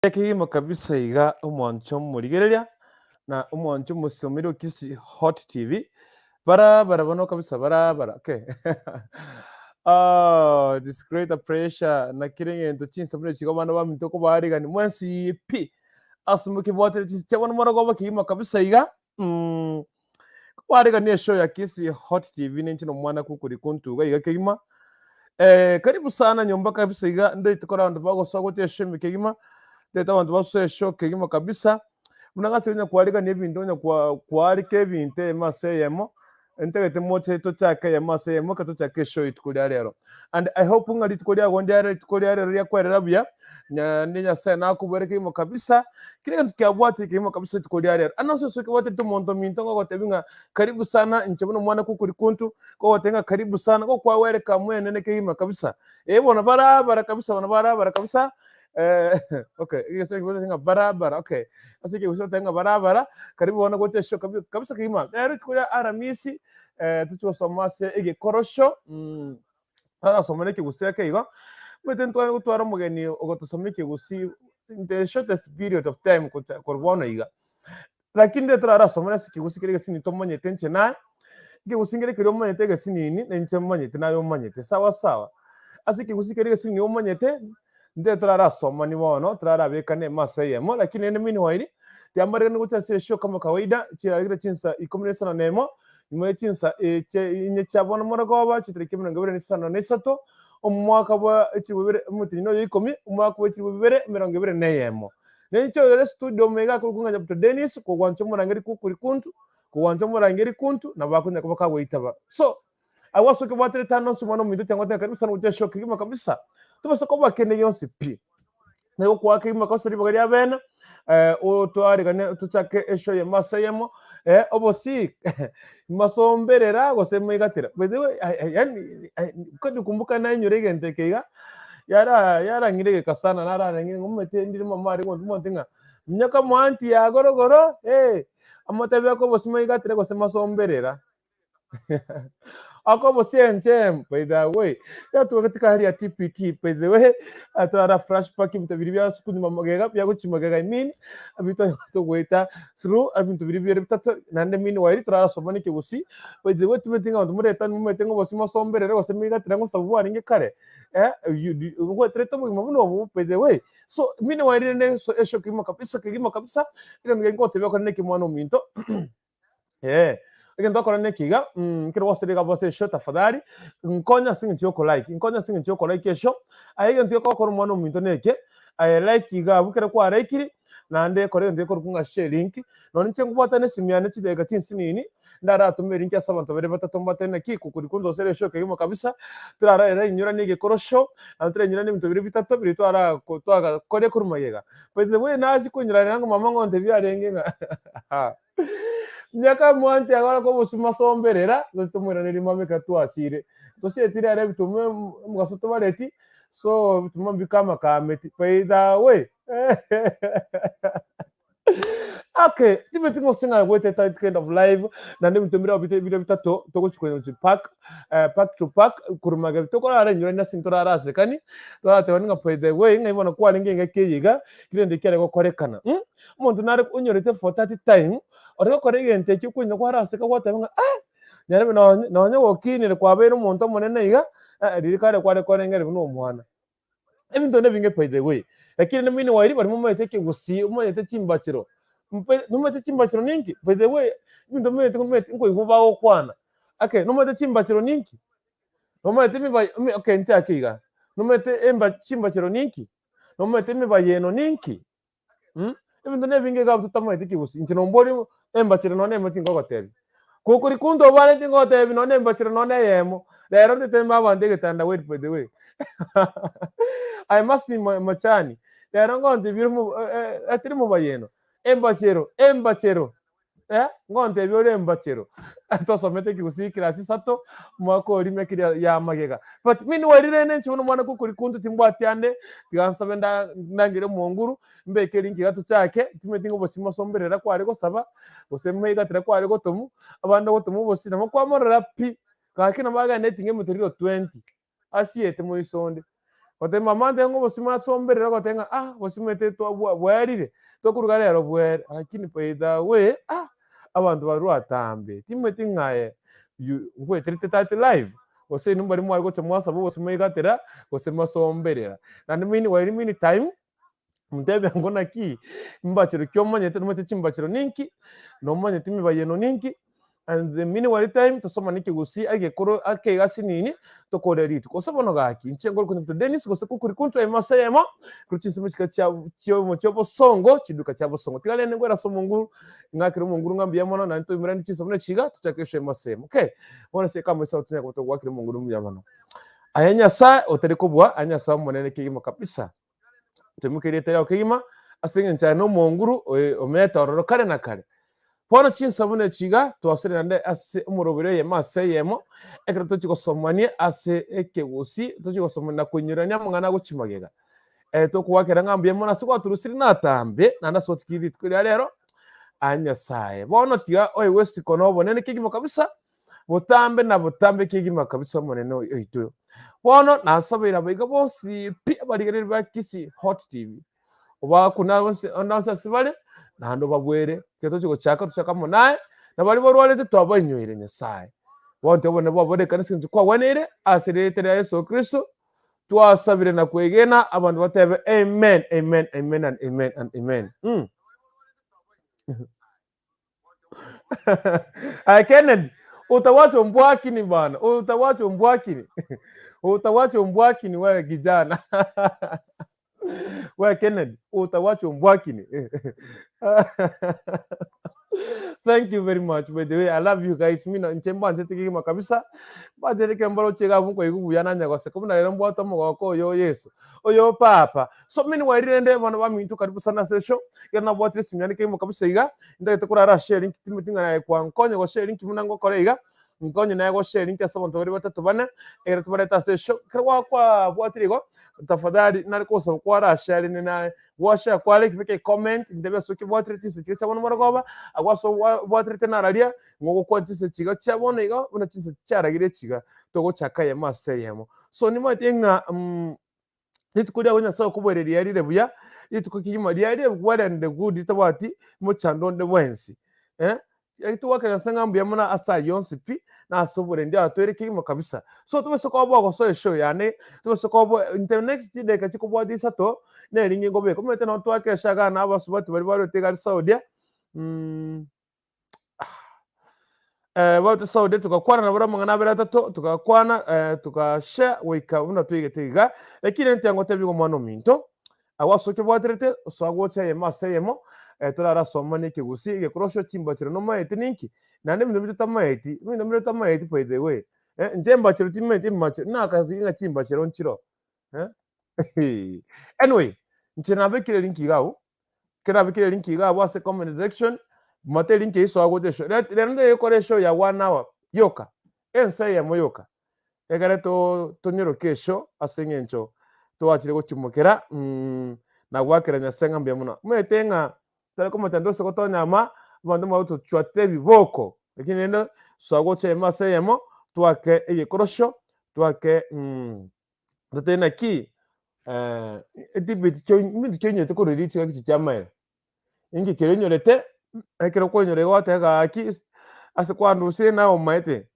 Yakiyima kabisa iga umwancho murigereria na umwancho musomero kisi hot tv barabara bano kabisa barabara okay. This great pressure na kirenge chinsamure chigo bana bamitoko barigani mwensi pi asumuki bote chabona mwana goba kiyima kabisa iga warigani show ya kisi hot tv n'inchino mwana kukuri kuntuga iga kiyima karibu sana nyomba kabisa iga ndio tukora abantu bagosogo teshe kiyima leta abantu basesho kegimo kabisa munangasenya kwalika nebintu nya kwalika ebintu emaseyemo entegete moche to chake ya maseyemo kato chake show itukulia lero and I hope ngali tukulia gondia tukulia lero ya kwerera bya ninya sana kubereke mo kabisa kile tukabwati kimo kabisa tukulia lero anaso soke wote tu monto minto ngo tebinga karibu sana nchebuno mwana kukuri kuntu ko tenga karibu sana ko kwa were kamwe nene kimo kabisa bona barabara kabisa bona barabara kabisa. Okay, hiyo sasa kibote tenga barabara. Okay, sasa kibote tenga barabara karibu wana gote show kabisa kima lero tukulia aramisi tuchosomase Egekoro show ara somene kiguseke igo mwete twara mugeni ogotosomeke gusi in the shortest period of time kurbona iga lakini de turara somene kigusi kire sini tomonyete nche na kigusi kire kire omonyete gesinini nenche omonyete nayo omonyete sawa sawa asi kigusi kire sini omonyete nde turara soma ni bono turara bekane masayemo lakini ene mini wairi tiambare ngo tse show kama kawaida chiragira chinsa ikomunesa na nemo imwe chinsa inye chabona morogoba chitreke mirongo ibiri n'isano n'esatu umwaka wa ekibubire mutino yikomi umwaka wa ekibubire mirongo ibiri n'eyemo nencho rero studio mega kurunga Dr. Dennis ko gwancho murangeri kukuri kuntu ko gwancho murangeri kuntu na bakunya kuba kagwitaba so awaso ke batere tano sumano mintu cyangwa teka sana utasho kigima kabisa tubasa ko bakene yonse pi nayo kwa kigima ko sari bagari abena o to ari gane tuchake esho ya masayemo Obosi Imasomberera Gose Maigatera. By the way, yani kodi kumbuka Noinyorete ntekeiga yara ngirege sana nara ngire ngumete ndiri mamari ngo ndimotinga myaka mwanti ya gorogoro amatabe ko Obosi Maigatera Gose Imasomberera ako bosienche by the way ya tu katika hali ya TPT by the way atara flashback bitabiri bya sukuni mamagega bya guchimagega imini abito to gweta through abintu biri bya bitatu nande mini wairi turasoma ni kigusi by the way tumetinga ndo mureta numete ngo Obosi Imasomberera Gose Maigatera ngo sabu ari ngekare ngo treto mu mabuno by the way so mini wairi ne so esho kimo kabisa ile ngo tebe ko ne kimwana minto Again, doko ne kiga kiro wasiriga bose show tafadhali nkonya singi cyoko like show ayige ntyo ko ko mwana minto neke ay like iga bukere kwa like nande kore ntyo ko kunga share link none nche ngubata ne simyane kidega tinsinini ndara atumira link ya sabantu bere batatombata ne kiku kuri kundo sere show kagimo kabisa turara era inyura ne Egekoro show antre inyura ne bintu biri bitatu biri twara ko twaga kore kurumayega by the way nazi kunyura nango mama ngo nte byarengenga nyaka mwanti agora ko Obosi Imasomberera tumwira niri mame katwasire tosiyetire are bitume mugasoto bareti so bituma bikama kameti by the way okay tibe tingo singa gwete that kind of live na ndi mutumira video bitatu to kuchikwenye pack to pack kurumaga to kora nyura na sintora arase kani twate waninga by the way ngibona kwa ninge keyiga kile ndikere ko korekana umuntu nari unyorete for 30 time oriko korege nteke kunya kwa arase ka kwata nyarebe nonye wokinire kwa bero umuntu munene iga ririkare kware korengere no mwana ebintu nebinge by the way lakini mini wairi bari mu meteke gusi umuyete chimbachiro numete chimbachiro ninki by the way ibintu mete ngo igubaho kwana okay numete chimbachiro ninki numete miba okay ntakiga numete chimbachiro ninki numete miba yeno ninki ibintu nebinge ga tutamete kigusi ntino mbori embachiro none meti ngogotebi kukuri kundo bane tingotebi none embachiro none yemo lero ntetemba bande getanda wait by the way I must see machani lero ngonde birumu atiri mu bayeno embachero ngonde byore embachero atosomete kigusi kirasi sato mwako rime kiri ya magega but mini warire ne nchibuno mwana kukuri kundu timbwatiande tigansabenda nangire mu nguru mbeke linki gato cyake timetingo Obosi Imasomberera kwari go saba Gose Maigatera kwari go tomu abanda go tomu Obosi na kwamora pi kakina baga netinge muteriro 20 asiyete mu isonde otema mande ngo Obosi Imasomberera gotenga Obosi mete to bwerire to kuruga rero bwere lakini by the way abantu barwatambe timwe tingaye ngwe 30 live Gose numbari mwa gote mwasa Obosi Maigatera Gose Imasomberera na mini wari mini time mutebe ngona ki mbachiro kyomanyete numete chimbachiro ninki nomanyete mibayeno ninki and the mini wari time tosoma niki gusi Egekoro akegasi nini tokoreri tukosobono gaki inchengo kuntu Dennis gose kukuri kuntu emasema kuchisimo chikachyo cyo songo chiduka cya bosongo tigale ngwera somunguru ngakira umunguru ngambiye mono na nto imirani chisomone chiga tuchakeshe emasema okay bona se kama isa tunya kuto gwakira umunguru mbyamano ayanyasa oterikobwa anyasa monene kigimo kabisa temukirete yao kigima asinga ncha no munguru ometa ororo kare na kare pono chinsabune chiga twasire nande ase umurobere ye maseyemo ekra tochigosomanie ase ekegusi tochigosomana kunyuranya mungana guchimagega tokuwakera ngambye mona sikwa turusiri natambe nanda sotikiri tukiri rero anyasaye bono tiga west kono bonene kigimo kabisa butambe na butambe kigimo kabisa monene oito bono nasabira biga bosi pi barigerere bakisi hot tv oba kuna onasa sibale nando babwere keto chiko chaka monaye na bali borwale twabanyoire nyasaye bonte bone babode kanisi kwa wanere asirete ya Yesu Kristo twasabire na kwegena abantu batebe amen amen amen and amen and amen Kennedy utawacho mbwakini bana utawacho mbwakini wewe kijana wewe Kennedy utawacho mbwakini Thank you very much. By the way, I love you guys. Mina nchemba nchetikima kabisa. Bajereke mbaro chega muko igugu yananya gose. Kumuna rero mbwato mugoko yo Yesu. Oyo papa. So mini wairende bana bamintu karibu sana session. Yana bwatire simyani kimo kabisa iga. Ndagete kurara share link timitinga na kwa nkonye go share link munango koreiga. Nkonye na go share link asaba ntobari batatu bane. Era tubareta session. Kwa bwatire go. Tafadhali nari kosa kwa share ni na washa kwale kipeke comment ndebe soki bwatire tisi chiga chabona maragoba agwaso bwatire tenaralia ngogo kwa tisi chiga chabona iga una tisi charagire chiga togo chakaye maseyemo so ni matenga nitukudia wonya sawa kubwereri yarire buya itukukiyima yarire bwara nde good tabati mu chando nde wensi yaitu wakana sanga mbuya muna asa yonsi pi na asobore ndia atwere kigimo kabisa so tuwe soko bwa so show yani tuwe soko bwa in next day kachiko bwa disato ne ringi ngobe komete no twake shaga na abasubati bari bari tegari Saudia watu Saudia tukakwana na baramu ngana bera tato tukakwana tukashare wika una twigetiga lakini ntiango tebigo mwana minto awasoke bwaterete swagwocha yemaseyemo turara somane kigusi Egekorosho chimbatiro no maeti ninki nande bintu bitamaeti by the way njembachiro timeti macho nakazinga chimbachiro nchiro anyway ntinabekire linki gawo kirabekire linki gawo ase comment section mate linki iso agotesho rende Egekoresho ya 1 hour yoka enseyemo yoka egare tonyoro kesho asengencho twachire gochimokera na gwakira nyasenga mbya muno mwetenga como tanto se kotonya ma bandu mauto chwate biboko lakini nendo swagoche emaseyemo twake Egekorosho twake totena ki edibit cyo te koriri chiga kichamaira ingi Noinyorete ekero konyore gwatega aki ase kwandu se na omaete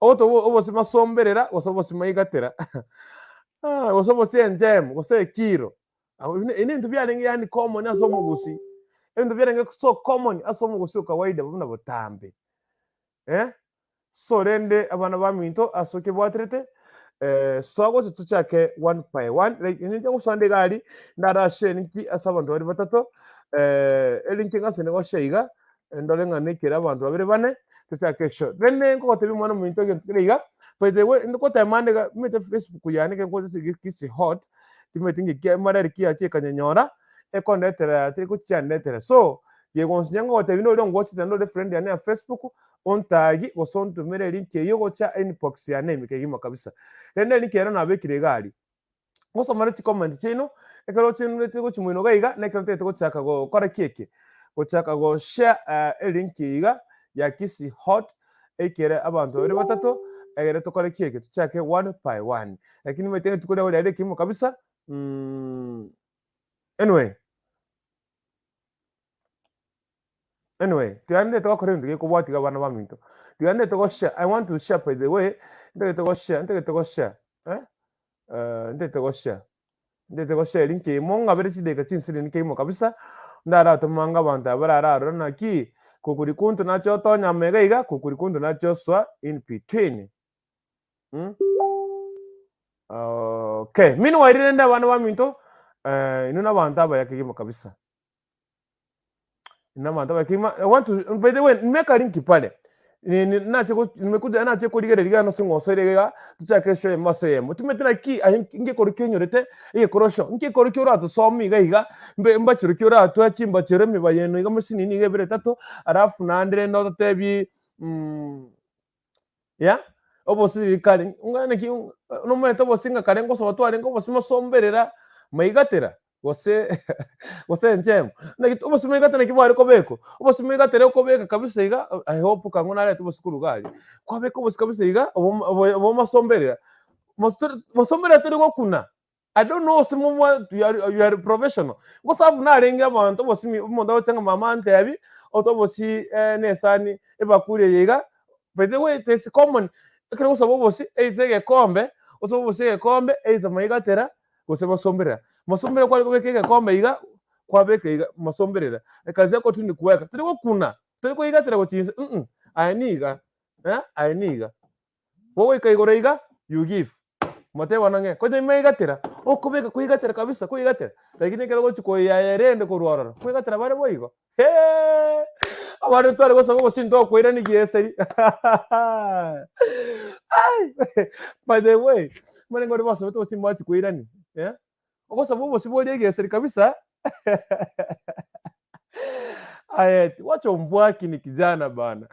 Obosi Imasomberera Gose Obosi Maigatera Gose Obosi Enjem Gose Ekiro ibintu byarenga yani common aso mugusi ibintu byarenga so common aso mugusi kawaida buna butambe so rende abana baminto asoke bwatrete swagose tuchake 1 by 1 like nje kusande gali ndarashe niki asabantu bari batato elinki ngasene gosheiga ndolenga nekera abantu babere bane tuchake show rende ngo tebi mwana minto ngiriga by the way ndiko tamande mete Facebook yani ke ngo kisi hot timetingi kia marari kia cheka nyanyora ekondetera tiko chanetera so yegonsinyanga watebino ndo ngochi tando de friend ya Facebook on tagi gosonto mere link yogo cha inbox ya name kegima kabisa rende link era nabekire gali ngoso mara chi comment chino ekero chino letiko chimwino gaiga nekero tetiko chaka go kora keke go chaka go share link iga ya kisi hot ekere abantu bari batato egere tokore kieke tuchake one by one lakini metene tukore wale ale kimo kabisa anyway tiande to kore ndike ko bwati gabana baminto tiande to share. I want to share by the way ndike to share ndike to share linki monga bere chideka chinsiri nike mo kabisa ndara to manga banta barara rona ki kukuri kuntu nacho tonya mega iga kukuri kuntu nacho swa in between okay minu wairire nda bana baminto inuna banta bayakigimo kabisa inama ndaba kima I want to by the way nimeka linki pale nimekuja nache kuligerera no singoserega tuchake show Imasomberera tumetera ki inge korikionyorete Egekorosho inge korikio tusomi gaiga mbachirikio ratu achimbachire mibayeno iga musini ni gebere tatu arafu nandire no tebi ya obosi kali ngane ki no meta bosinga karengo so tware ngo bosimo somberera maigatera Gose njemo na Obosi Maigatera kibwari ko beko Obosi Maigatera ko beka kabisa iga I hope kangona leta Obosi gali kwa beko Obosi kabisa iga obo Masomberera Masomberera turi go kuna I don't know simu you are professional go savu na renga abantu Obosi umuntu abacanga mama antebi Obosi nesani ebakure yiga by the way it is common ekero go Obosi eitege kombe Obosi kombe eiza Maigatera Gose Masomberera Masomberera kwa beke kombe iga kwa beke iga Masomberera kazi yako tu ni kuweka turi ko kuna turi ko Igatera go chinze ayiniga ayiniga wowe kaigore iga you give mate wanange ko je Maigatera okubeka ko Igatera kabisa ko Igatera lakini kero go chiko yarende ko rwara ko Igatera bare boigo abantu twari go sabo sinto ko ira ni geseri by the way mane ngori baso to simbachi ko ira ni Ogo sababu sibodi geseri kabisa ayeti wacho mbwaki ni kijana bana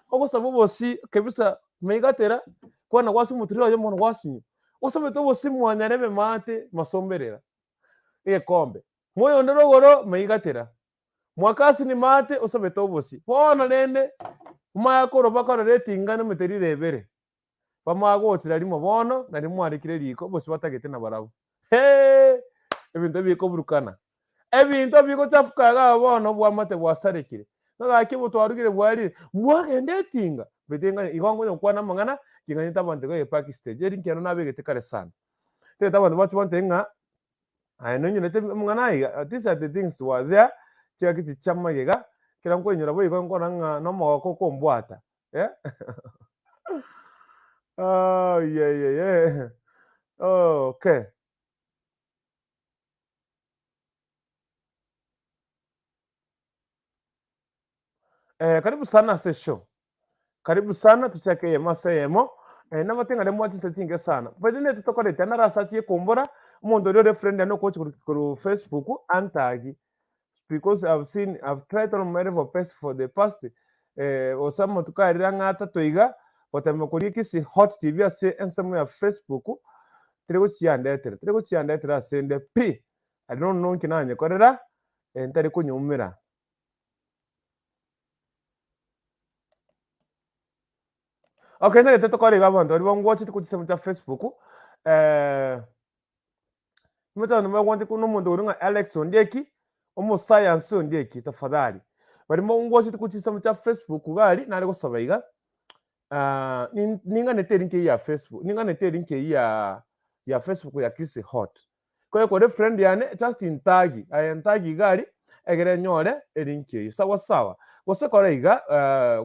ogo sababu si kabisa Maigatera kwana kwasi mutiro yo mono kwasi osome to bosi mwanyarebe mate Masomberera kombe moyo ndorogoro Maigatera mwakasi ni mate osome to bosi bona nende umayakoro bakora rating no meteri rebere bamagotira limo bono nari mwarikire liko bosi batagete na barabo ebintu bikoburukana ebintu bikochafukaga bono bwamate bwasarekire nagaki butwarugire bwari bwagendetinga betenga igongo yo kwana mangana kinganya tabante go park stage eri nkeno nabegete kare sana te tabante bacho bantenga Noinyorete mangana iga these are the things was there chakiti chamagega kira nkonyora bo igongo nanga no moko kombwata oh yeah okay karibu sana sesho karibu sana tuchake Imasomberera n'abatenga le mwati setting sana badine tutokore tena rasati kumbura umuntu ryo friend no coach ku Facebook antagi because I've tried on my post for the past osama tukarira ngata toiga watama kuri kisi hot tv ase ensemu ya Facebook tirego chiandetera asende p I don't know kinanye korera entari kunyumira okay nende tutokore gabantu bari bangwachi tukutse mu Facebook mutano bagwanze kuno muntu uri nka Alex Ondieki omu science Ondieki tafadhali barimo ngwachi tukutse mu Facebook bari nari gusabaiga ninga neteri nke ya Facebook ninga neteri nke ya Facebook ya kisi hot kwa friend yane just in tagi tagi gari egere nyore erinke sawa gose koreiga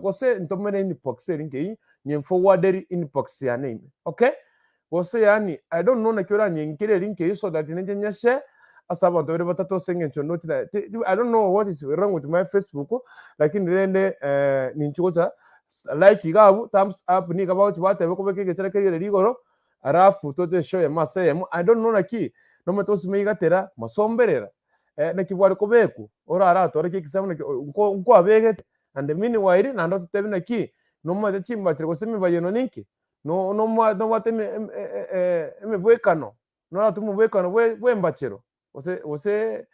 gose ntomere inbox erinke nyen forwarderi inbox ya name okay gose yani I don't know na kyora nyenkere erinke so that nje nyashe asaba ndo batatu sengencho note that I don't know what is wrong with my Facebook lakini rende ninchuza like igabu thumbs up ni kabauchi bate beko beke gecera kere rigoro arafu tote show ya Imasomberera I don't know naki no metosi Maigatera Masomberera na kibwari ko beku ora arato ore kikisamu nko abege and meanwhile na ndo tebi naki no mate chimba chire gosemi bayeno ninki no mate me bwekano no atumu bwekano bwe mbachero ose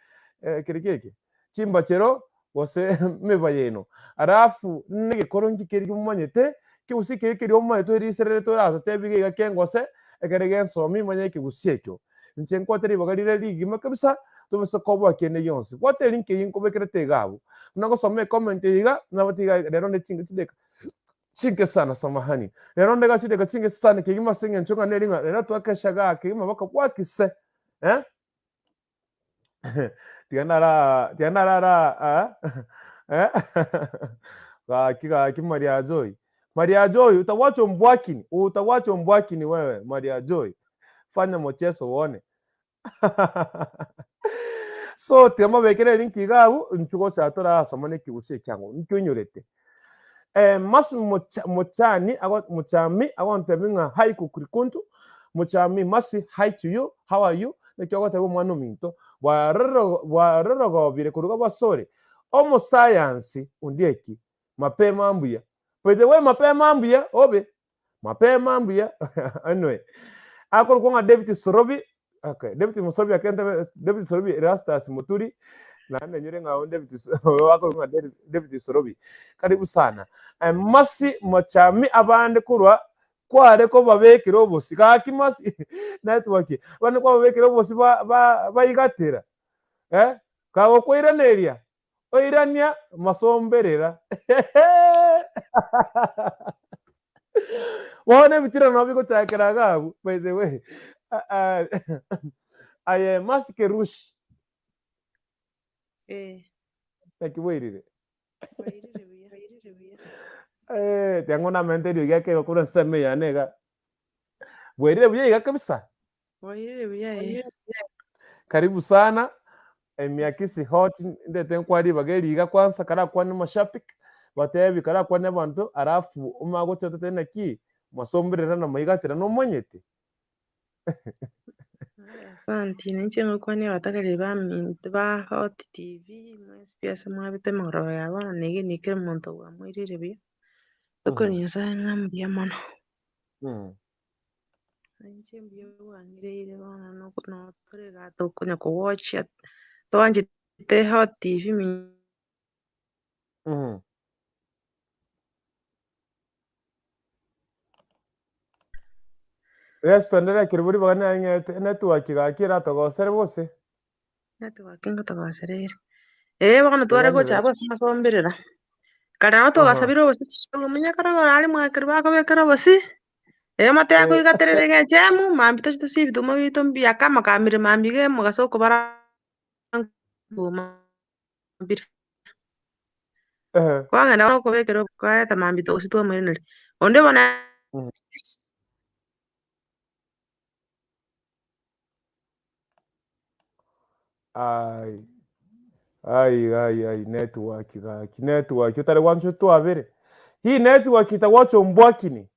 kirikeke chimbachero gose me bayeno arafu Egekoro ngikeri mumanyete kigusi kiri omo to riserere to ra tebige ga kengose ekere gensomi manye kigusi ekyo nche nkwateri bagarire rigima kabisa tubese kobo kene yonse kwateri nke yinkobekere tegabo nagosome comment yiga nabatiga rero ndechinga chideka chinge sana samahani rero ndega chideka chinge sana kigima singe nchonga neringa rero twakeshaga kigima baka kwakise tianara kaki Maria Joy. Maria Joy, utawacho mbwakini wewe Maria Joy. Fanya mchezo uone. So tema bekere linki gabu nchugo chatora somone kibuse cyango Noinyorete. Mas muchani muchami agonteminga haiku kurikuntu muchami masi hi to you, how are you? Nekyogo tebo mwana minto warero go bire kuruga basore omo science undieki mapema mbuya pwede we mapema mbuya obe mapema mbuya anyway akor ko David Sorobi okay David Sorobi akenda David Sorobi Erastus Muturi na nyere nga akor David Sorobi karibu sana masi machami abande kurwa kware ko babekira obosi kakimasi network bane ko babekira obosi Maigatera kago kwiraneria oirania Imasomberera wone bitira no biko chakera gabu by the way aye maske rush takiwirire tengo na mente dio yake okura seme ya nega bwerire buye kabisa Wairire buye karibu sana emiakisi hot ndete nkwari bageriga kwanza kara kwa ni mashabiki batebi kara kwa n'abantu arafu umago cyote naki Imasomberera na Maigatera no monyete asante ninche kwa ni batakari ba hot tv mwesi pia samwa bite moro ya bana nigi nikire muntu wa mwirire buye tukoni sa ngambia mono ninche mbiyo wangireire bana no tore gato kunya ko watch twanje te hot tv mi Yes, tuendelee kiriburi bagana network gakira togosere bose network ngotogoserere bana tware gocha bose Imasomberera kana togasabire bose munya kara ari mwakiri bakobekera bose mate yako igaterere ngechemu mambito chito si bituma bito mbia kama kamire mambige mugasoko bara mbire kwanga na ko bekero kwareta mambito usitwa mwenere onde bona ai network utare wancho tu abere hii network itawacho mbwakini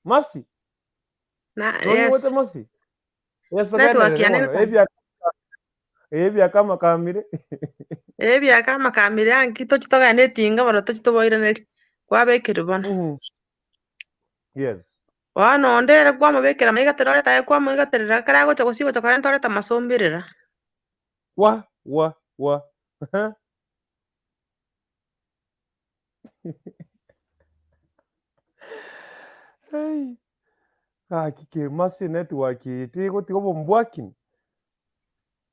masi na yes wote masi yes network ya bagana ebya kama kamire ebya kama kamire anki to chito ga netinga bara to chito boireneri kwa bekero bona yes wano ondere kwa mabekera Maigatera oreta kwa Maigatera kara gocha gosigo chakara ntoreta Imasomberera wa hey kike masi network tigo bombwakini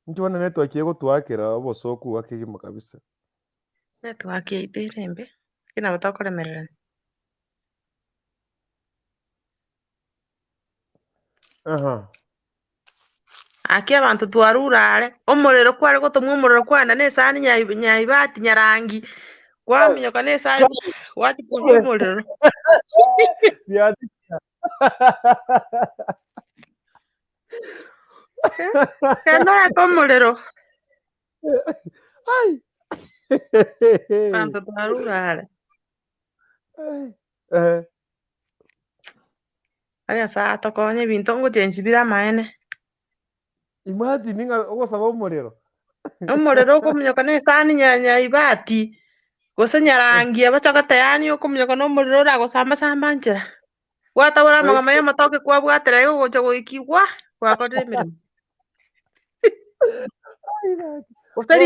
ntiwana network yego twakera bosoku wakigima kabisa network itirembe kina batakoremerera aki abantu twarurare omorero kware gotumwa omorero kwana nesani nyaibati nyarangi kwaminyoka nesani wati kunyo omorero kena ko omorero abantu twarurare aya saa tokonye binto ngotenchi bira maene imagine nga ogosaba omorero okominyoka nesani nyaibati gose nyarangi abachagate yani okominyoka nomorero oragosamba nchera gwatabora amagama ya amatoke kwabwatera igo gocha goikigwa gwakorire emirimo gose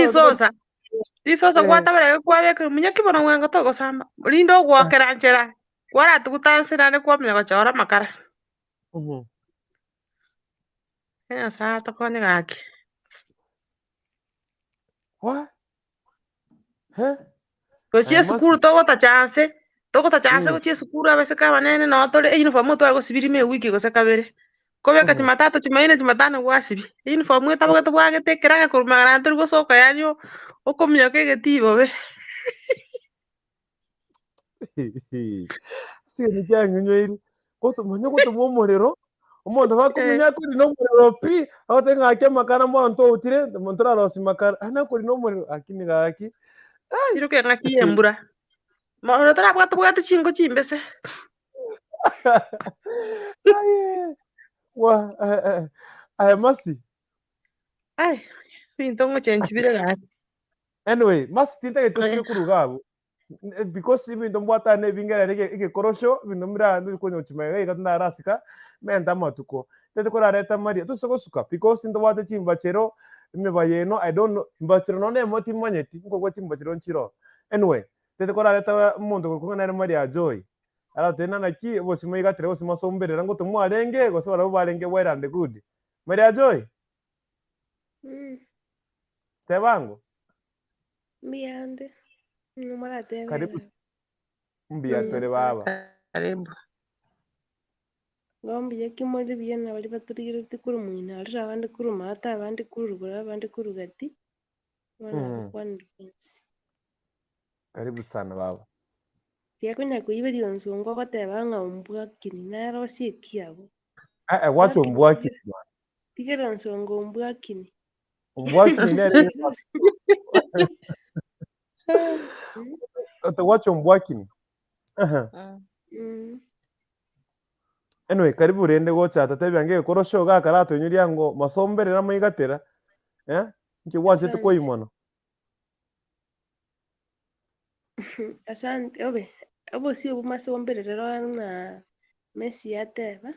risosa gwatabora igo kwabekera munya kibono mwengo togosamba rinde ogwokera nchera Kwara tukutansi kwa mnyaka chora makara. Kaya saa tokoni kaki. What? He? Kochie sukuru tokota chance kochie sukuru abese kama nene na otole uniform to algo sibiri me wiki gose kabere. Kobeka Jumatatu Jumanne Jumatano gwasibi. Uniform eta bogete bwagete kiraga kurumagara nturi gosoka yanyo okomya kegetibo be. Sini kyanyu nyweri. Koto manya koto momorero. Omonto bakuminya kuri nomorero pi. Aote ngake makana mwanto utire montora rosi makara. Ana kuri nomorero akini gaki. Siro ke ngaki embura. Moro tora bwate chingo chimbese. Aye. Wa I must. Ai, pintongo chenchibire gaki. Anyway, must tinta getosike kurugabo. Because even the water nebingera Egekoro show binomira ndu konyo chimaye gatunda rasika menda matuko tete kora reta maria to sokosuka because in the water chimba chero meba yeno I don't know mbachero none moti manyeti ngo chimba chero nchiro anyway tete kora reta mundo ko na maria joy ala tena naki Obosi Maigatera Gose Imasomberera ngo tumwarenge gose baro barenge well and good maria joy tebango miande karibu mbiyatore baba karibu ngombi yakimole biyana bali baturire tikuru mwina ari abandi kuru mata abandi kuru rugura abandi kuru gati wana kwandikisi karibu sana baba yakunya kuibiri onsongo gotebanga umbwa kini naro siekiabo wacho mbwaki tigero onsongo umbwa kini nere wacho mbwakini anyway karibu rende gocha tatebiange Egekoro show gakara tonyuria ngo Imasomberera Maigatera nki wache tukoimono asante Obosi Imasomberera na Messi ateba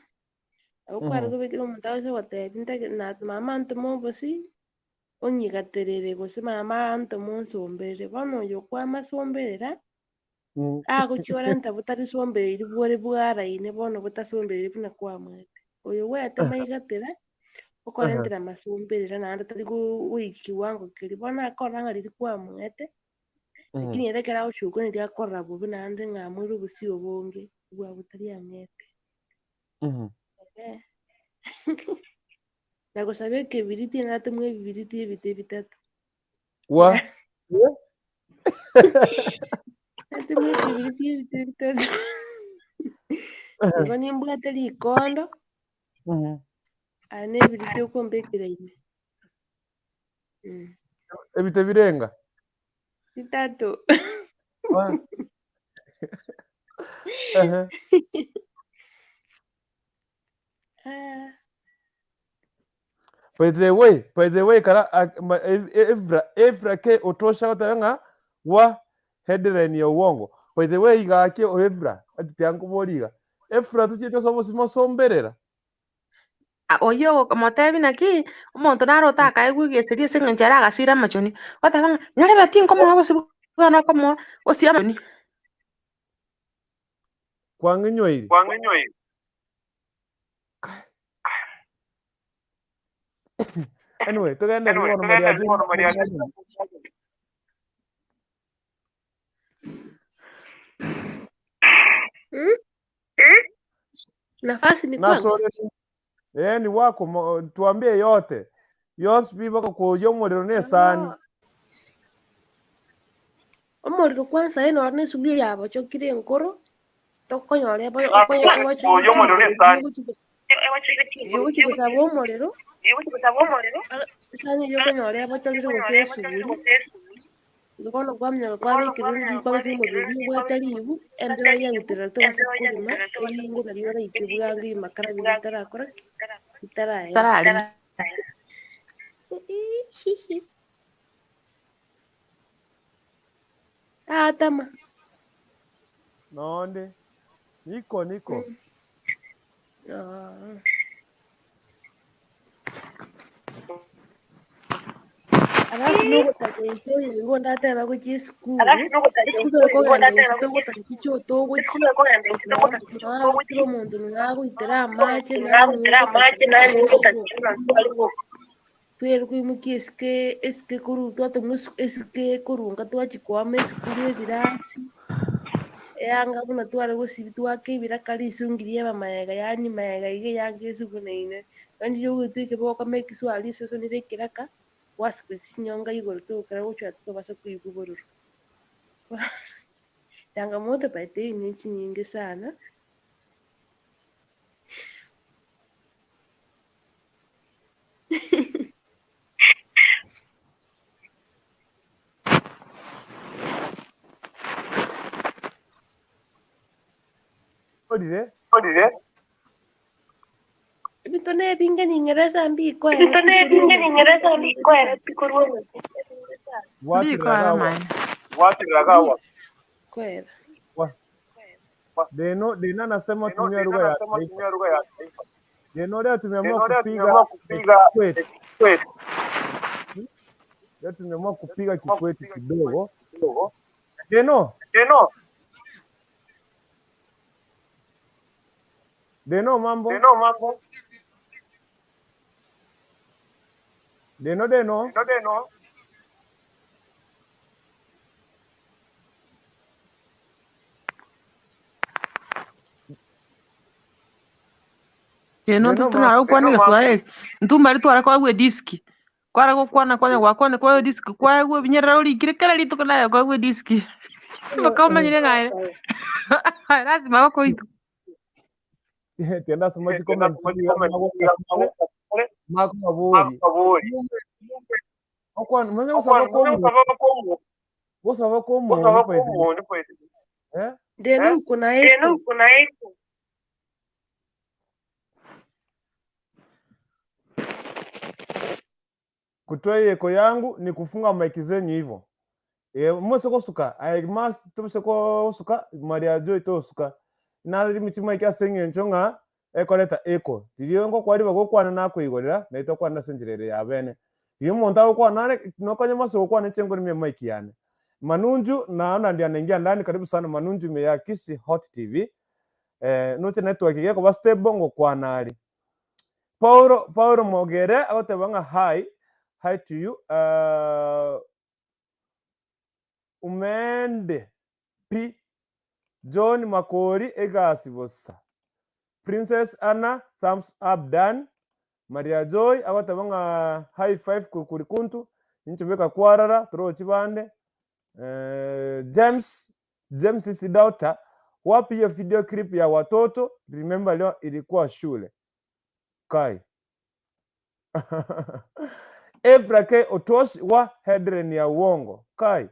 okwara kubikira omontaose gotebinte na mama ntomo Obosi onyigaterere gose mama ntomo nsomberere bono oyo kwa Imasomberera agochiora nta butari sombereri bwore bwaraine bono butasombereri buna kwamwete oyo wete Maigatera okorentera Imasomberera naende tari goiki kiwango keri bono akora ng'a riri kwamwete lakini erekera ochuko neriakorora bobe naende ng'amwire obosi obonge bwa butari ang'ete nagosaba ekebiriti natemwa ebibiriti ebite bitatu natemwa ekebiriti ebite bitatu igo nimbwate rikondo ane ebiriti okombekeraine ebite birenga bitatu by the way kara evra ke otosha gotanga wa headline ya uongo by the way igake evra atitiangu boriga efra tuchito Obosi Imasomberera oyo motebi naki omonto narota akaigwigeseria ase eng'encho ere agasira amachoni otebanga nyarebe tinkomoa Obosi bwana okomoa Obosi amachoni kwang'inyoiri anyway tugende kubono maria nafasi ni kwangu ni wako tuambie yote biba kuja omorero nesani omorero kwanza eno arne sugui yabo chokire enkoro tokonyora yogochigusaba omorero esani yokonyora yabatorire gose esuguri bono kwamenya kwabekire riko omorero riobwate ribu endero yaguterera togose kurima eringe nario raike bwange imakara bitarakora bitarae atama nonde niko alafu nogotageiso igo ndateba gochia esukuru esukuru ekogenda ase togotaki otogochi kira omonto nagoitera amache twere kwimukia esike korwa twatoma esike korunga twachikoama esukuru ebirasi eyanga buna tware gosibi twakebira kari isungiri eba yani maega iga eyanga esugunaine kandi yogotwike bokama ekiswali esoso nire ekiraka wasikesi nyonga igoro togokera gochwa tobasa kuigwa bororo changamoto paite ni nyingi sana. Odire Bitone pinga ni Ingereza mbi kwa pikorwa kwera Deno anasema tumia lugha ya taifa. Deno leo tumeamua kupiga kwetu. Leo tumeamua kupiga kikwetu kidogo. Deno mambo. Deno. No tustana ukwane gaswaye ntumari twara kwa gwe diski kwara gukwana kwanya gwakone kwa diski kwa gwe binyera uri kirikara lito nayo kwa gwe diski bakoma nyine ngaire lazima bako itu tenda somaji comment mako maburi okwan manya usaba komo Deno kuna eko kutoa eko yangu ni kufunga maiki zenyu hivyo. Mwese kosuka aimas tubise kosuka Maria Joy tosuka na limitima ikya senge nchonga ekoleta eko diliongo kwali bagokwana nakwigorera na itokwana senjirere ya bene iyo monta ukwana nokonye maso ukwana chengo ni maiki yane Manunju naona ndio anaingia ndani. Karibu sana Manunju meyakisi Hot TV noche network yako baste bongo kwa nali Paulo Mogere awotebanga hi to you umende P John Makori egasibosa Princess Anna thumbs up done. Maria Joy awotebanga high five kuri kuntu ninchobeka kwarara turo chibande James Sidauta wapi hiyo video clip ya watoto? Remember leo ilikuwa shule kai Efrake Otosh wa headline ya uongo kai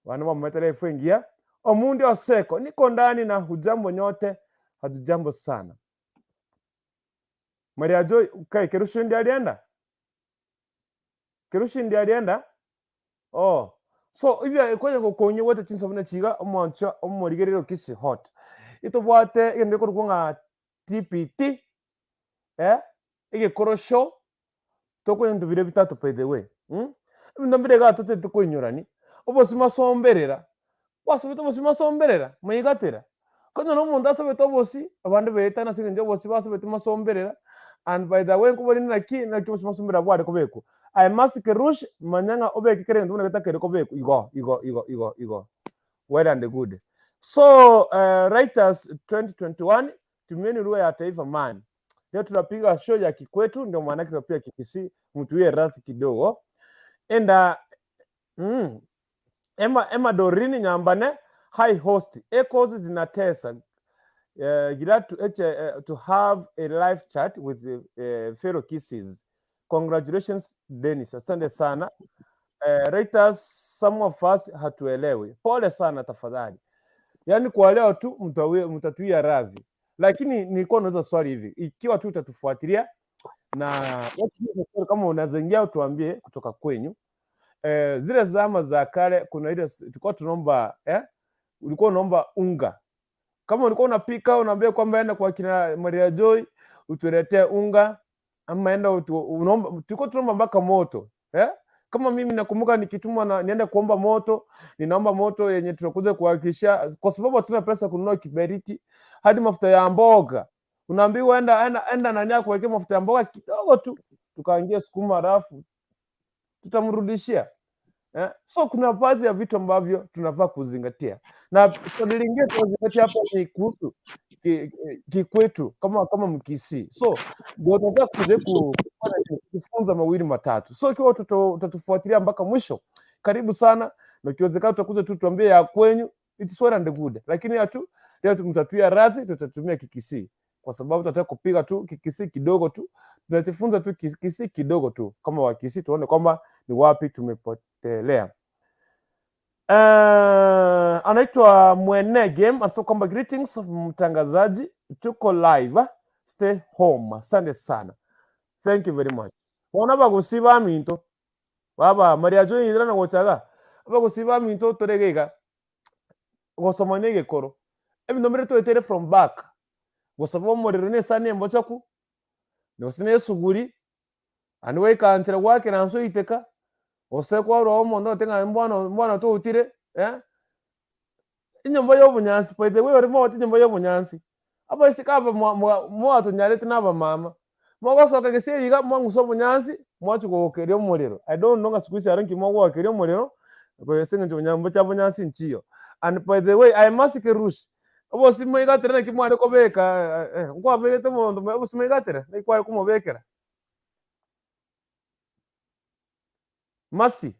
wana mmetele fungia omundi oseko niko ndani na hujambo nyote hatujambo sana. Maria Joy kai Kerushi ndi alienda so hivyo kwenye kukonye wote chinsa muna chiga omoncho omorigerero kisi hot ito bwate ende kurunga TPT Egekoro show toko ndubire bitatu by the way ndambire ga tote tukonyorani Obosi Imasomberera Obosi Imasomberera Maigatera kono no muntu asabeta Obosi abandi betana singe Obosi basabeta Imasomberera and by the way kubari na Obosi Imasomberera bware kubeko I must kerush manyanga obeki kere nduna gatakere kubeko igo well and good. So writers 2021 tumieni lugha ya taifa man. Leo tunapiga show ya kikwetu ndio maana tunapiga kikisi mtu yeye rathi kidogo. Enda Emma Dorini nyambane high host echoes zinatesa glad to have a live chat with fellow kisses. Congratulations Dennis, asante sana. Writers some of us hatuelewi, pole sana tafadhali. Yani kwa leo tu mtatuia radhi, lakini nilikuwa naweza swali hivi, ikiwa tu utatufuatilia na watu kama unazengia utuambie kutoka kwenyu zile zama za kale, kuna ile tulikuwa tunaomba ulikuwa unaomba unga, kama ulikuwa unapika unaambia kwamba enda kwa kina Maria Joy utuletee unga, ama enda unaomba, tulikuwa tunaomba mpaka moto Kama mimi nakumbuka nikitumwa na niende kuomba moto, ninaomba moto yenye tunakuja kuhakikisha, kwa sababu hatuna pesa kununua kiberiti, hadi mafuta ya mboga unaambiwa enda nani yako kuwekea mafuta ya mboga kidogo tu, tukaangia sukuma rafu tutamrudishia. So kuna baadhi ya vitu ambavyo tunafaa kuzingatia, na swali lingine tunazingatia hapa ni kuhusu kikwetu kama Mkisii. So ndio tunataka kujifunza mawili matatu. So ikiwa utatufuatilia mpaka mwisho, karibu sana, na ikiwezekana tutakuja tu tuambie ya kwenyu, it's well and good, lakini leo tumtatuia radhi, tutatumia Kikisii kwa sababu tunataka kupiga tu Kikisii kidogo tu, tunajifunza tu Kikisii kidogo tu kama Wakisii, tuone kwamba ni wapi tumepotelea. Anaitwa Mwene Game asito kwamba greetings mtangazaji, tuko live, stay home. Asante sana, thank you very much. Wana bagusiba minto baba Maria Jo indira na gochaga bagusiba minto toregega gosomane Egekoro ebinomere twetere from back gosaba omorero ne sane mbochaku nosine suguri anwe kantira wake nanso iteka osekwa ro omondo tenga mbwana to utire inyombo y'obunyansi by the way ori mo inyombo y'obunyansi aba isikaba mo atunyarete naba mama mogosoka geseriga mwanguso obunyansi mwachugokeria omorero. I don't know ngasikuisi aranki mwagokeria omorero goyesenga nyambo cha bunyansi nchiyo. And by the way I must kerush Obosi Maigatera na kimware kobeka ngwa begete mondo Obosi Maigatera na ikware kumobekera masi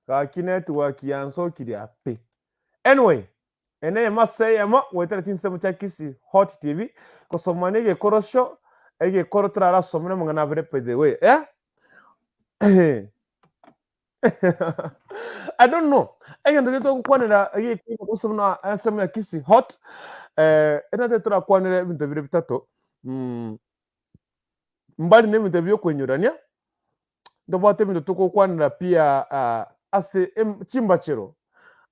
ka network yanso kiri ape. Anyway, ene maseyemo wetera tinsemo cha Kisi Hot TV kosomane Egekoro show Egekoro turara somene mungana bere by the way I don't know. Ege ndo kukwanira Egekoro kusomna ansemo ya Kisi Hot ena tura kwanira ibintu bibiri bitatu mbali n'ibintu byo kwenyurania ndobate bintu tukukwanira pia ase chimbachero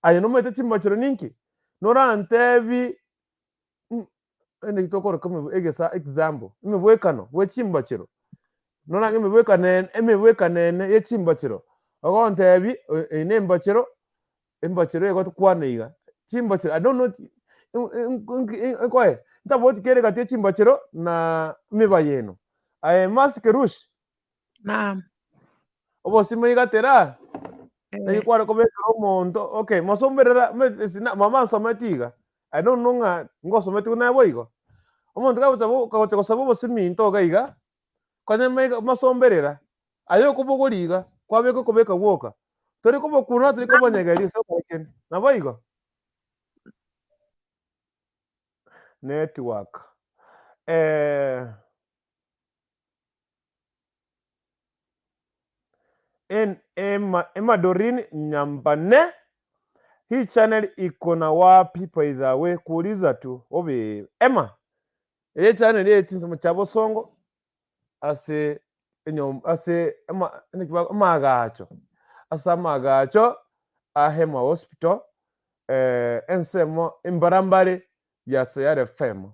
ayo no mete chimbachero ninki nora antevi ene kitokoro kama egesa example imebwekano we chimbachero nora imebweka nene ye chimbachero agontevi ene mbachero yego tukwaneiga chimbachero I don't know koe ntaboti kere kati chimbachero na mibayeno mask rush Naam. Obosi Maigatera na ikwara kobeka omonto okay Masomberera mama sometiga I don't know ngosometi kuna boigo omonto kabuta kosabo Obosi minto gaiga kone Masomberera ayo kubogoriga kwabeko kobeka woka tori kubokuna tori kubonyegeri so kaiken na boigo network Dorin Nyambane, hii channel iko na wapi by the way? Kuuliza tu obe Emma ile channel ile tinso mchabo songo ase magacho asa magacho ahema hospital ensemo imbarambare ya Sayare FM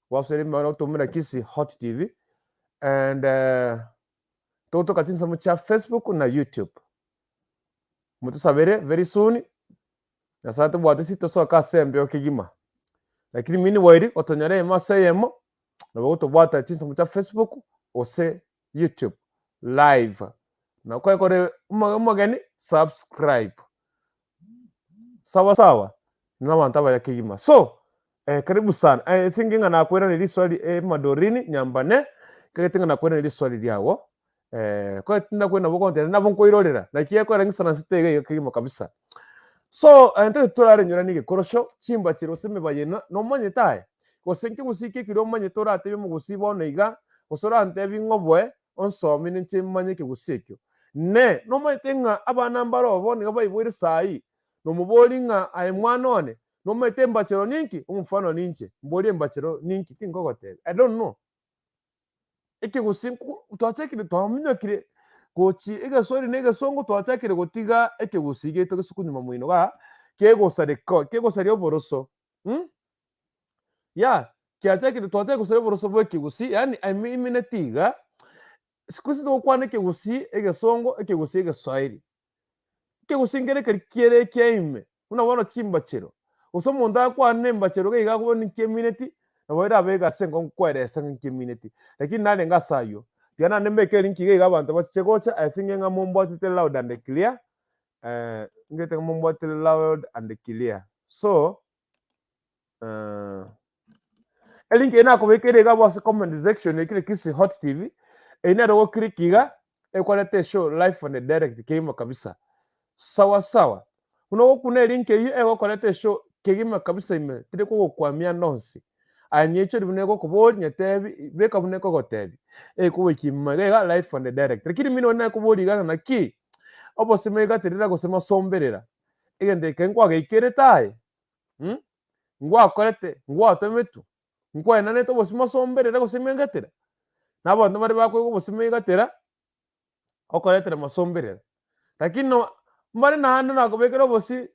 wasere mbano tumira Kisi Hot TV and toto katinsa mucha Facebook na YouTube mutusabere very soon na sata bwate sito so akasembe okigima lakini mini wairi otonyare masayemo na bagoto bwata tinsa mucha Facebook ose YouTube live na kwa kore umagani subscribe sawa na mantaba ya kigima. So karibu sana. I think ngana kwera ni swali Madorini Nyambane kagetinga na kwera ni swali lyawo kwa tinda kwena bokonte na bonko irorera na kiye kwa rangi sana sitege kigima kabisa. So ante turare nyurani Egekoro show chimba chiroseme bayena no manye tae gosenke musike kiro manye tora atebe mu gusiba oneiga gosora ante bingobwe onsomi ninche manye ke gusekyo ne no manye tenga abana mbaro bone gabayibwire sai no muboli nga ai mwana one no manye mbachero ninki umfano ninche mboli mbachero ninki tingogote I don't know eke gusinku twachekire twaminyokire gochi egasori negasongo twachekire gotiga eke gusige to gisukunyuma mwino ga kegosari oboroso ya kiachekire twachekire gusari oboroso bweke gusi yani I mean tiga sikusi to kwana ekegusi egesongo ekegusi egeswahili ekegusi ngere kerikiere keime unabona chimbachero usomundu akwana embachero gaiga kubona nkemineti naboira abega sengo nkweresa nkemineti lakini nane ngasayo diana nembeke linki gaiga abantu bachegocha I think nga mombotete loud and clear ngete mombotete loud and clear so elink ena kubekere ga bose comment section ekire kisi hot tv ina rogo klikiga ekwalete show live on the direct kema kabisa sawa sawa uno kuna link yi ekwalete show kegima kabisa ime tire ko kwamia nonsi anyecho dibnego ko bol nyetebi beka buneko gotebi ko wekimagega live on the direct lakini mino na ko boli gana na ki Obosi Maigatera Gose Maigatera egende kenkwa geikere tai ngwa korete ngwa temetu ngwa nane to Obosi Imasomberera Gose Maigatera nabantu bari bakwe Obosi Maigatera okoretera Masomberera lakini no mbari na hano nakobekera Obosi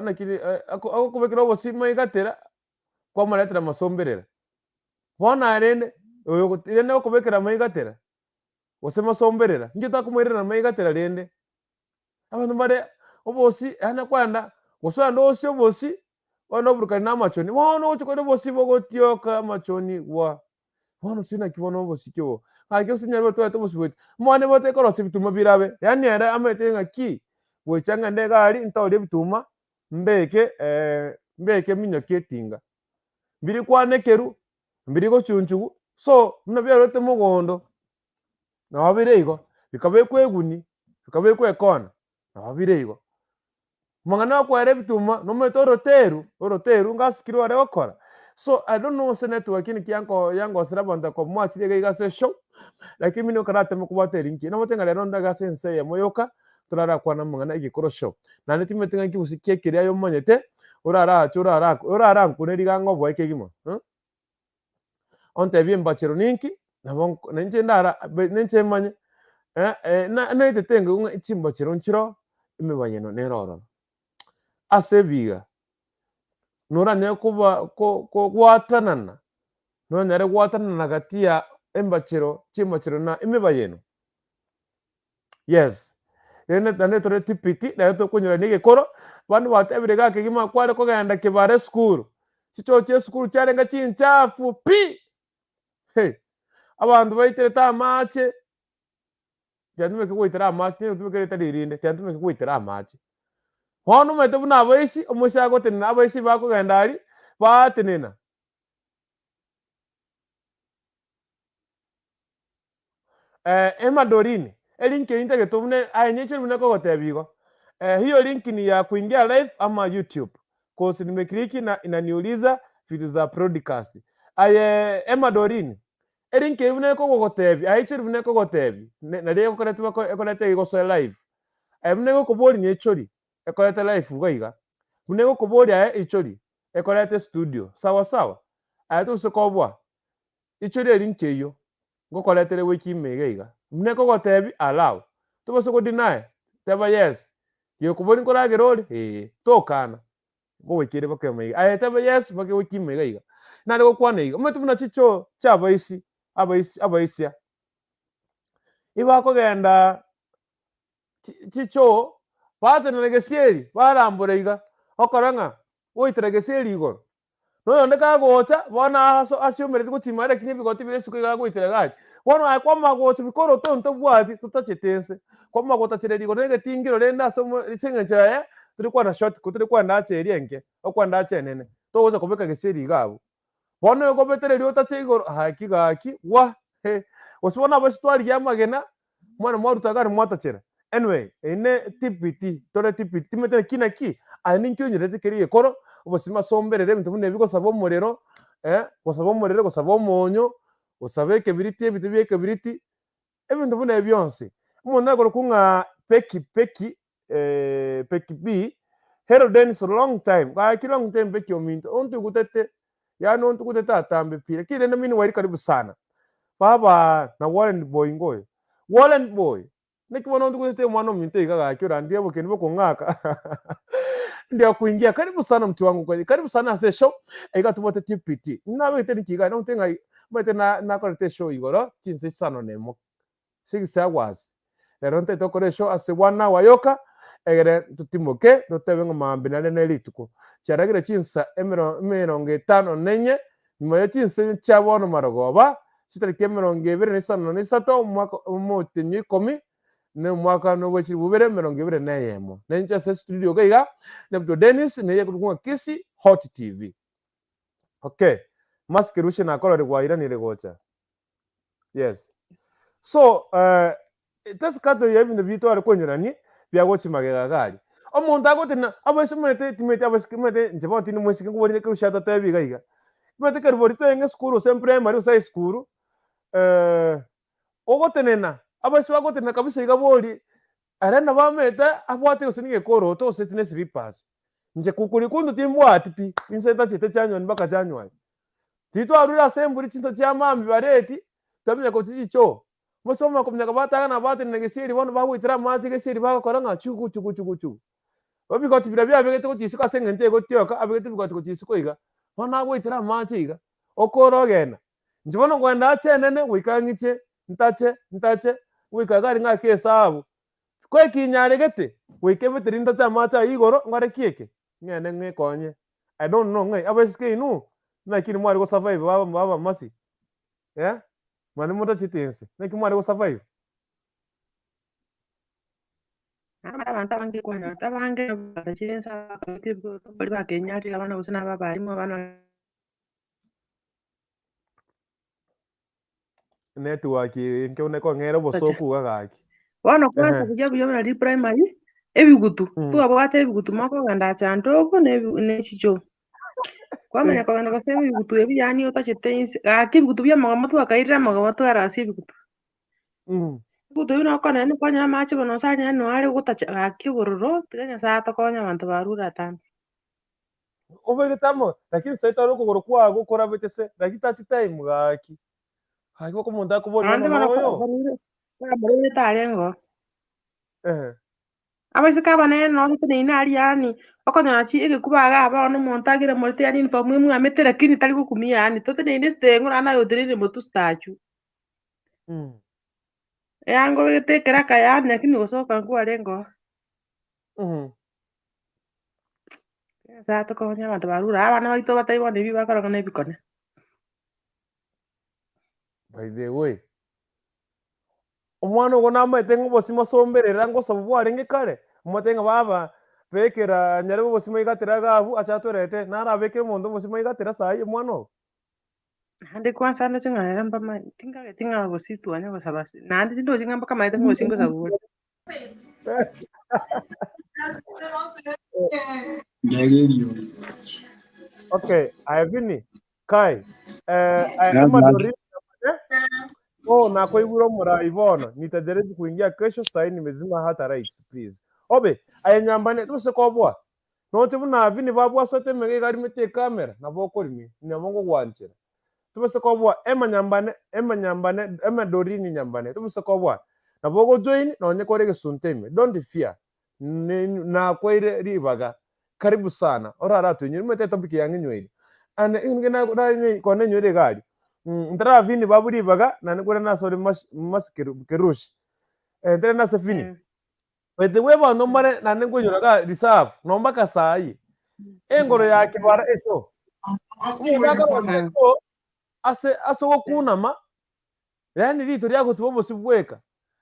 nakiri akobekera Obosi Maigatera kwa maletera Masomberera bona arende oyo kutirene okobekera Maigatera Gose Masomberera ngita kumwerera Maigatera rende abantu bare Obosi ana kwanda gosanda ose Obosi wana burukana amachoni wana ochikore Obosi bogotioka amachoni wa wana sina kibono Obosi kyo akyo sinyarwa to Obosi bwete mwane bote korosi bituma birabe yani era amete ngaki wechanga ndegali ntawde bituma mbeke minyoketinga biri kwanekeru mbiri go chunchugu so munabyarete mugondo na wabireigo bikabe kweguni bikabe kwekona na wabireigo mangana kwere bituma no metoro teru ngasikiro are okora so I don't know se network ni yango sirabanda ko mwachire gaiga se show lakini mino karate mukubate linki no motenga lero ndaga sense ya moyoka turara kwana mangana Egekoro show na netimetenga kibusikie kiria yo monyete urara nkuneri gango bwa ekegimo onte bien bachero ninki na nje ndara nje manye na itetenga unga ichimba chero nchiro imebanyeno neroro asebiga nora ne kuba ko gwatanana no nyare gwatanana gatia embachero chimachero na imebayeno yes ene tane tore tipiti na to kunyura Egekoro bantu batebire ga kegima kware ko ganda kibare school chicho che school charenga chinchafu pi hey abantu baitere tamache yandume kwitera amache ne tubekere tadirinde yandume kwitera amache hono mete buna abaisi omushago tenina abaisi bako gandari batenena emadorini elinki intege tubune ayenyecho bune ko gotebigo hiyo link ni ya kuingia live ama YouTube cause nimekliki na inaniuliza vitu za broadcast emadorini elinki bune ko gotebi ayecho bune ko gotebi na leo korete igoso live bune ko kuboli nyechori ekorete live gaiga bune ko kuboli ichori ekorete studio sawa sawa ayeto sekobwa ichori elinki yo ngokoletere wiki megaiga bune ko gotebi allow tubose ko deny teba yes yo kuboni korage role tokana go wekire bakemaiga ayeteba yes bake wiki megaiga nare go kwanaiga umetubuna chicho chabaisi abaisia iba ko genda chicho batenere gesieri barambura iga okoranga oitere gesieri igoro no yonde kagocha bona asyomerete gutimara kinye bigoti bire suko iga goitere gari bona akwa magocha bikoro tonto bwati tutachetense kwa magota chireri go nege tingiro renda somo isengecha turi kwa na short kuturi kwa ndache erienge okwa ndache nene to goza kobeka gesieri igabo bona yo gobetere riota chigoro haki wa osibona abashitwari yamagena mwana mwarutagari mwatachera anyway ene tipiti tore tipiti timetene kinaki aninki onyerete keri Egekoro Obosi Imasomberera bintu bune bigosaba omorero gosaba omorero gosaba omonyo gosaba ekebiriti ebitu byekebiriti ebintu bune byonse umuntu agora kunga peki b hero then so long time ga long time peki ominto ontu gutete yani ontu gutete atambe pire kile na mini wari karibu sana baba na Warren boy ngoyo Warren boy nikibono ontu gutete mwana ominto igaga kyo randie bokeni bokongaka ndio kuingia. Karibu sana mtu wangu kweli. Karibu sana se show. Ega tubote TPT. Na wete nikiga no tenga mete na korete show igoro. Tinse sano nemo. Sigi sa was. Eronte to kore show ase wana wayoka. Egere tutimoke totebenga mambina ne lituko. Charagire chinsa emirongo etano nenye. Nyuma yo chinse chabono marogoba. Sitariki emirongo ibiri n'isano n'isato umwaka umutinyi ikomi ne umwaka n'obwekiri bubere emirongo ibiri n'eyemo nencha se studio gaiga nebdo Dennis neye kutunga Kisi Hot TV. Okay, mask rushe na kolore gwaira ni regocha. Yes. So tasikato yebi ne bitu ari konyerani bya gochi magega gali omuntu agotina abasimete timete abasikimete njeboti ni mwesike ngubori ke ushata tabi gaiga mete kerbori to enge skuru sempre mari usai skuru ogotenena abasi bagotenena kabisa igabori arena bameta abwate usinige koro to sesine slippers nje kukuri kundu timbwati pi inseta chete chanyo nbaka chanyo tito arura semburi chinto cha mambi bareti tamenya ko chicho musoma kumnya kabata na bate negesiri bono bagwitira mazi gesiri bagakoranga chuku babikoti birabya begete ko chisika sengenge go tyoka abegete bikoti ko chisiko iga bona gwitira mazi iga okorogena njibono gwenda achenene wikangiche ntache wikagari nga kesabu kwe kinyaregete wikebetiri ntacha macha igoro ngare kieke ngene ngekonye I don't know ngai abaske inu nakini mwari go survive baba masi yeah mani muta chitense nakini mwari go survive abantu abange kwanya tabange batachirensa bakibwo bali bakenyari abana usina baba arimo bana network nke uneko ngero bosoku gagaki wano kwanza kujya byo muri primary ebigutu tuabwate ebigutu mako ganda chandogo ne chicho kwamenya ko ganda basebe ebigutu ebi yani otachitense akibigutu bya magamoto akaira magamoto arasi ebigutu ebigutu bino kona ni kwanya machi bono sanya no ari gutacha akibororo tiganya sata konya abantu barura tano ubegitamo lakini sasa ro kugoro kwa gukora betese dakitati time gaki haiko kumonda kubona noyo barure tarengo abasika bane no tene ari yani okonya chi egekubaga aba no montagire morte yani inform imwe amete lakini tali kukumia yani totene ine stengo na yo tene motu stachu yango getekera kayani lakini gosoka ngwa rengo Zato konya abantu barura abana baito batayibone bibi bakaraga nebikone. By the way, omwana ugo namete Obosi Imasomberera Gose bwarenge kare umutenga baba bekera nyare Obosi Maigatera gabu achatwerete narabeke omuntu Obosi Maigatera sai omwana Hande kwanza ndo chinga mbama tinga Obosi tuanya gosabasi nandi ndo chinga mbaka maite Obosi ngosabura Okay, Ayavini Kai Amadori na kuigura mura Ivona nitajaribu kuingia kesho sai nimezima hata rights please obe ayanyambane tuse kobwa note buna Avini babwa sote mege gari mete kamera na boko limi nyamongo gwanchira tuse kobwa emanyambane Amadori ni nyambane tuse kobwa na boko join na onye korege sunteme don't fear na kwaire ribaga karibu sana orara tu nyiri mete topic yange nywele ane ingena kudai kone nywele gari ndara Avini baburi baga na nikora na sori mas kerushi ndara na sefini wete weba no mare na ngonyora ga reserve no mbaka sai engoro yake bara eto ase wokunama yani rito ryako tubobo sibweka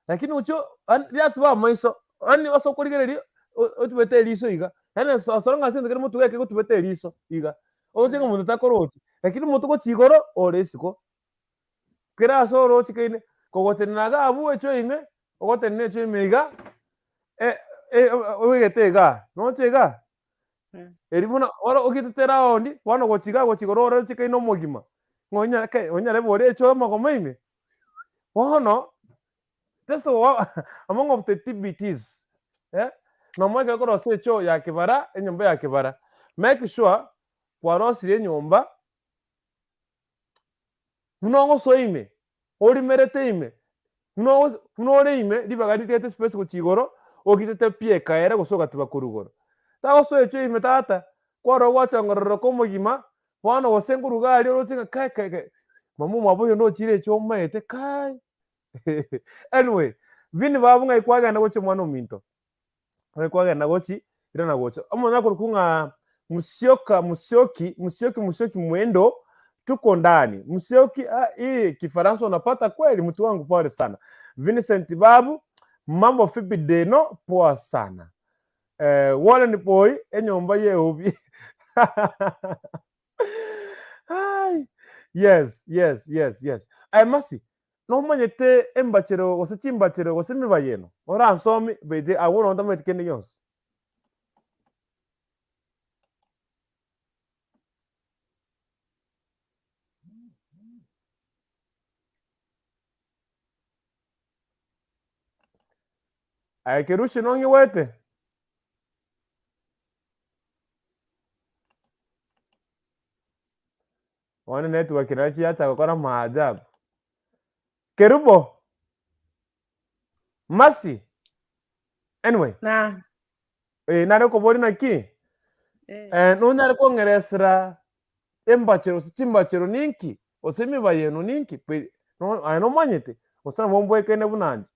lakini ucho ryatu ba maiso ani wasokurigere otubete liso iga yani soronga sinde kero mutu yake kutubete liso iga ozinga muntu takoroti lakini mutu ko chigoro oresiko kera soro chikene kogotenaga abu echo ime ogotene echo ime iga ogetega no chega erimuna ora ogitetera ondi wano gochigoro ora chikene omogima ngonya ke onya le bore echo magoma ime wono that's among of the TBTs no mweke koro secho ya kibara enyomba ya kibara make sure kwarosire nyomba munongo soime ori merete ime munore ime libaga litete space ku chigoro ogitete pie kaera gosoka tuba kurugoro tagosoe cho ime tata kwaro gwachongororo komogima bono gose nguruga aria orotinga kai mamu mwaboyo nochire echo omaete kai anyway vini babu ng'ai kwagenda gochi mwana ominto ng'ai kwagenda gochi irana gocha omwana korukung'a Musyoki mwendo tuko ndani Musyoki. Hii Kifaransa unapata kweli, mtu wangu, pole sana. Vincent Babu, mambo vipi deno? Poa sana. Wala ni poi enyomba ye ubi. Yes. Ay masi. No manyete embachero gose mibayeno. Ora ansomi bede awono ndamete kende yons. Ay kerushi nongi wete. Wana network rachi hata kokora maajabu. Kerubo. Masi. Anyway. Na. Nare ko bori na ki. No nare ko ngeresra embachero chimbachero ninki. Osemi bayeno ninki. No ay no manyete. Osana bombo kene bunanje.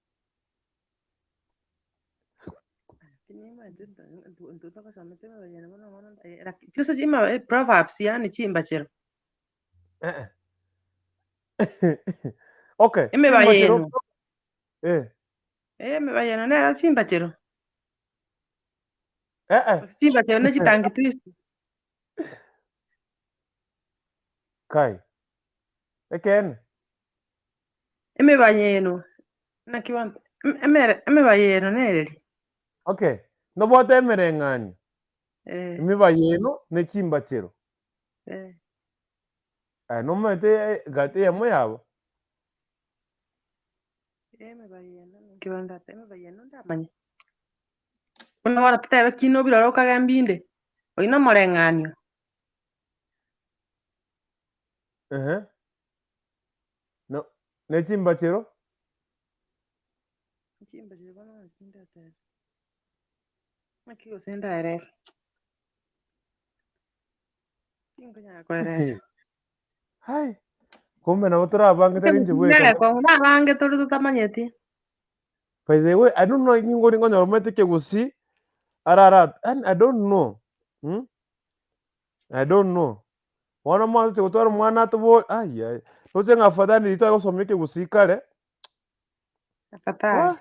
Sasa chima proverbs yani chimbachero. Okay. Chimbachero. Me bayeno nera chimbachero. Chimbachero ne chitangi twist. Kai. Eken. Me bayeno. Na kiwanta. Me bayeno neri. Okay. No bote merengani. Me bayeno ne chimbachero. No mete gate ya moyabo. Me bayeno kiwanda me bayeno ndamanya. Una wana tete kino bilalo kagambinde. Oina morenganyo. No, ne chimbachero? Chimbachero bana chinda tete. Makio senda eres. Kingonya kwa eres. Hai. Kumbe na utura bange tarinje bwe kana. Kwa una bange tolu tutamanyeti. By the way, I don't know ngori ngonya romete ke gusi. Ararat. And I don't know. I don't know. Wana mwanzo chekutora mwana tubo. Ai. Noze ngafadhani lito agosomeke gusi kale. Afadhali.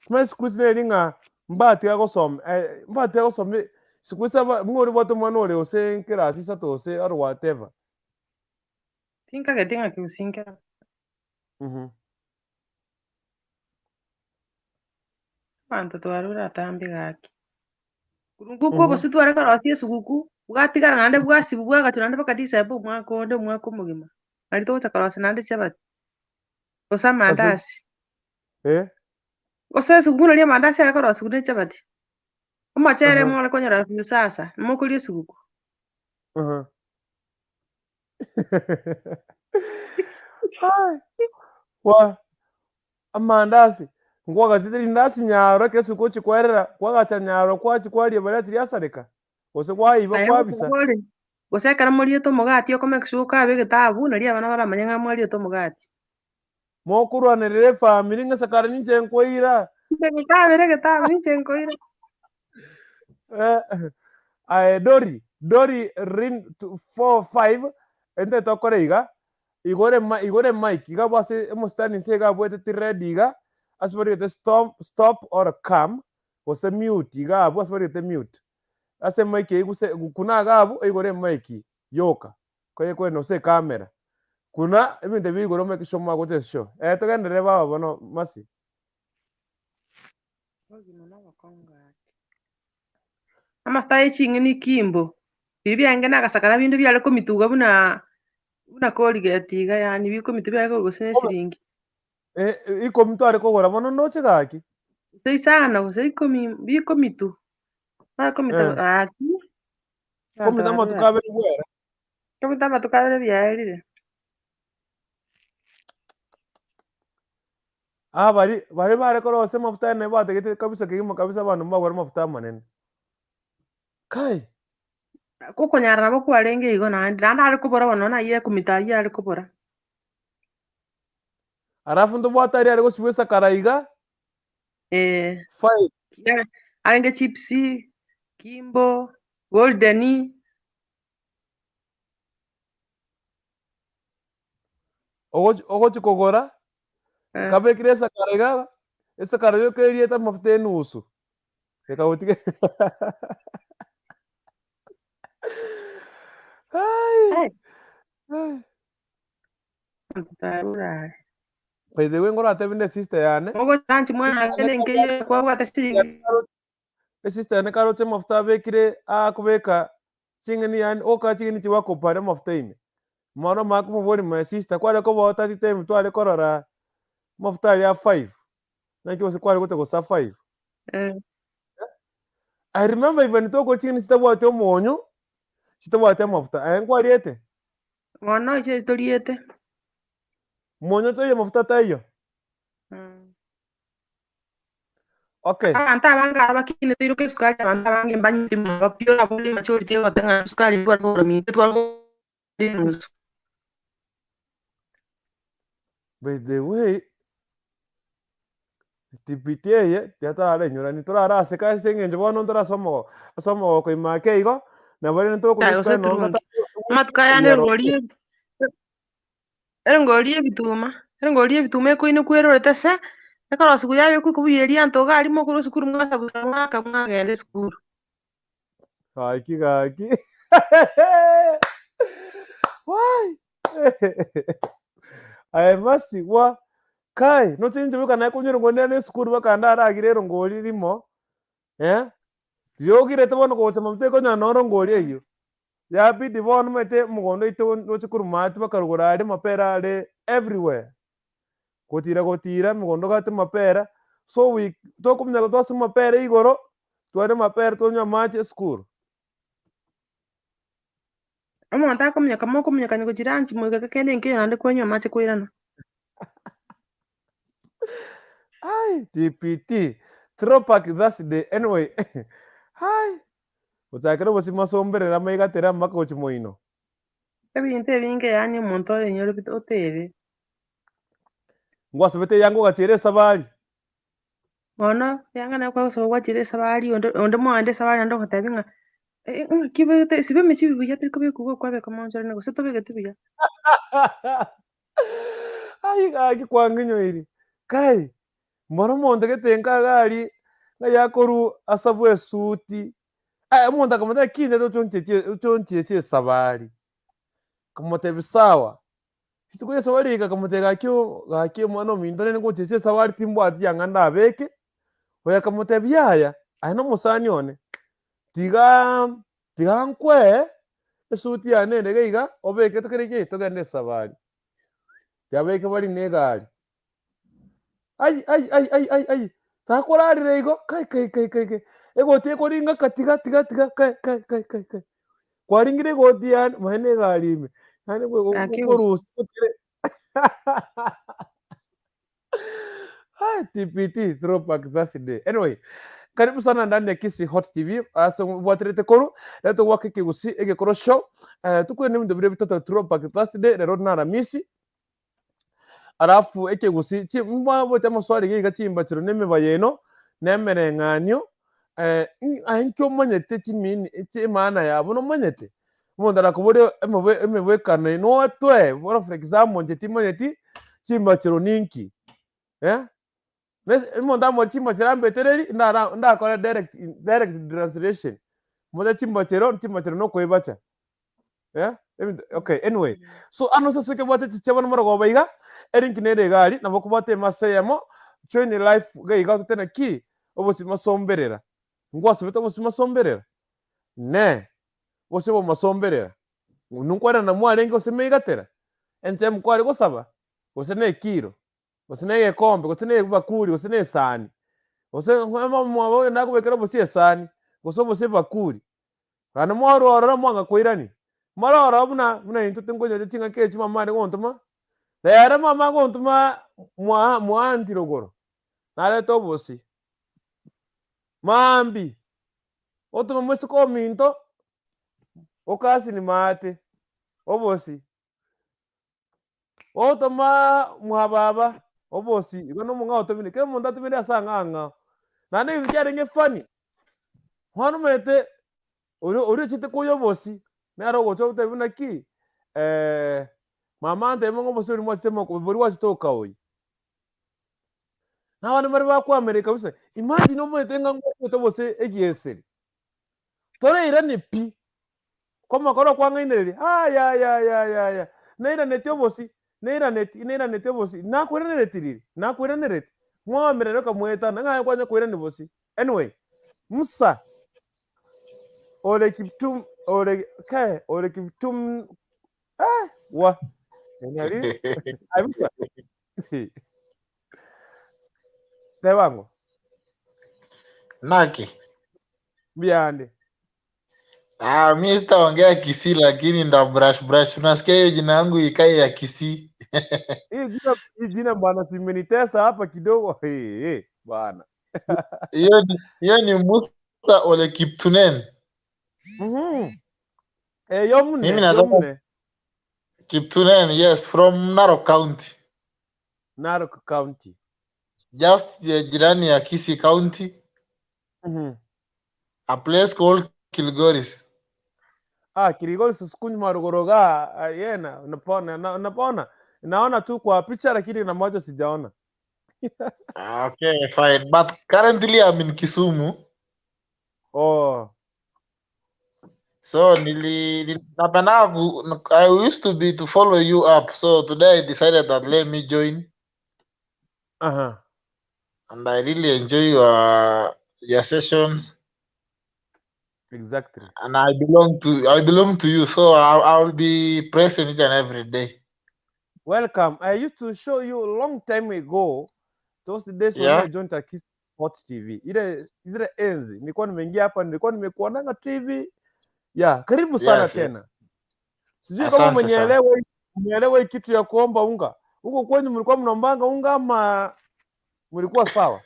Kama siku hizi nelinga mbati agosome. Mbati agosome. Siku hizi ngori watu mwana ole ose nkira asisa to ose or whatever. Tinga kiusinkera. Bantu twarura tambi gaki. Kurungu ko bosi tware karasi esuguku. Ugatigara nande bwasi bwagacho nande bakadisa ebo mwako mugima. Alito gocha karasi nande chabati. Osa mandasi. Osa esuguku nalia mandasi ya karasi kunde chabati. Omachere mwale konyara fiu sasa. Mokuli esuguku. Wa amandasi ngwaga zitiri ndasi nyaro kesu ko chikwerera kwagacha nyaro kwachi kwalie bara tiri asareka ose kwaiba kwabisa ose kana muri to mugati okome kushuka be gitabu naria bana baramanya nka muri to mugati mokurwanirire family ngasakara ninje nkoira be gitabu ninje nkoira Dori rin 45 ente tokoreiga igore mic igabwase emostani sega bwete tirediga asibari stop or come ose mute igabo asibari mute ase mic iguse kuna gabo igore mic yoka koye no se camera kuna ebinte bigoro make shoma gote show togendere baba bono masi amasta chingini kimbo bibi ange nagasakara bindu byale komituga buna koligetiga yani biko mitu byale gose siringi iko mtu ari kogora bono noche gaki sei sana gose biko mitu komita aki komita matukabere gwera komita matukabere byarire bari barekorose mafuta ne bategete kabisa kigima kabisa abantu mbagora mafuta manene kai kuko nyara nabo kwarenge igo nandi ari kubora banona iye kumitayi ari kubora arafu ndo bwatari ari gosibwesa karaiga five arenge chipsi kimbo golden ogo chikogora kabekire esa karaiga kerieta mafuta enusu ekawutike by the way ngora tebinde sister yane ogo tanchi mwana kene ngeyo kwa watasi sister yane karo che mafuta bekire akubeka chingeni yani oka chingeni chiwako pare mafuta ime mwana maku mubori my sister kwale ko bota time twale korora mafuta ya 5 na kiose kwale gote go sa 5 I remember even toko chingeni chitabwate omonyo chitabwate mafuta ayengwariete mwana che toriete monyo toye mafuta tayo okay anta banga bakine tiro ke sukari anta banga mbanyiti mwa pio la boli machori teo tenga sukari kwa ngoro mi twalgo dinus by the way tipitieye tiatara nyurani turara seka sengenje bono ndora somo ko imake igo na bari ntoko sukari no ngata matkaya ne ngorie bituma ko ine kwero tese ekara siku yayo kubuyeria antoga arimo kuro sukuru mwasa busanga mwagende sukuru kaki why I must wa kai no tinje buka na kunyiro ngone ne sukuru bakanda aragirero ngoli limo yogire to bono ko chama mteko nya noro ngoli eyo ya bidi bono mete mugondo ito no sukuru mati bakarugura ari mapera ari everywhere gotira mugondo gate mapera so we to kumnya ko to mapera igoro tware mapera to nya machi sukuru amo anta kumnya kanyo jiranchi mwega kakene nke nande kwenyo machi kwirana ai TPT tropak that's the anyway hai utakira Obosi Imasomberera Maigatera maka ochimoino ebinte binge yani montore nyoro bito tebe ngwasebete yango gachere sabari ono yanga na kwa so gwachire sabari ondo mwande sabari ndo katabinga kibete sibe mechi bibuya tiko bikugo kwa be kamonjore nego setobe getubiya ai kwanginyo iri kai mbona monde getenka gari nga yakoru asabwe suti monde kamata kinde to choncheche sabari kamote bisawa tukuye sabari kamote gakyo mwana mindone ngo cheche sabari timbo ati yanga ndabeke oya kamote byaya aino musani one tiga nkwe esuti yane ndegeiga obeke tokereke togende sabari yabeke bari negari ai takorarire igo kai egotie koringa katiga kai kwaringire gotia mahene garime yani gorusi TPT throwback Thursday anyway karibu sana ndani ya Kisi Hot TV asa bwaterete koru leto wake kigusi Egekoro show tukwene mudobire bitata throwback Thursday rero naramisi arafu ekigusi chimba bote amaswari giga chimbatiro nemeba yeno nemerenganyo ankyo manyete chimini chimana yabo no manyete mundara kubure emebwekana no twe for example njeti manyeti chimbatiro ninki munda mo chimbatiro mbetereri ndakora direct translation muda chimbatiro no koibacha okay anyway so ano sasuke bote chabana marago baiga erinkinere gari nabo kubate maseyamo join life gaiga tena ki Obosi Imasomberera ngwasubita Obosi Imasomberera ne bose bo masomberera nunkwara na mwarenge Gose Maigatera enche mkwari gosaba Gose ne kiro Gose ne gekombe Gose ne bakuri Gose ne sani Gose mwabo nakubekera Obosi esani Gose Obosi bakuri kana mwaro mwanga koirani marora muna into tingonya tinga kechi mamare gontoma Tayara mama gontuma mwa antirogoro. Nale tobosi. Mambi. Otuma mwesiko minto. Okasi ni mate. Obosi. Otuma muhababa. Obosi. Ikono munga otomini. Kemo munda tumini asanga. Nane vichare nge funny. Hanu mete. Uri chite kuyo bosi. Naro gocho utevina ki. Mama ante mongo bosi uri mwasite moko. Buri wasitoka oi. Na wani mari ba ku America bise. Imagine omo etenga ngo to bose egieseri. Tore ira ni pi. Koma koro kwa ngaineri. Ya. Neira neti obosi. Neira neti obosi. Na kwere neretiriri. Na kwere nereti. Mwa merero kamweta nga kwanya kwere ni bosi. Anyway, Musa ole kiptum wa. Nyari. Abusa. Tewango. Naki. Biande. Mimi sitaongea Kisii lakini nda brush. Unasikia hiyo jina yangu ikae ya Kisii. Hii jina bwana simenitesa hapa kidogo. Bwana. Hiyo ni Musa ole Kiptunen. Mimi natoka Kiptunen, yes, from Narok County. Narok County. Just jirani ya Kisii County. A place called Kilgoris. Kilgoris sikunywa marugoroga yena napona. Naona tu kwa picha lakini na macho sijaona. Okay, fine. But currently I'm in Kisumu. Oh. So I used to follow you up. So today I decided that let me join. And I really enjoy your sessions. Exactly. And I belong to you, so I'll be present each and every day. Welcome. I used to show you a long time ago. Those days when I joined Kiss Hot TV. Ile enzi. Nilikuwa nimeingia hapa, nilikuwa nimekuonanga TV. Yeah, karibu sana tena. Sijui kama mwenyeelewa kitu ya kuomba unga. Huko kwenye mlikuwa mnaombanga unga ama mlikuwa sawa?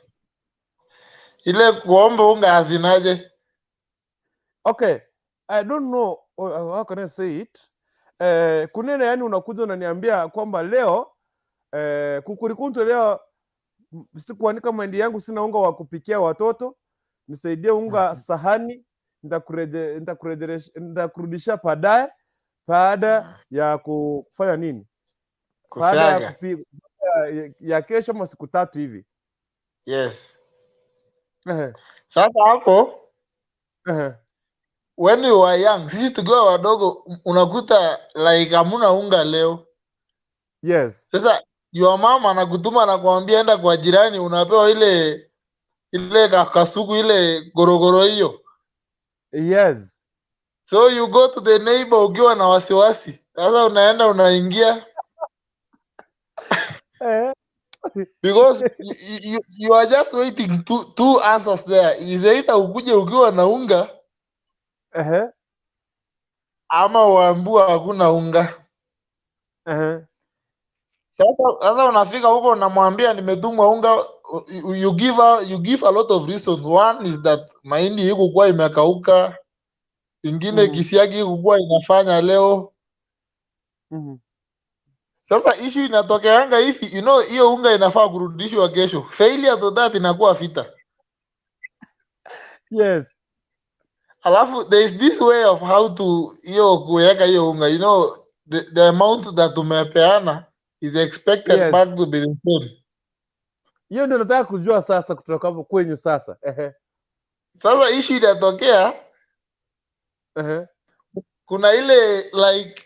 Ile kuomba unga hazinaje? Okay, I don't know how can I say it. Kunene yani unakuja unaniambia kwamba leo kukurikuntu leo sikuandika mahindi yangu, sina unga wa kupikia watoto, nisaidie unga sahani, nitakurudisha baada ya kufanya nini? Baada ya kesho ama siku 3 hivi. Yes. Sasa hapo when you were young, sisi tukiwa wadogo unakuta like hamuna unga leo. Yes. Sasa your mama anakutuma na kuambia enda kwa jirani unapewa ile kasuku ile gorogoro hiyo. Yes. So you go to the neighbor ukiwa na wasiwasi. Sasa unaenda unaingia. Because you are just waiting two answers there. Is either ukuje ukiwa na unga ama uambiwa hakuna unga. Sasa unafika huko unamwambia nimetumwa unga. You give a lot of reasons. One is that mahindi hii kukua imekauka. Ingine kisiagi hii kukua inafanya leo. Sasa issue inatokeanga hivi, hiyo unga inafaa kurudishwa kesho. Failure to that inakuwa vita. Yes. Alafu there is this way of how to kuweka hiyo unga. The amount that umepeana is expected back to be the same. Hiyo ndio nataka kujua sasa kutoka hapo kwenyu sasa. Sasa issue inatokea. Kuna ile like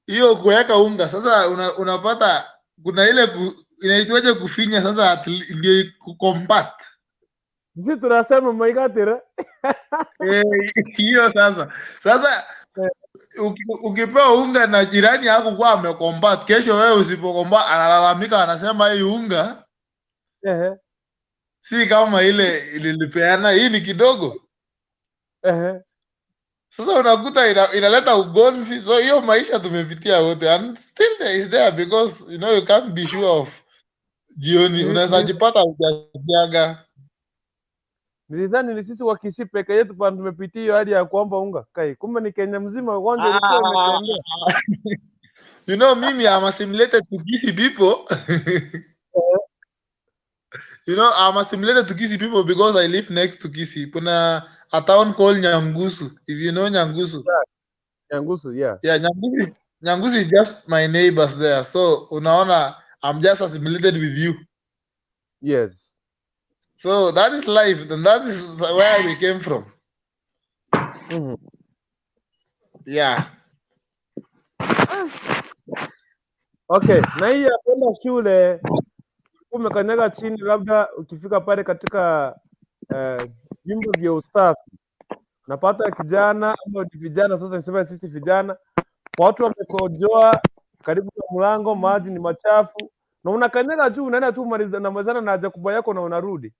hiyo kuweka unga. Sasa unapata kuna ile inaitwaje kufinya sasa ndio kucompact. Sisi tunasema Maigatera. Hiyo sasa ukipewa unga na jirani yako kwa amecompact, kesho wewe usipokomba analalamika anasema hii unga si kama ile ililipeana, hii ni kidogo. Sasa unakuta inaleta ugomvi. So hiyo maisha tumepitia wote, and still there is there because you know you can't be sure of jioni unaweza jipata hujajaga. Nilidhani ni sisi wa Kisii peke yetu pa tumepitia hiyo hali ya kuomba unga. Kai, kumbe ni Kenya mzima ugonjwa ilikuwa imetembea. You know, mimi I'm assimilated to Kisii people. You know, I'm assimilated to Kisii people because I live next to Kisii. Kuna a town called Nyangusu. If you know Nyangusu. Nyangusu, yeah. Yeah, Nyangusu is just my neighbors there. So, unaona, I'm just assimilated with you. Yes. So, that is life. And that is where we came from. Yeah. Okay, na hii ya kwenda shule umekanyaga chini, labda ukifika pale katika vyombo vya usafi napata kijana ama vijana, sasa nisema sisi vijana, watu wamekojoa karibu na mlango, maji ni machafu, na unakanyaga tu, unaenda tu na mazana na haja kubwa yako na unarudi.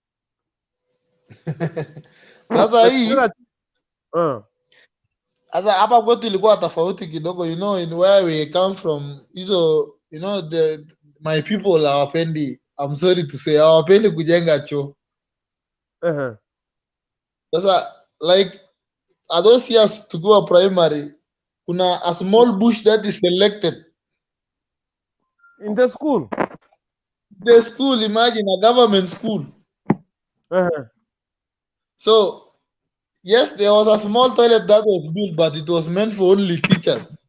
Sasa hii sasa hapa kwetu ilikuwa tofauti kidogo, you know, in where we come from, hizo, you know, my people hawapendi, I'm sorry to say, hawapendi kujenga choo. Sasa like at those years tukiwa primary, kuna a small bush that is selected in the school. The school, imagine a government school. So yes, there was a small toilet that was built, but it was meant for only teachers.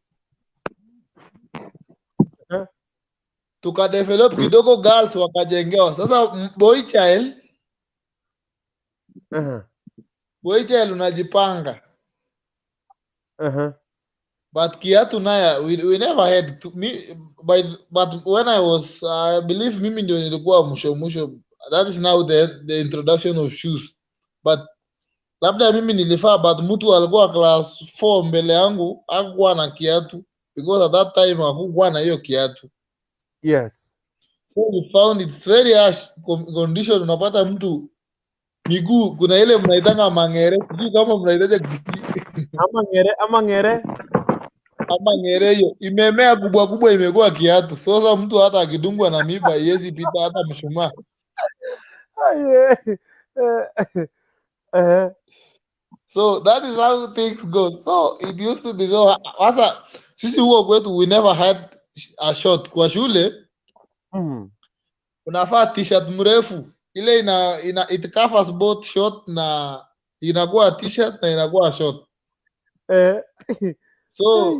Tukadevelop kidogo, girls wakajengewa. Sasa boy child unajipanga. But kiatu naya, we never had to, but when I was, I believe mimi ndio nilikuwa mwisho. That is now the introduction of shoes. But labda mimi nilifaa, but mtu alikuwa class 4 mbele yangu hakuwa na kiatu, because at that time hakukuwa na hiyo kiatu. Yes. So we found it's very harsh condition. Unapata mtu miguu, kuna ile mnaitanga mangere, sijui kama mnaitaje ama ngere hiyo imemea kubwa imekuwa kiatu. Sasa mtu hata akidungwa na miba yezi pita hata mshumaa. So that is how things go. So it used to be so. Sasa sisi huko kwetu we never had a short. Kwa shule unafaa t-shirt mrefu ile it covers both short na inakuwa t-shirt na inakuwa short. So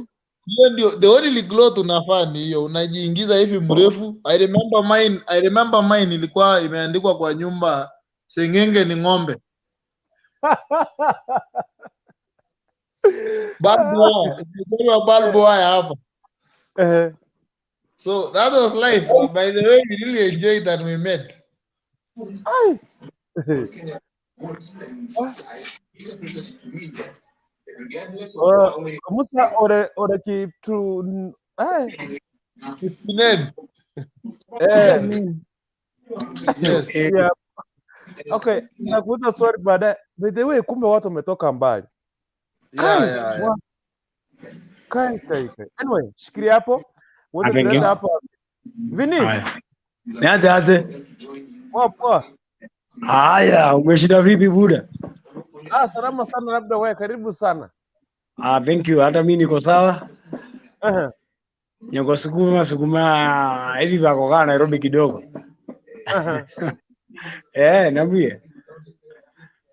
hiyo ndio the only cloth unafaa ni hiyo, unajiingiza hivi mrefu. I remember mine ilikuwa imeandikwa kwa nyumba, sengenge ni ng'ombe. Balbo hapa. So that was life. By the way, we really enjoyed that we met. Musa ore kitu Yes. Yeah. Okay, nakuuliza swali baadaye. By the way, kumbe watu wametoka mbali. Yeah. Kai. Anyway, shikilia hapo. Wote tunaenda hapa. Vini. Nianze. Poa. Haya, umeshinda vipi buda? Salama sana, labda wewe karibu sana. Thank you. Hata mimi niko sawa. Niko sukuma hivi bako kana Nairobi kidogo. Niambie.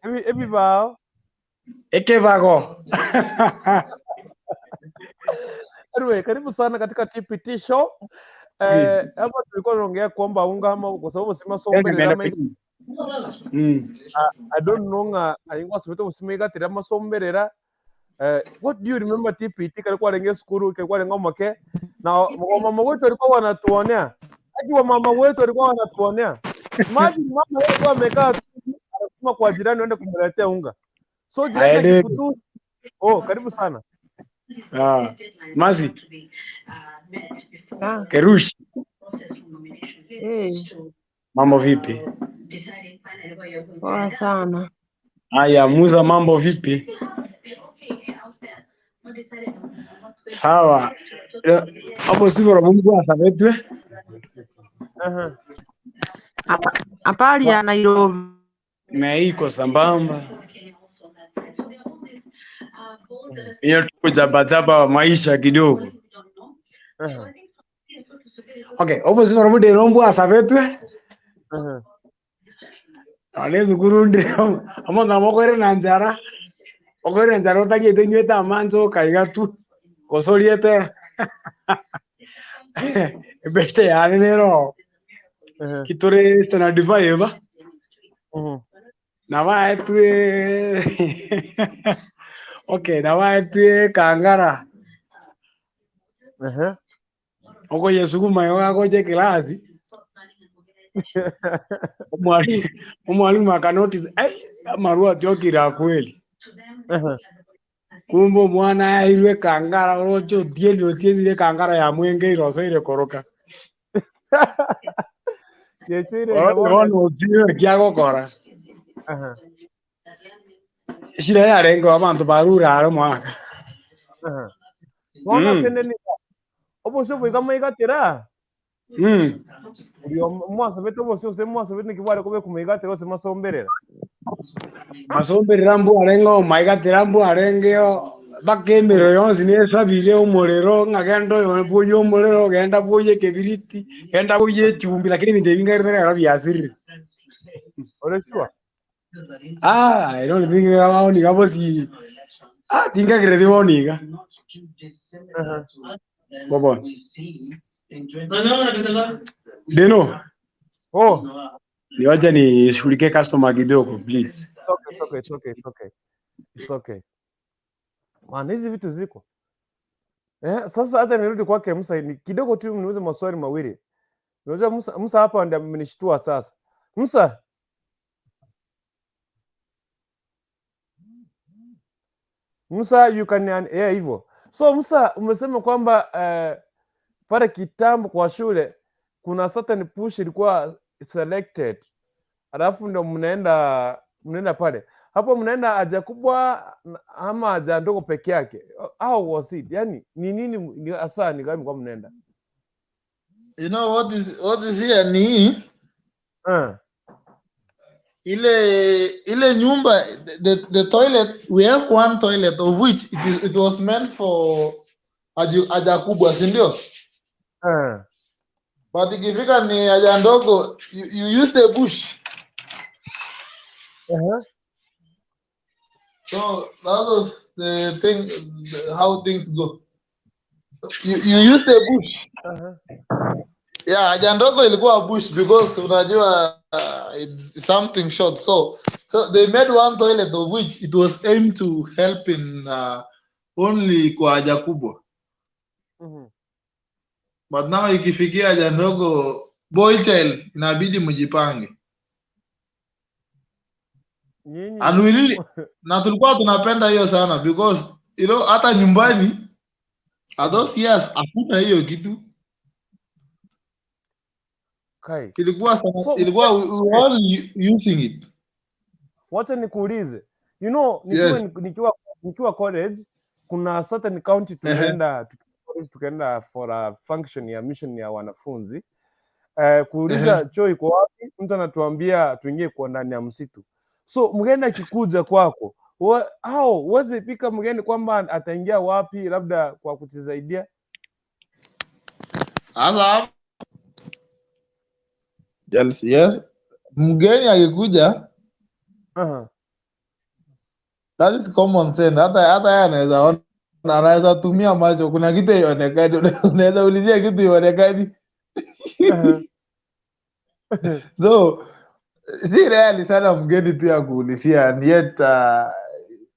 Hivi bao. Eke bako. Anyway, karibu sana katika TPT show. Hapa tulikuwa tunaongea kuomba unga ama kwa sababu Imasomberera Gose. I don't know Imasomberera Maigatera Imasomberera. What do you remember TPT kalikuwa lenga skuru kalikuwa lenga make na mama wetu alikuwa wanatuonea. Akiwa mama wetu alikuwa wanatuonea. Maji mama wetu amekaa anasema kwa jirani aende kumletea unga. So jirani kutu. Karibu sana. Mazi. Kerushi. Mambo vipi? Poa sana. Haya, Musa mambo vipi? Sawa. Hapo sivyo la Mungu asabetwe. Habari ya Nairobi. Na iko sambamba. Hiyo tuko jabajaba wa maisha kidogo. Okay, hapo sivyo la Mungu asabetwe. Alezi kurundire amona mokore na njara. Okore njara otari etenyeta amanzo kaigatu. Kosoriete. Beste yani nero. Kitore tena divai ba. Na va etue. Okay, na va etue kangara. Oko Yesu mayo akoje klasi. Mwalimu akanotice marua jokira kweli. Kumbo mwana airwe kangara rojo dieli otiendire kangara ya mwenge iroso ile koroka. Yechire Ono dio kiago kora. Shira ya rengo abantu barura aro mwaka. Wana sende ni Obosi Imasomberera. Uyo mwasa beto Obosi Imasomberera kibware kobe kumaigatera ose Imasomberera. Imasomberera mbu arengo Maigatera mbu arengeo bakemero yonsi ne sabire umurero ngagendo yobuyo umurero genda buye kebiriti genda buye chumbi lakini binde bingarira arabyasiri. Oleswa. I don't think about ni gabosi. Tinga grede boniga. Bobo. Deno. Oh. Niwaje ni shughulikie customer kidogo please. It's okay. Man, hizi vitu ziko. Sasa hata nirudi kwake Musa ni kidogo tu niulize maswali mawili. Unajua Musa hapa ndio amenishtua sasa. Musa you can hivyo. So Musa umesema kwamba pale kitambo kwa shule kuna certain push ilikuwa selected. Alafu ndio mnaenda pale. Hapo mnaenda haja kubwa ama haja ndogo peke yake. How was it? Yani ni nini ni hasa ni gani kwa mnaenda? You know what is here ni ile nyumba the toilet, we have one toilet of which it was meant for haja kubwa, si ndio? But ikifika ni haja ndogo you use the bush. So that was the thing, how things go. You use the bush. Yeah, haja ndogo ilikuwa bush because unajua it's something short. So they made one toilet of which it was aimed to help in only kwa haja kubwa. But now ikifikia haja ndogo, boy child inabidi mjipange. And we really, na tulikuwa tunapenda hiyo sana because you know hata nyumbani at those years hakuna hiyo kitu. Ilikuwa sana, so, ilikuwa we were all using it. Wacha nikuulize. You know, nikiwa college kuna certain county tukaenda for a function ya mission ya wanafunzi. Kuuliza choo iko wapi, mtu anatuambia tuingie kwa ndani ya msitu. So mgeni akikuja kwako, uweze pika mgeni kwamba ataingia wapi labda kwa kutusaidia? Asa yes. Mgeni akikuja that is common sense. Hata anaweza ona, anaweza tumia macho, kuna kitu ionekani, unaweza ulizia kitu ionekani. So si reali sana mgeni pia kuulizia, and yet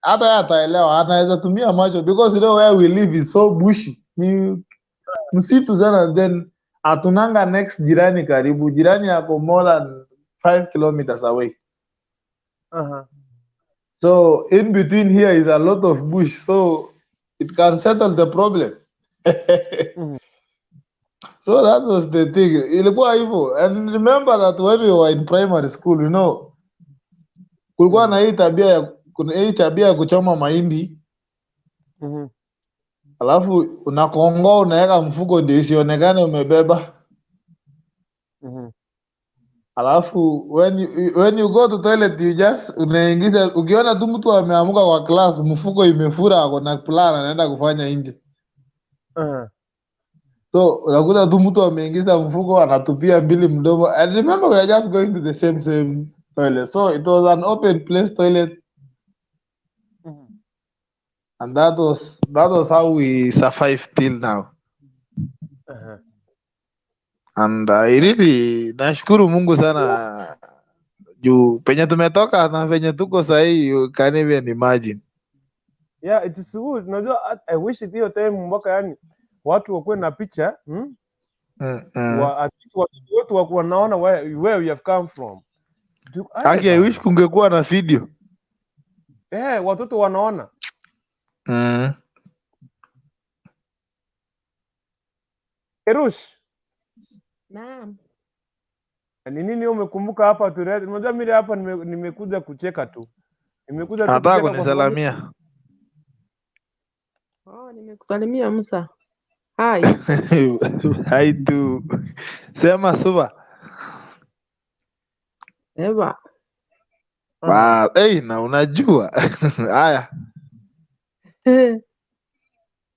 hata ataelewa, anaweza tumia macho because you know where we live is so bushy, ni msitu sana, then atunanga next jirani karibu, jirani yako more than 5 kilometers away. So in between here is a lot of bush, so it can settle the problem. So that was the thing. Ilikuwa hivyo. And remember that when we were in primary school, you know, kulikuwa na hii tabia ya kuchoma mahindi. alafu unakongoa unaweka mfuko ndio isionekane umebeba. Alafu when you go to toilet you just unaingiza, ukiona tu mtu ameamuka kwa class mfuko imefura ako na plan anaenda kufanya nje. So unakuta tu mtu ameingiza mfuko anatupia mbili mdomo. I remember we are just going to the same toilet. So it was an open place toilet. And that was how we survived till now. And I really nashukuru Mungu sana juu penye tumetoka na penye tuko sahii, you can't even imagine. Yeah, it is good. Unajua I wish hiyo time mwaka yani watu wakuwe na picha at least watu wakuwa naona where we have come from. I wish kungekuwa na video. Watoto wanaona. Erush. Naam. Ni nini umekumbuka hapa tu? Unajua mimi hapa nimekuja kucheka tu. Nimekuja tu kucheka kwa kunisalamia. Nimekusalimia Musa. Hai. Hai tu. Sema suba. Eva. Na unajua. Haya.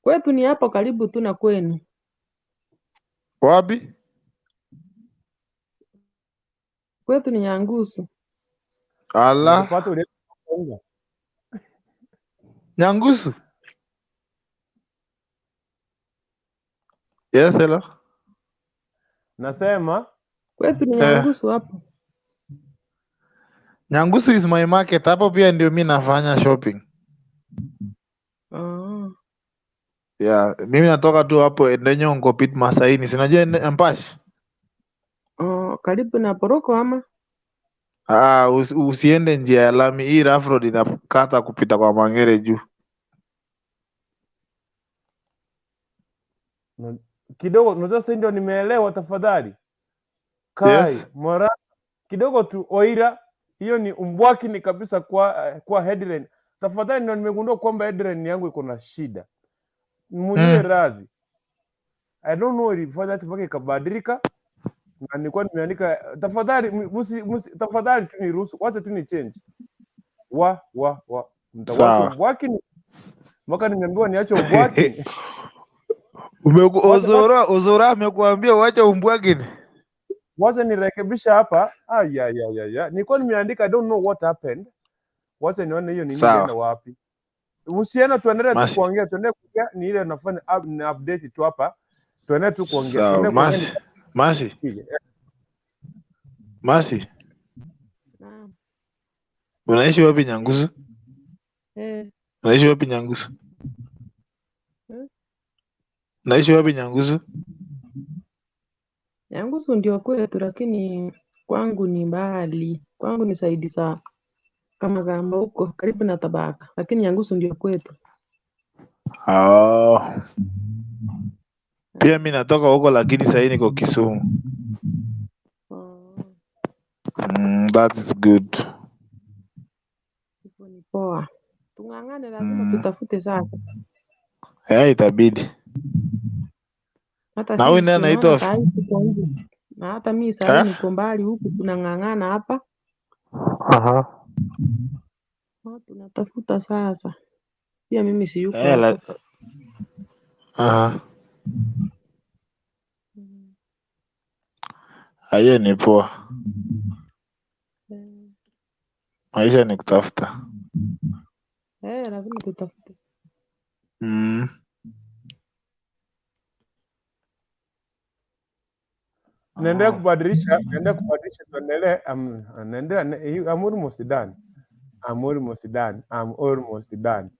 Kwetu ni hapo karibu tu na kwenu. Wapi? Kwetu ni Nyangusu. Allah. Nyangusu? Yes, hello. Nasema kwetu ni Nyangusu hapo. Nyangusu is my market. Hapo pia ndio mimi nafanya shopping. Yeah, mimi natoka tu hapo Endenyongo Pit Masaini. Si unajua Mpash? Karibu na Poroko ama? Usiende njia ya lami, hii rough road inakata kupita kwa Mangere juu. Kidogo unajua sasa ndio nimeelewa tafadhali. Kai, yes. Mora kidogo tu Oira, hiyo ni umbwaki ni kabisa kwa headline. Tafadhali ndio nimegundua kwamba headline yangu iko na shida. Mwenye radhi. I don't know if that mpaka ikabadilika. Na nilikuwa nimeandika tafadhali tafadhali tu niruhusu wacha tu ni change. Mtawacha umbwaki mpaka nimeambiwa niache umbwaki. Ozora amekuambia uache umbwaki. Wacha nirekebisha hapa. Nilikuwa nimeandika I don't know what happened. Wacha nione hiyo nini nenda wapi. Usiana tuendelee tu kuongea, ni ile nafanya update tu hapa. Tuendelee tu kuongea. Masi. Unaishi wapi Nyangusu? Unaishi wapi Nyangusu? Unaishi wapi Nyangusu? Nyangusu ndio kwetu, lakini kwangu ni mbali. Kwangu ni saidi saa kama gamba huko karibu na Tabaka, lakini Nyangusu ndio kwetu. Pia mimi natoka huko lakini sasa niko Kisumu. That is good. Ni poa. Tungangane, lazima tutafute sasa. Itabidi. Hata sisi naitwa na hata mimi sasa niko mbali huku tunangangana hapa. Tunatafuta sasa. Pia mimi si yuko hapo. Hayo ni poa. Maisha ni kutafuta. Lazima tutafute. Naendelea kubadilisha, tuendelee. I'm almost done.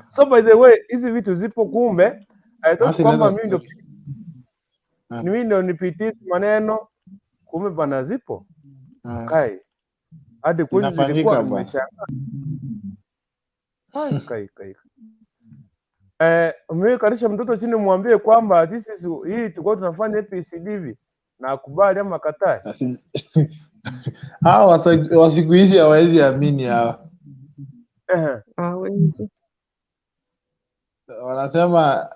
So by the way, hizi vitu zipo kumbe. I thought kwamba mimi ndio nipitie maneno kumbe bana zipo. Kai. Hadi kwenye zilikuwa nimeshangaa. Kai. Umekarisha mtoto chini mwambie kwamba hii tulikuwa tunafanya APCD hivi na kubali ama katai. Hawa wasiku hizi hawezi amini hawa. Hawezi. Wanasema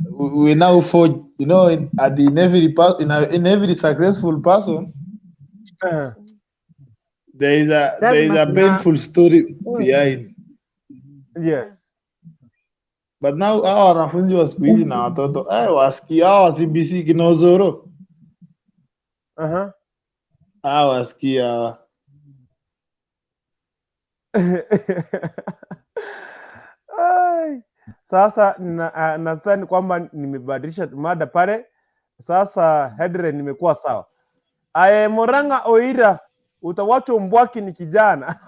we now forge, you know, in every successful person, there is a painful story behind. Yes. But now hawa wanafunzi wa siku hizi na watoto wasikii, hawa CBC kinozoro hawa wasikii hawa. Sasa nadhani kwamba nimebadilisha mada pale. Sasa headline nimekuwa sawa. Moranga Oira, utawacha Mbwaki ni kijana.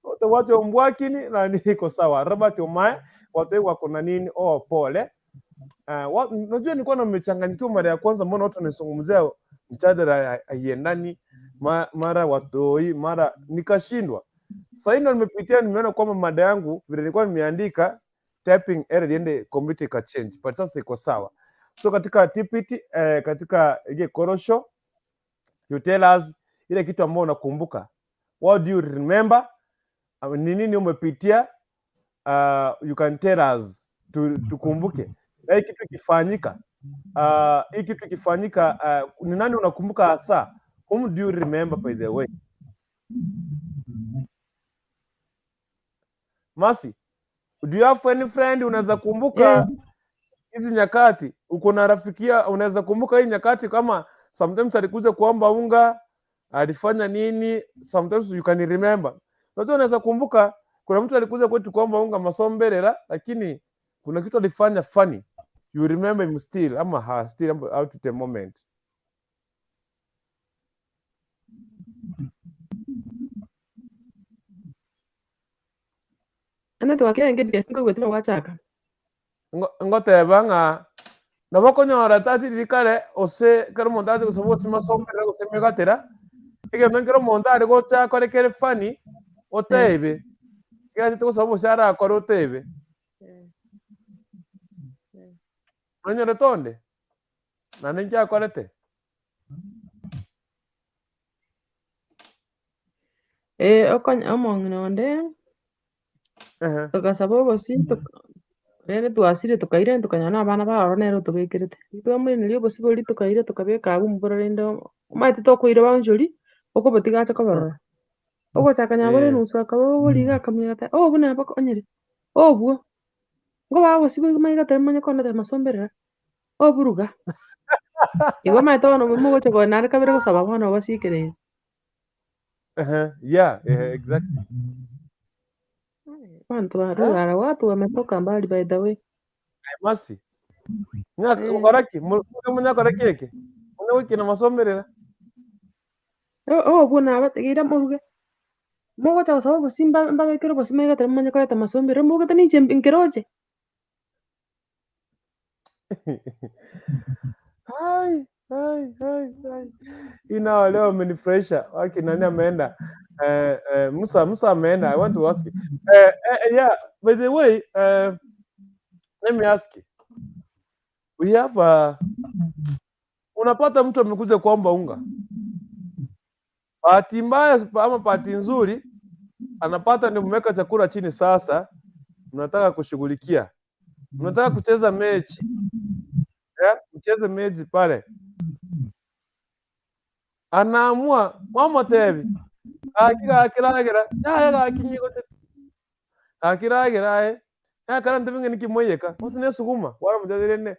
Utawacha Mbwaki ni na niko sawa. Robert Omae, watu wako na nini? Oh, pole. Unajua nilikuwa nimechanganyikiwa mara ya kwanza, mbona watu wanazungumzia mjadala haiendani, mara watoi, mara nikashindwa. Sasa ndio nimepitia, nimeona kwamba mada yangu vile nilikuwa nimeandika typing error iende computer ka change, but sasa iko sawa. So katika TPT katika Egekoro show, you tell us ile kitu ambayo unakumbuka. What do you remember? Ni nini umepitia? You can tell us tukumbuke. Hii kitu kifanyika. Hii kitu kifanyika, ni nani unakumbuka hasa? Whom do you remember by the way? Masi, do you have any friend unaweza kumbuka hizi nyakati? Uko na rafikia unaweza kumbuka hii nyakati, kama sometimes alikuja kuomba unga, alifanya nini? Sometimes you can remember. Unajua unaweza kumbuka kuna mtu alikuja kwetu kuomba unga Masomberera, lakini kuna kitu alifanya funny. You remember him still ama ha still out to the moment. Ana tuwakia ngedi kesingo gwetwa wachaka. Ngoteba nga nabakonyora tati rikare ose karo mondaze gusobotse Imasomberera Gose Maigatera. Ege mengero mondare gocha kore kere funny otebe. Gati to sobose ara kore otebe. Noinyorete onde? Nane nja korete. Okonya among nonde. Tukasaba Obosi rero twasire tukaire tukanyana abana babo nero tubekirete. Twamwe nilio Obosi boli tukaire tukabeka abumburendo. Maite tokoire banjuri oko botigacha kobarora. Oko chakanya bore nusu akabo boli gakamyata. Buna bakonyere. Buo. Ngo ba Obosi Maigatera manya kona de Imasomberera. Buruga. Igo maite ono mugo chako nare kabere gusaba bana basikire. Yeah, exactly. Watu warara watu wametoka mbali by the way. Masi. Ngoraki, munya koraki eke. Una wiki na Imasomberera. Buna batigira muruge. Mugo cha sababu simba mbabekero Obosi Maigatera manya kona de Imasomberera mugo tani nkeroje. Hai. Ina leo amenifurahisha. Waki nani ameenda? Musa ameenda. I want to ask you. Yeah, by the way, let me ask you. We have unapata mtu amekuja kuomba unga. Bahati mbaya ama bahati nzuri anapata ndio mmeweka chakula chini, sasa mnataka kushughulikia. Mnataka kucheza mechi. Mcheze mechi pale. Anaamua mama tevi. Akiragira. Ya kinyigote. Akiragira karante binge nikimoyeka. Musine suguma. Wara mujadire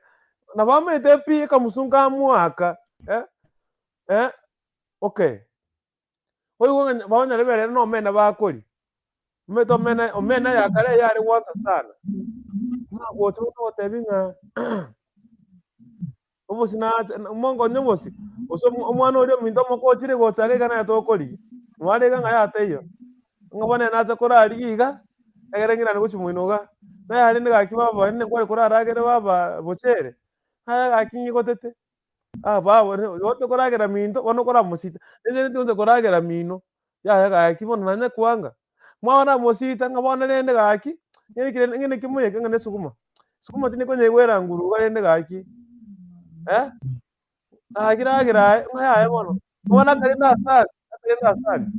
na bame tepi kamusunga mwaka. Okay. Oyo bawanya rebere no mena bakori. Meto mena yakare yari wanza sana. Mwagoto no tebinga. Obosi na mongo nyobosi oso omwana ori ominto mokochire gochage kana yatokori mwarega nga yateyo ngabone naza korari giga egerengira ni guchumuinoga na yari ni gakibaba ni kwari koraragere baba bochere haya gakinyi gotete baba wote koragera minto wono kora musita nje ndi koragera mino ya gakibona nanya kuanga mwana musita ngabone rende gaki ngene kimuye ngene sukuma tini konye gwera nguru rende gaki kiragira ngaya bono bona karina asante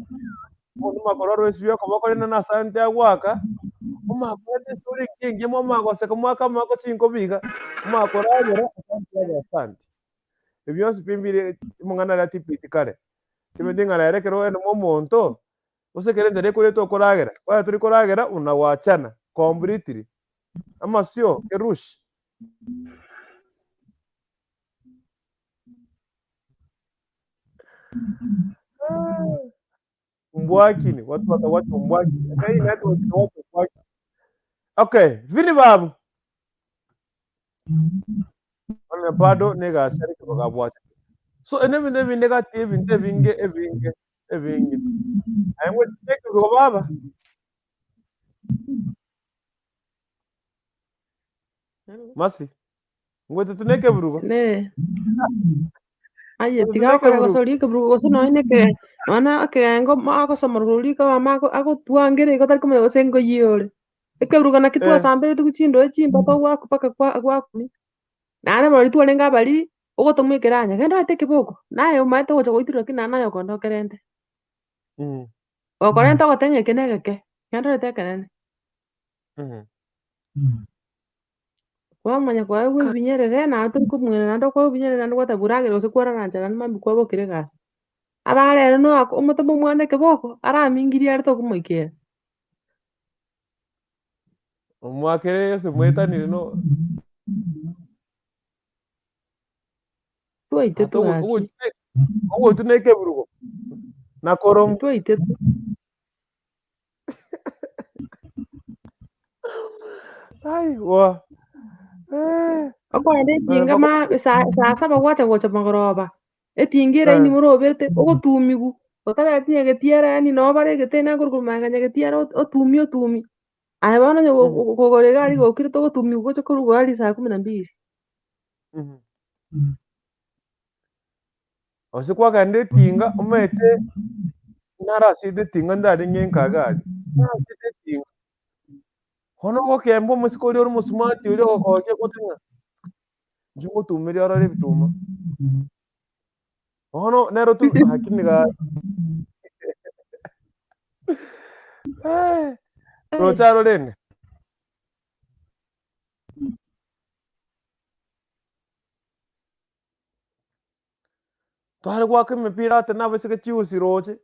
bono makororo esibyo koboko rina na asante agwaka Umakwete story kingi mwamagose kumwaka mwako chinko biga. Umakoragera asante. Ebyonsi pimbire mungana lati pitikare. Timendinga larekero eno momonto. Usekere ndere kure to koragera. Kwa turi koragera unawachana completely. Ama sio kerush. Mbwakini watu watawatu mbwaki. Kai na watu watawatu mbwaki. Okay, vini babu. Wana pado nega sari ko gabwata. So enemi nega TV evinge. Ayengwe take ko baba. Masi. Ngwe tuneke burugo. Ne. Aye, Ngwe tiga tuneke ko burugo. sori ke brugo so no ine ke. Mana ke ngo ma ko somoruli ka ma ko ako tuangere ko tar ko me sengo yore. Eke brugo na kitu asambe tu chindo chimba to wa paka kwa kuni. Nana bari tu nenga bari ogo to me keranya. Kendo ate kiboko. Naye umaite go chogo itiro kinana yo kondo kerende. O korenta go tenge kenege ke. Kendo ate kerende. Kwa manya kwa we binyerere na turi kumwe na ndo kwa binyerere na ndo taburage ose kwa ranja na mambi kwa bokire ga abare no omoto mwana ke boko ara mingiri ari to kumoike Omwakere yose mwetanire no. tuite tu gaki Ogo tuneke burugo. Na korom. tuite tu Ai wa. akwa ende tinga ma sa saba gwata gocha magoroba etingira ini muro berte ogo tumigu otaba tinga ke tiara ni no bare ke tena kurkuma kanya ke tiara otumi aya bana nyo kogore gari go kirito go tumigu gocha kuru gari saa 12 Osikwa kande tinga umete nara side tinga ndari ngenka gari. Nara side tinga. Hono go kembo musikori ori musmati uri go koje kotinga. Jungo tumiri arare bituma. Hono nero tu hakini ga. Rocharo lene. Twari kwa kimipira ate nabasike chiusi roche.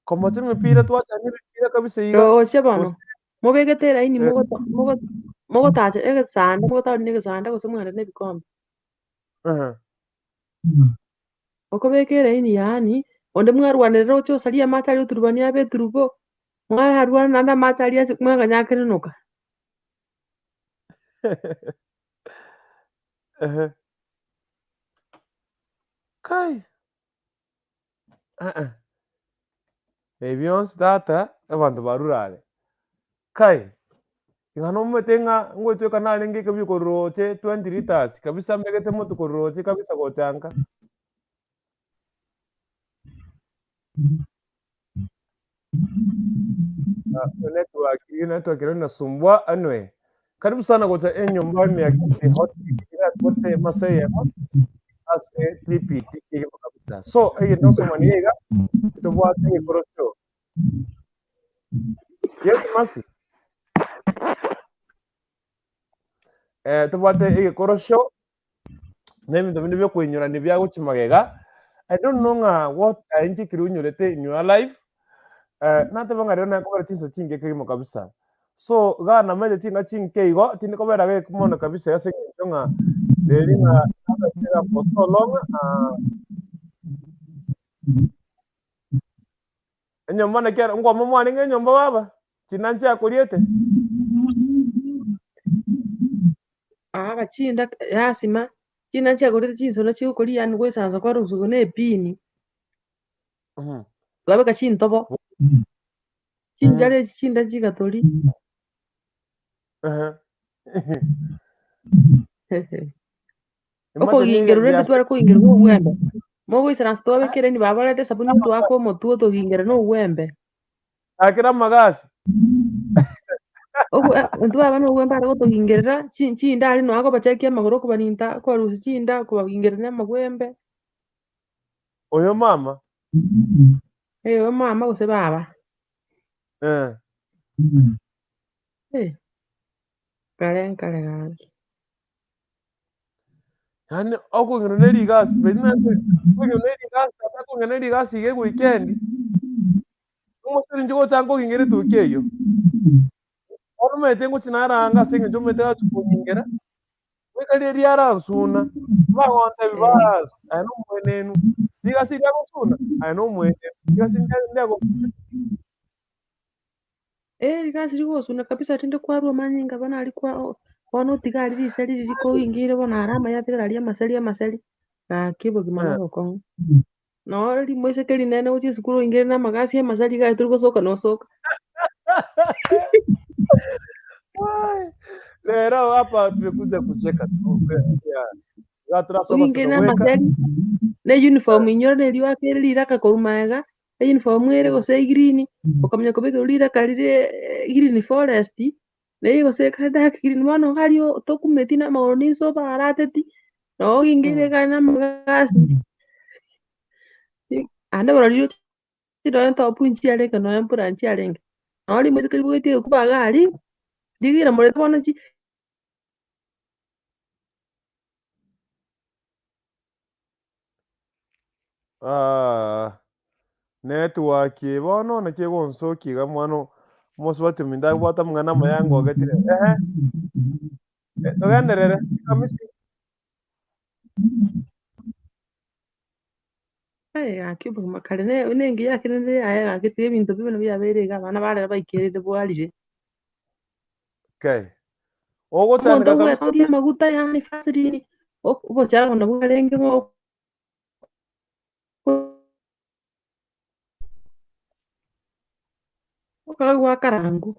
Como chiri mipira twachanye mipira kabisa iga. roche bano mobegetera ini mogo tache ege sanda mogo tari nege sanda go somwana ne bikombe okobekera ini yani onde mwarwanirira oche osaria matari oturubania beturugo mwararwana nanda matari ase mwega nyakerenuka Kai. Ebyonsi tata abantu barurare. Kai. Ingano mmetenga ngwetwe kanale ngeke biko roche 20 liters kabisa megete moto ko roche kabisa ko chanka. Network inasumbua anyway. Karibu sana kwa nyumbani ya kisi hot ila kote masai ya ase TPT kiko kabisa. So ndo soma niega tubwa Egekoro show. Yes masi. Tubwate Egekoro show. Nemi ndo byo kwinyura ni bya guchimagega. I don't know what inji kirunyorete in your life. Natebanga rero nakobera chinsa chinge kimo kabisa. So gana mele chinga chinke igo tini kobera ge kumono kabisa yase ngonga deringa tera for so long enyomba na kera ngwa mwana nge nyomba baba chinanchi akuriete bachinda yasima china chiagorete chinsolo chiukori yani gwesanza kwa rusugo ne pini twabeka chintobo chinjare chinda chigatori okogingera rende twara kogingera no gwembe mogwisana twabekere ni babarete sabuni twako motuo togingera no gwembe akira magasi ntwaba no gwembe ara gotogingerera chinda ari no ago bachekia magoro kubaninta kwa rusi chinda kubagingerera magwembe oyo mama oyo mama gose baba kale. Yani okung'eneri gas bedina okung'eneri gas okung'eneri gas ge weekend ng'osiri njugo tango king'ere tukeyo orumete ng'uchinaranga senge njomete achukonyingera wekalie riara nsuna bagonte bibas ayino mwenenu digasi lya gusuna ayino mwenenu digasi ndego Ligasi ligosuna kabisa tinde kwarua manyinga bana alikuwa wanotigali lisali liliko wingire bona alama yathira lya masali kibo kimana gokong no limwe seke linene uchi sukuru ingire na magasi ya masali ga turi gusoka no soka lero hapa tumekuja kucheka tu ya turasoma ingire na sinoweka masali ne uniform inyore liwa kere liraka korumaga e uniform ere gose green ukamenya kubika liraka lire green forest ne gose kada green mano galio tokumeti na maoni so barateti no ingire kana magasi ande bora liro tido ento punchi ale kana empura nchi alenge no limwe seke libwete kubaga ali digira more bona chi network bono nekegonsokiga mwano mosi batuminda gwata mng'ana mayango getire togenderere kamisi akiuba makale nenge yake nende aya agitire bintu bibino byaberega abana barera baikirire bwarire okay omuntu ogochandika ogweta kabisa oria maguta yani fasiri obochara bona bwarenge ngo okagwa karangu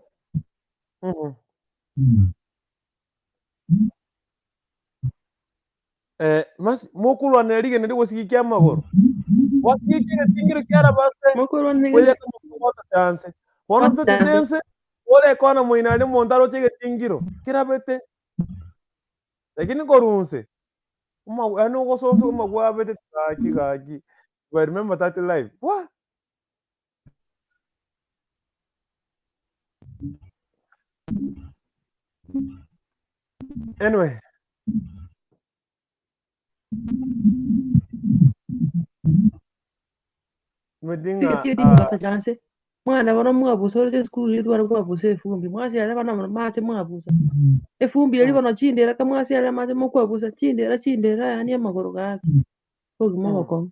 masi mokulwana erige neri gosigikia amagoro wasigikire tingiro kiara base mokorwa nege oyeka mokumoto chanse bono tutetense orekona moinani monto arochege tingiro kirabete lakini korunse yani ogosonsa omagwabete gaki but remember that life what anyway medinga bata chanse mwana bono mwabusa ore skulu yitwara kwabusa efumbi mwasi ale bana mate mwabusa efumbi eli bono chindera kamwasi ale mate mokwabusa chindera yani amagoro gake ogimo goko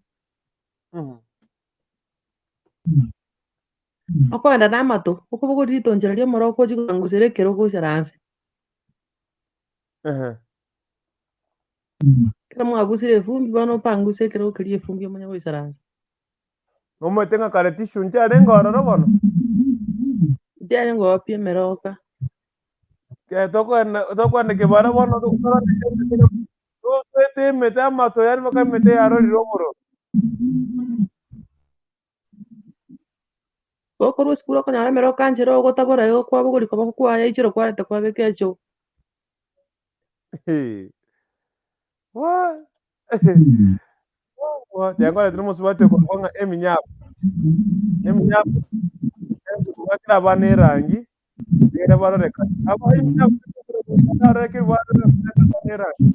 okwenda na mato okubugo ritonjera lya moroko jikangusere kero gusaranse kera mwabusire efumbi bono panguse kero kerie efumbi omonya gusaranse nometenga kare tishu nchare ngororo bono ndiane ngopie meroka tokwenda kibara bono temete amato yani bakamete yarorire omoro okorwa skulu okonyara meroka njero ogotabora igo kwabugori koba kwaya ichiro kwarete kwabeka echo tiangora tiri musi bate konga eminyapu wakira abana erangi era baroreka abo eminyapu areke baroreka erangi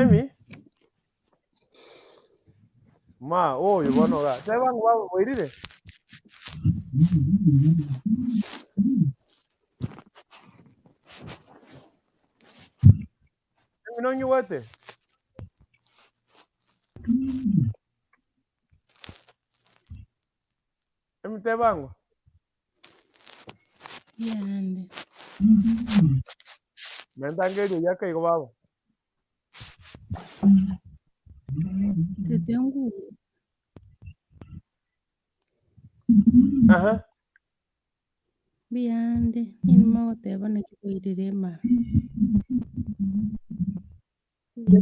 Emi ma oyo bono ga sebangu babo boirire Emi noinyorete Emi tebangu Yande. mentangerio yakaigo babo Tete yangu. Biyande. Inimagoteba nekikoirire ma.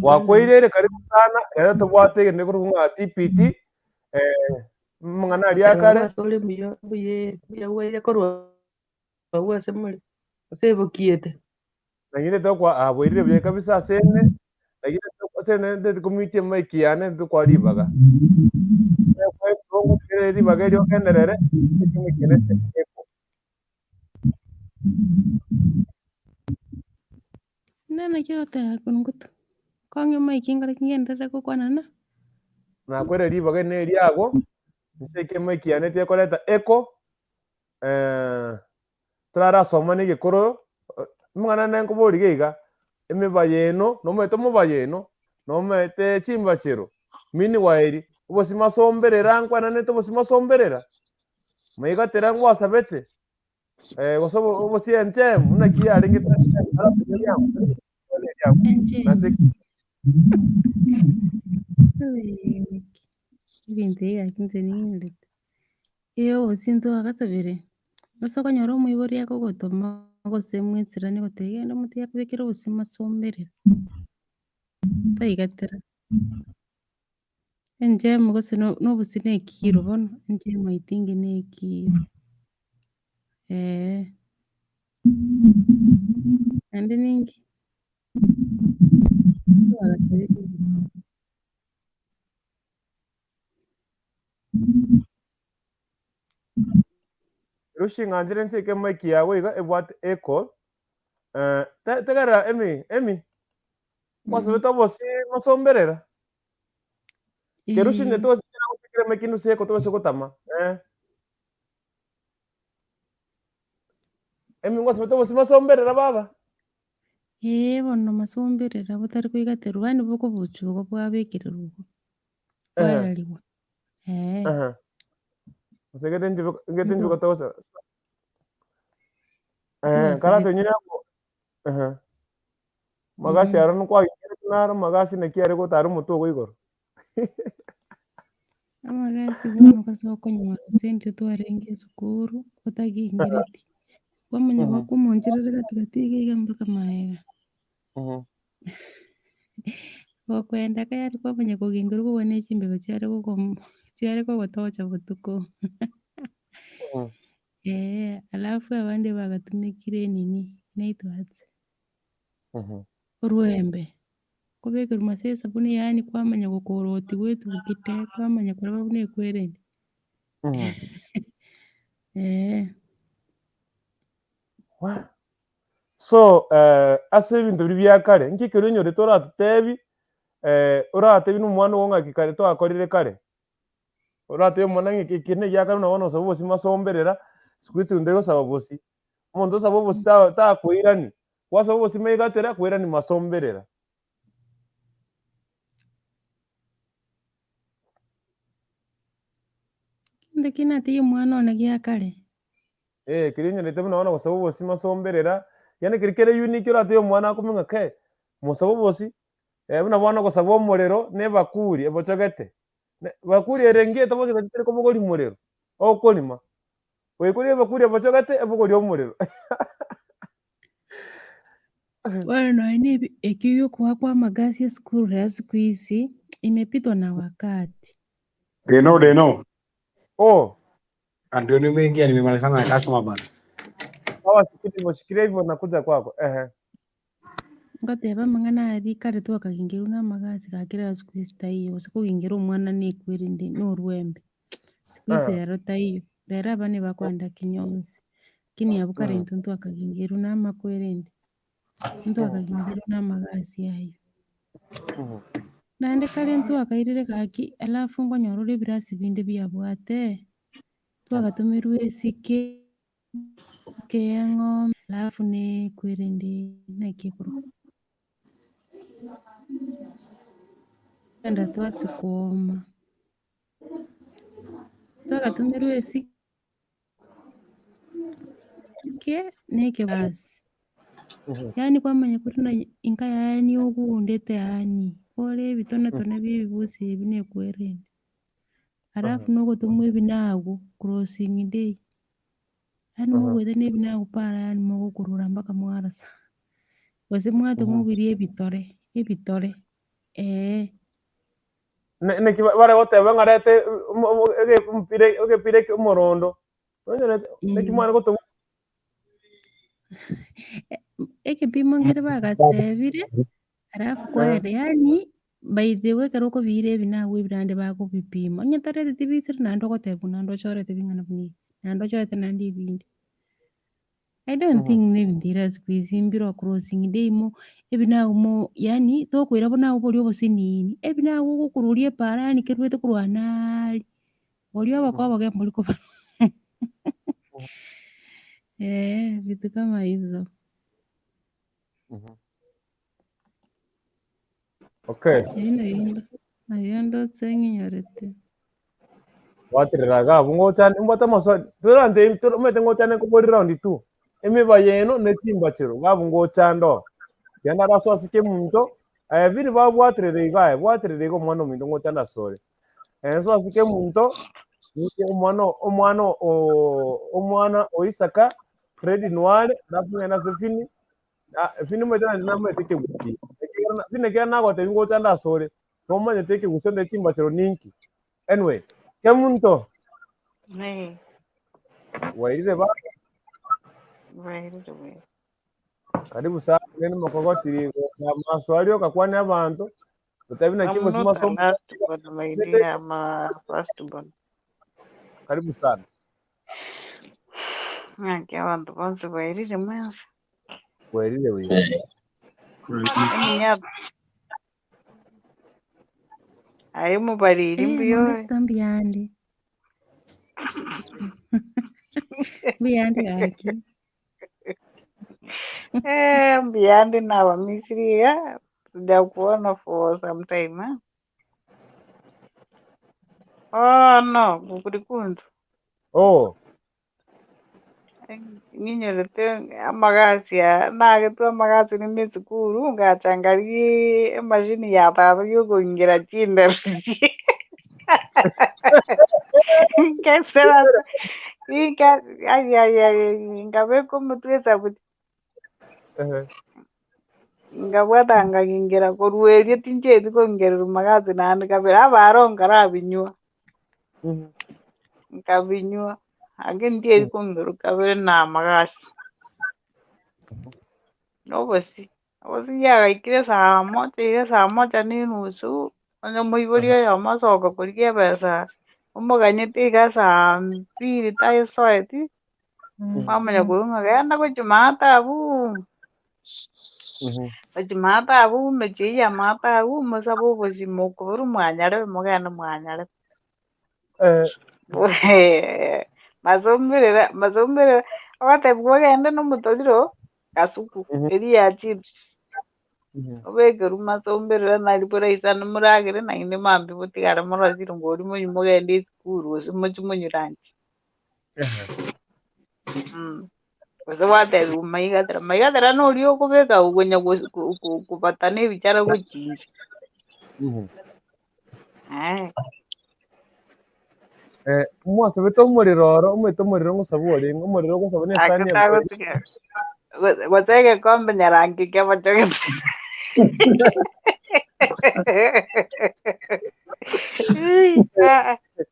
wakwairire karibu sana era tobwate nekuru nga TPT mng'ana riakare basole buya were korwa wase muri osebokiete lakini tokwa aboirire bya kabisa sene lakini sene de community maiki yane de kwa ribaga kwa songo tere ribaga rio kenderere kimi kenese eko nana kyote kungut konge maiki ngara kingendere ko kwanana na kwere ribaga ne riago nse ke maiki yane te koleta eko turara soma ne Egekoro mwana nenko bori geiga emiba yeno nomete muba yeno nomete chimbachero mini wairi Obosi Imasomberera nkwananete Obosi Imasomberera Maigatera ngwasabete gosobo Obosi enchem muna kiare ngita enje nase ibintu yakinze ningilete iyo osinto akasabire basoko nyoro muibori yako gotoma gose mwitsirani gotegenda muti yakubekera Obosi Imasomberera Maigatera enje mugose n'obusi nekiro bono enje maitingi nekiro andi ningi bagasabire rushinganjire nsike maiki yawe iga ebwat eko tegera emi kwasabete Obosi Imasomberera kerushinde to sina kufikira mekinu seko to seko tama emi kwasabete Obosi Imasomberera baba bono Masomberera botari kwigaterwa bani boko buchugo bwabekererwa ugo bwarariwa segete njugo to Ndibasabire. kara tenyine ko magasi aron kwa naro magasi nekiare ko taru mutu go igoro Amagasi bono gasoko nyuma sente twarenge sukuru kotagingireti kwamanya bakumonjerere gatigati giga mpaka maega gokwenda kayari kwamanya kugingira kubona echimbebe chiare kogotocha botuko alafu abandi bagatumikire nini naitwatse orwembe kubekerwa mase esabuni yani kwamanya gukoroti gwetu bukite kwamanya kuraba bune kwerende so ase ebinto biri bia kare nkikero nyore toratutebi oratebi n'omwana ong'aki kare twakorire kare oratebi omwana ng'iki kine gia kare nabona osaba Obosi Imasomberera siku hizi ndero osaba Obosi omonto osaba Obosi takoirani kwasaba Obosi Maigatera koirani Imasomberera kinde kinatiye mwana ona gia kare kiri nyonete buna wana gosaba Obosi Imasomberera yani kiri kere unique oratebi omwana akomeng'a ke mosaba Obosi buna bono gosaba omorero na ebakuri ebochogete bakuri erengete bosi gachitere kobogori morero okorima goikoria ebakuri ebochogete ebogoria omorero bwana noini ekiyo kwa magasi ya skuru ya siku hizi imepitwa na wakati. Deno. Ndio nimeingia nimemalizana na customer bana. Sawa, sikiti hivyo nakuja kwako. Ngateba mang'ana athi kare twakagingiru na magasi gakira siku hizi taiyo sikugingira omwana nikwirinde n'orwembe siku hizi rero taiyo rero abana bakwenda kinyonzi kini abo kare ntu twakagingiru n'amakwirinde ntwakagingiru n'amagasi ayo naende kare ntwakairire gaki alafu ngonyora ebirasi binde biabwate twakatumirwe esike ya ng'ombe alafu nekwirinde nekiguru enda swatsi kuoma twakatumirwe esike nekibasi yani kwamanya kuri na inka yani ogundete yani kore ebitonatone by'ebibusi ebi nekwirinde alafu nogotumwa ebinago crossing day yani mugwete n'ebinago para yani mogokurura mpaka mwarasa gose mwatumwa ebitore neki bare goteba ng'arete egepire omorondo neki mwana goteba ekipimo ngire bagatebire alafu kwenda yani by the way karoko vire bina we brande ba ko bipima nya tare te bisir na ndo ko te buna ndo chore te binga na buni na ndo chore te na ndi bindi I don't think maybe ndira squeeze mbiro crossing day mo ebina mo yani to ko ira bona uboli obosi nini ebina wo kurulie para ni kerwete kurwanali oli abako abage mboli ko vitu kama hizo. Okay. Ayendo Noinyorete. Watiriraga bungo cyane imbata maso turande turumete ngo cyane ko bori round 2 emiba yeno netimba chiro ngabungo cyando yanda raso asike muntu viri bwatirire ko mwana muntu ngo cyanda sore so asike muntu ni omwana oisaka Freddy Noir nafunga na Sefini fini mweta na mweteke guti fine kia nago te ngo cyanda sore no manya teke gusende timba chiro ninki anyway kemunto wairire ba karibu sana nene makogotiri na maswali okakwani abantu tutabina kimwe simasomo karibu sana abantu bonse wairire mwenzi wairire we ayo mubariri mbiyo Mbiyandi mbiyandi haki mbiyandi na Wamisiri sijakuona for some time oh no bukurikundu Noinyorete amagasi nagetu amagasi ni sukuru ngachangarie emashini ya baba yukuingira chinda Kesera ika ay ngabe como tuesa buti ngabwata ngingira korwerie tinjeti kongerera magasi nandi kabira abaronga rabinywa nkabinywa agendieri kongeru kabire na magasi Obosi yagaikire saa moja n'inusu onye muiborie yomasoka kurigia besa umuganyete iga saa 2 taisoeti wamanya kurunga genda ko Jumatabu mechiya matabu musabu Obosi mukuru mwanyare mugenda mwanyare Masomberera agatebwa gende n'omutoliro kasuku eriya chips obekeru Masomberera naripora isa n'umuragire naine mambi butigara murasire ngori munyu mugende esukuru ase mochi munyuranchi ase watebwa Maigatera nori okobeka ogonya kubatana ebichara gochinja mwase bita umuriro ngusaba oringa umuriro gusaba nesani gotege kombe nyarangi kebachoge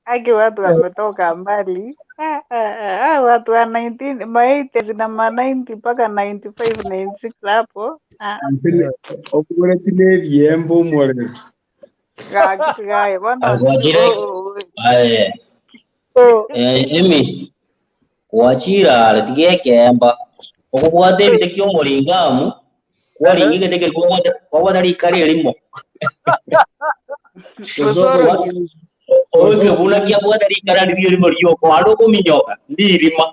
Aki watu wametoka mbali watu wa 19 maite na ma 90 mpaka 95 96 hapo okubona tinebyembo umuriro gakigaye bana emi wachira letigekemba okubwate ebite ky'omulingamu kwalingi gete kwabona likali elimo oyo buna kyabwata likala libyo limo lyoko alo kuminyoka ndirima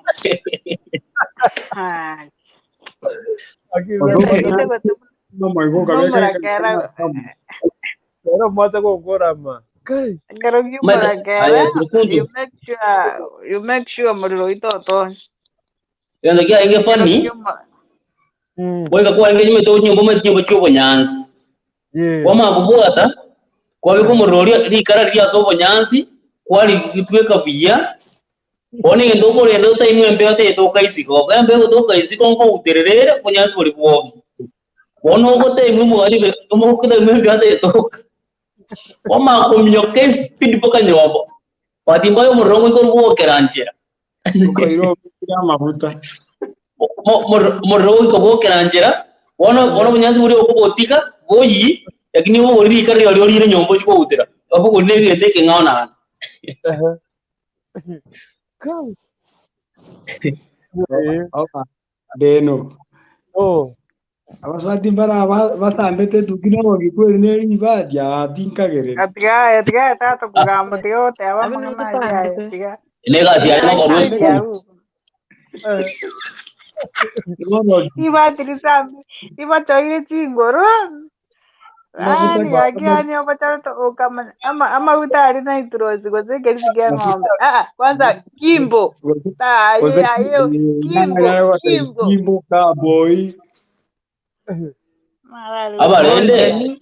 Pero mata gukora kai you make sure muriro itoto yanda kya inge fani wega kwa inge nyime to nyombo cy'obunyanzi wama kubwata kwabe kumurori likara lya sobunyanzi kwali gitweka biya one ngendo ko rendo taimwe mbete to kaisiko kambe ko to kaisiko ngo uterere kunyanzi buri bwogi ono ko taimwe mu ari mo ko taimwe mbete to wama kumnyoke speed poka nyombo patimba yo murongo ko bwokeranjera ukairo amavuta murongo ko bwokeranjera ono bunyanzi buri okubotika boyi lakini wo uri kare yori ri nyombo chiko utira apo ko ne gende ke ngona Come. Beno. Oh. Abaswati mbara basambete tukina wagikweli ne ibadi atinkagerere. Atiga tata kugamba yote aba mangana ya tiga. ne ga si ari ko rusi Iba tirisambi. Iba choire chingoro. Ani akiani opatata okama ama utari na itrozi goze kelisikia ng'ombe. Kwanza kimbo. Ayo kimbo. Kimbo ka boy. abarende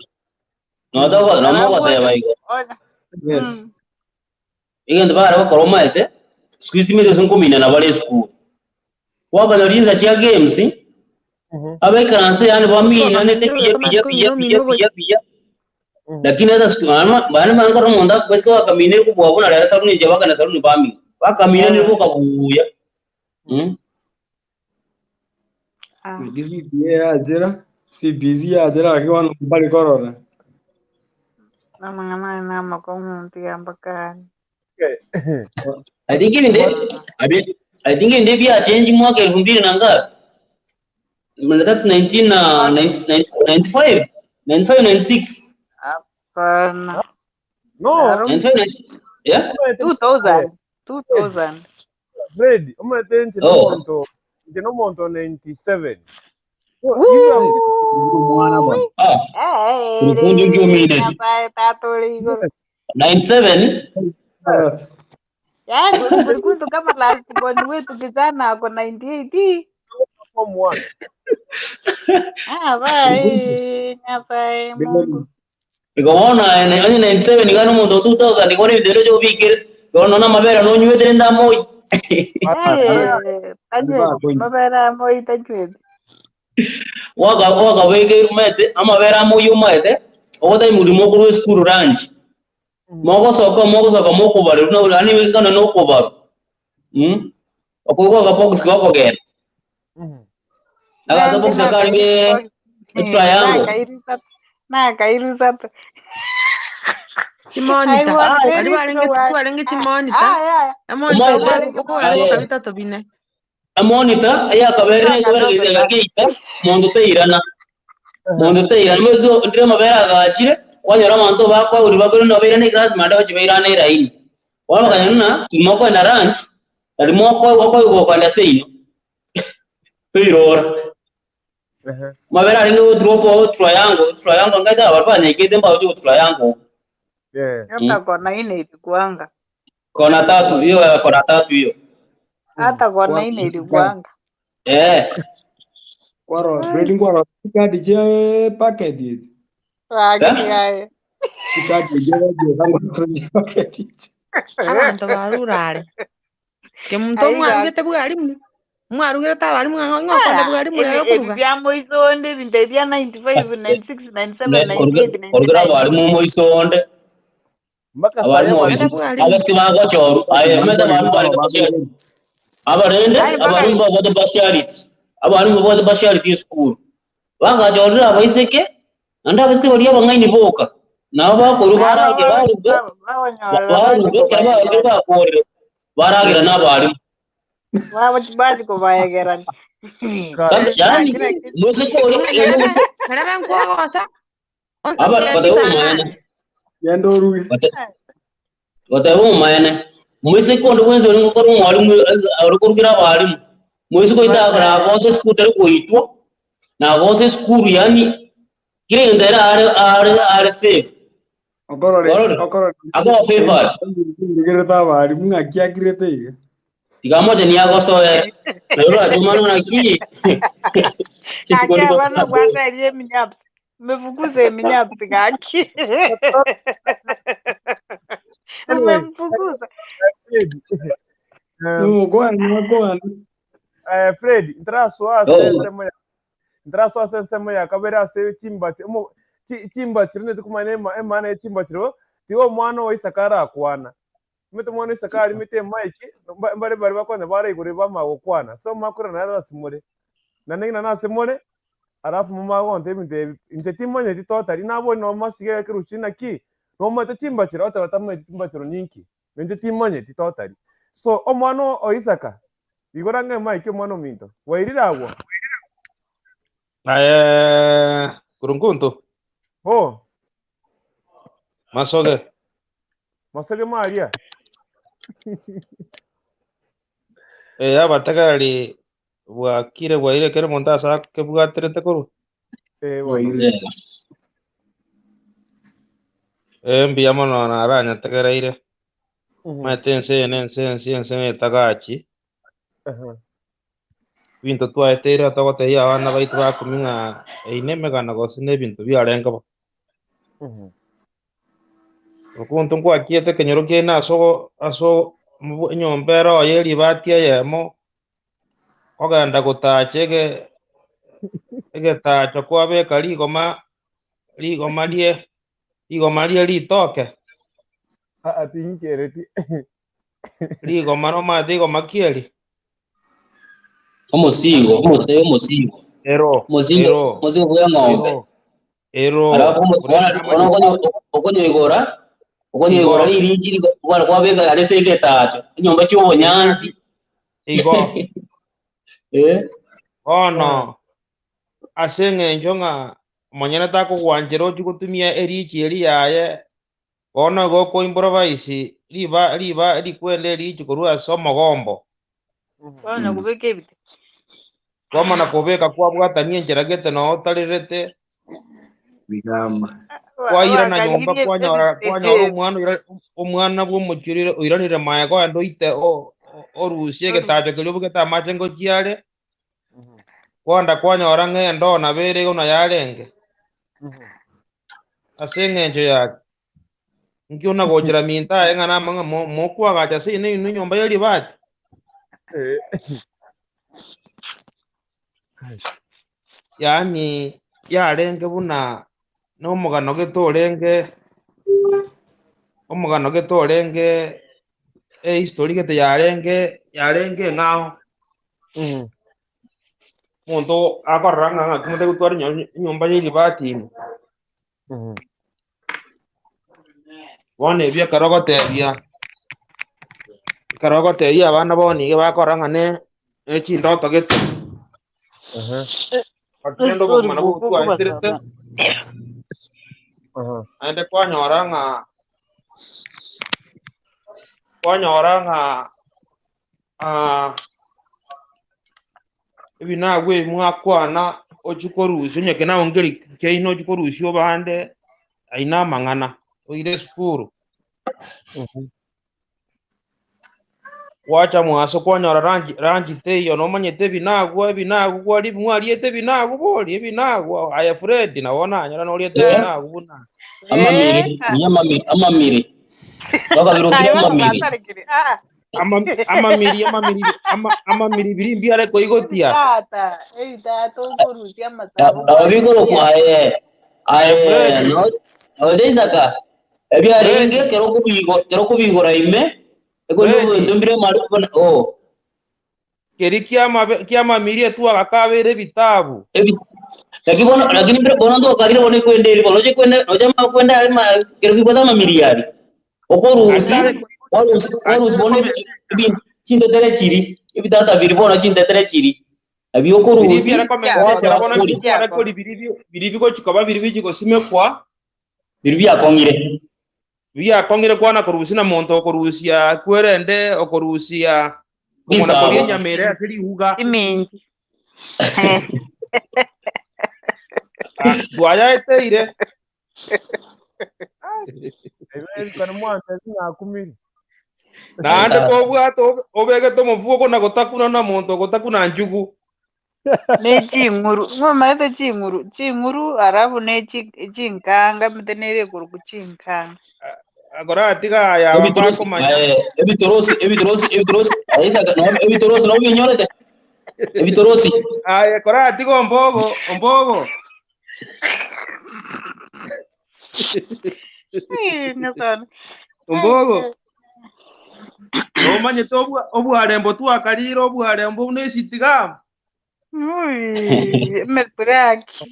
no to no mo ko te bai ko Yes. igende bara ko romaete squeeze me son komina na bale school waga no rinza chia games abe kanse yani ba mina ne te pia lakini hata siku bana mangaro monda basi kwa kamine ko bwabuna ra saru ni jaba kana saru ni bami ba kamine ni ko kabuya Gizi pia ajira. Si busy ajira akiwa mbali korona. Namangana na makomo tiambakan. I think in the be a change market from being anga that's 1995 96 Apana. No. 95 yeah 2000. Fred, umetenzi no monto 97. Kundi ndio minute 97 yaani kuntu kama last born wetu kijana ako 98 Form 1. bye nyapai Mungu ikaona 97 ngano mondo 2000 ngone videro jo bigir gono na mabera no nywe nda moy mabera moi tajwed waga wege mete amabera moyo mete oda mulimo kuru school range mogo soko moko bari no ani ngano no ko bari okogo ga box ko gen aga to box ka nge triangle na kairusa Chimonita. Alibali chimonita. Amonita uko wale kabita tobine. Amonita aya kabere ko ga geita mondo te irana mezo ndire mabera ga chire kwanyora manto ba kwa uri bagoro no bera ne class manda chi bera ne raini wala kanyana kimoko na ranch ali moko ko kwa ndasei tuirora mabera ringo dropo triangle ngada wapanya kete mbao jo triangle hata kona ine ilikuanga kona tatu hiyo hata kona ine ilikuanga Kwaro reading kwaro kadi je packet yetu. Ragiaye. Kadi je packet. Abantu barurare. Ke muntu mwarugete bwarimu. Mwarugete tabarimu ngokone bwarimu rero kuruga. Bya moisonde binde bya 95 96 97 98 korgra barimu moisonde. Mbaka saya abaski bago choru aye meta barimu bari ko abarende abarimu bago de basiarit abarimu bago de basiarit school waga jorra abaiseke anda abaski bariya bangaini boka na ba koru baragira kerba korre baragira na barimu baji ko bayegeran yani musikori Karaben ko gosa. abar ko de umane Yendo rugi. Watabu mayane mwese kondo wenzo ngo koru mwalimu arukurgira balimu mwese ko ita kara gose scooter ko itwo na gose school yani kire ndera are safe Okoro ago favor ngire ta bari munga kia kirete tigamoja ni ago so lero ajumano na ki kaka bana bwana ile minyap mefukuze minyap kaki umemfukuza go on Fred ntraswa sense ya kabera se timba tirine tukumane emana timba tiro tiwo mwana wa isakara akwana mete mwana isakara mete maiki mbare bari bakwana bare igure bama okwana so makura na simore nanengina na simore Alafu mama wonte minte inje timanye titotari nabo no masige kirushina ki no mate chimbachira wata watama chimbachiro ninki inje timanye titotari so omwano oisaka igorange maike omwano minto wairirago kurungunto oh masoge Maria abatagari bwakire bwaire kere montasa ke bwaterete kuru mbiya mono na aranya tegereire matense nense tagachi bintu twaeteire togote ya abana baitu bakuminga einemegana gose nebintu biarenga bo okuntu nkwakiete kenyoro kena aso nyombero yeri batia yemo oganda gutachege egetacho kwabeka ligoma lie litoke tinkereti ligoma no mate igoma kieri Omosigo ero kwa ng'ombe alafu okonyo igora liriji bwana kwabeka alese igetacho inyomba cy'ubunyanzi igo ono asenge njonga monyene takugwanjira gutumia eriki eri yaye ono goko improvise likwende eriki korwa somogombo Bwana kubeka ebiti. Wamana kubeka kwabwatania enjera gete no tarirete bigamba kwaira na nyomba kwanyora omwana bw'omukirire oiranire maego ando ite orusie getacho kelio bugeta machengo kiare kwanda kwanyora ng'endo na bere una yarenge aseng'encho yake nkiona gochera minta eng'ana manga mokwagacha sine inu nyomba yari bati yani yarenge buna n'omugano getorenge history gete yarenge ng'aho muntu akoranga ng'akimute gutwara nyomba yari bati bone bya karogotebia abana bonige bakoranga ne ekindoto gete akendo bomana gutwara tirete ande kwanyora ebinagwe mwakwana ochikorusi nyeke nawe ngeri keino ochikorusi obande aina mang'ana oire sukuru wacha mwaso kwanyora rangi teyo nomanyete ebinagu kwari mwariete ebinagu bori ebinagu aya Fred nabona anyora noriete ebinagu buna amamiri bakabirukira amamiri birimbi areko igotia Tata, tokurusia masabo. ababigoro kwaye no ozeisaka ebyarenge kero kubigora ime eko ndombire marubona keri kiamamiri etu agakabere bitabu lakini mbere bona ndo karire bone kwenderi boloje kwenda kero kibota mamiriari okorusi warusi bone chintetere chiri ibitata biri bona chintetere chiri abiokorusi biribigo chikoba biribiko simekwa biakongire kwana korusi na monto okorusia kwerende okorusia kumona korie nyamere asiri uga Imingi. Dwaya eteire kana mwanta zinakumiri nande ko bwato obege to muvuko na gotakuna na monto gotakuna njugu Ne chinguru. Ngoma ite chinguru arabu ne chinkanga mtenere kuru kuchinkanga. agora atiga ya bako manya ebitorosi aisa no ebitorosi no Noinyorete ebitorosi agora atigo ombogo Nasana. ombogo no manye to obwarembo tu akariro obwarembo nesitiga Me braki.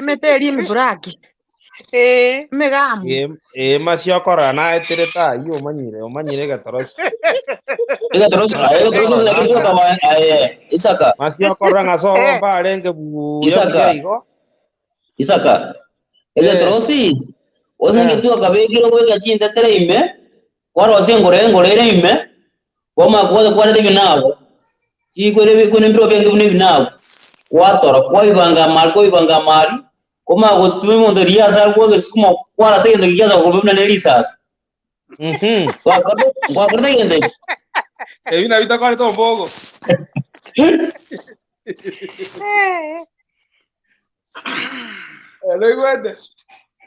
Me teri me braki. Me gamu. Masio kora na etereta iyo omanyire gatorosi. Egekoro na kitu kama Isaka. Masio kora ngaso mba renge bu Isaka. Isaka. Egekoro Osa kitu akabegiro kwega chinda tere ime. Kwaro ngore ime. Koma kwa de binabo. Chi kwere bikone mbiro benge bune binabo. Kwatora kwa ibanga mari. Koma gosumi mondoria sa kwa gesuma kwara sende kijaza ko bimna nelisas. Kwa korda yende. Evina vita kwa to mbogo. Legwede.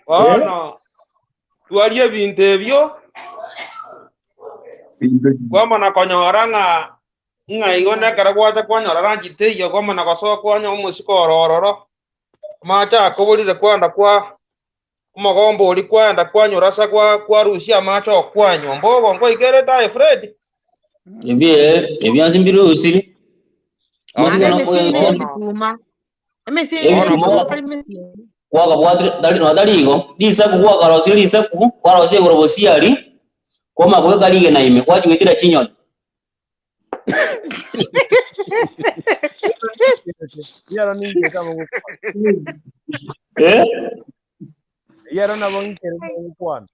Wana. Tualie bintebyo. Kwa mana konyoranga igone karagwata kwanyorara njite yo kwa mana koso kwanyo musiko ororo. Macha kobolire kwanda kwa umagombo uri kwanda kwanyorasa kwa rusia macho kwanyo mbogo ngo igere ta Fred. Ebyansi mbiro usiri. Kwaga bwatri daligo disa kuwa karosili disa ku karosili Obosi ali koma kuweka lige na ime kwachi wetira chinyoni. Yaro ninge kama nguko. Yaro na bongere ngukwana.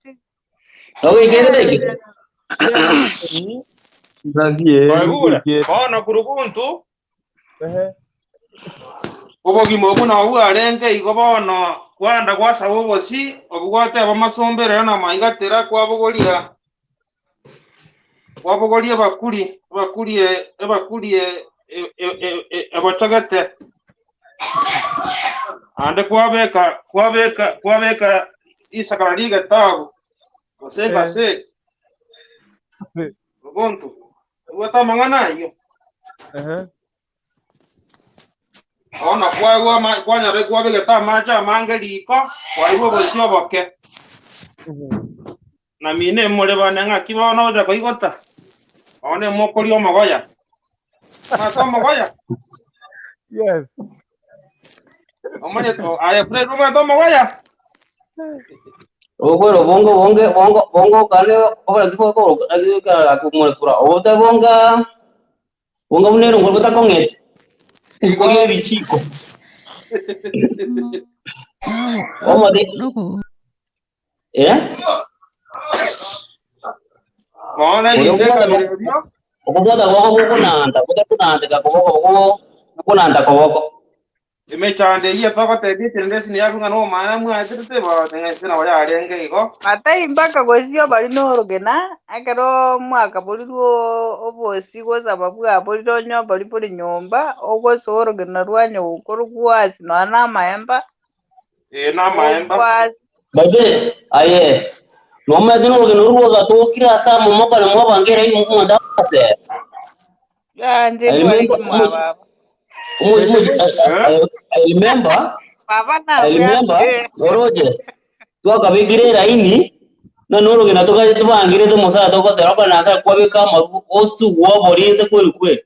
Oge igere deki. Ona kurubuntu. Obogi mobuna uarenge igobona kwanda kwasa Obosi obugwate abamasomberera na Maigatera kwabogoria bakuri abachagate ande kwabeka isakaraliga tabu osenga se ubuntu wata mangana iyo ona kwanyare kwabeka ta macha mangeliko kwaibo Obosi oboke na mine more bananga kibona oja koigota one mokori omagoya mata omagoya yes omane to aya Fred ruma to omagoya Okwero bongo kale obra kipo ko akumule kura obota bonga munero ngolbota konget ikoye bichiko omade Ona ndeka birebyo okuboda boko kunanda kunanda koboko imechande iye pako tebite ndesi yaku ngano mana mwazirite ba tengese na wale arenge iko Atai mpaka gosio bali norogena akero mwaka boliruo Obosi kwa sababu aboliro nyo bali nyomba ogoso orogena rwanyo ukoro kwasi no ana maemba na maemba bade aye no me dino orogena ruwa to kira sa momoka na mwabangera hiyo mwanda pase ya nje wali kimwa I remember Oroje twakabigire raini na norogena tokaje tubangire tumusara tokosera kana asa kwabika maru osu woborinze kweli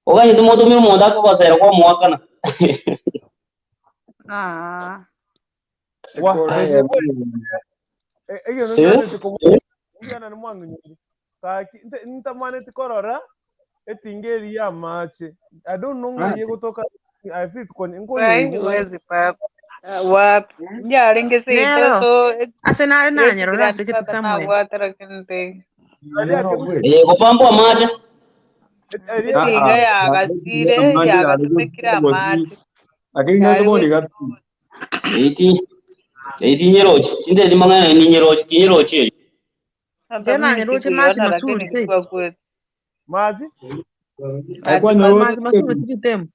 ogaye tumotumira monda kokosera kwa mwakana Ngana mwangu nyiri kaki ntamane tikorora etingeri ya mache I don't know ngaye kutoka I feel ngoni wezi papa wapi njari ngesito so asena na nyarora sikiti samwe watara kinte kupambwa macha tinga ya gasire ya gatumekira mache lakini ndio bodi gatu iti nyerochi tinde dimangana ni nyerochi tena nyerochi machi masuri sei mazi kwa nyerochi machi masuri titem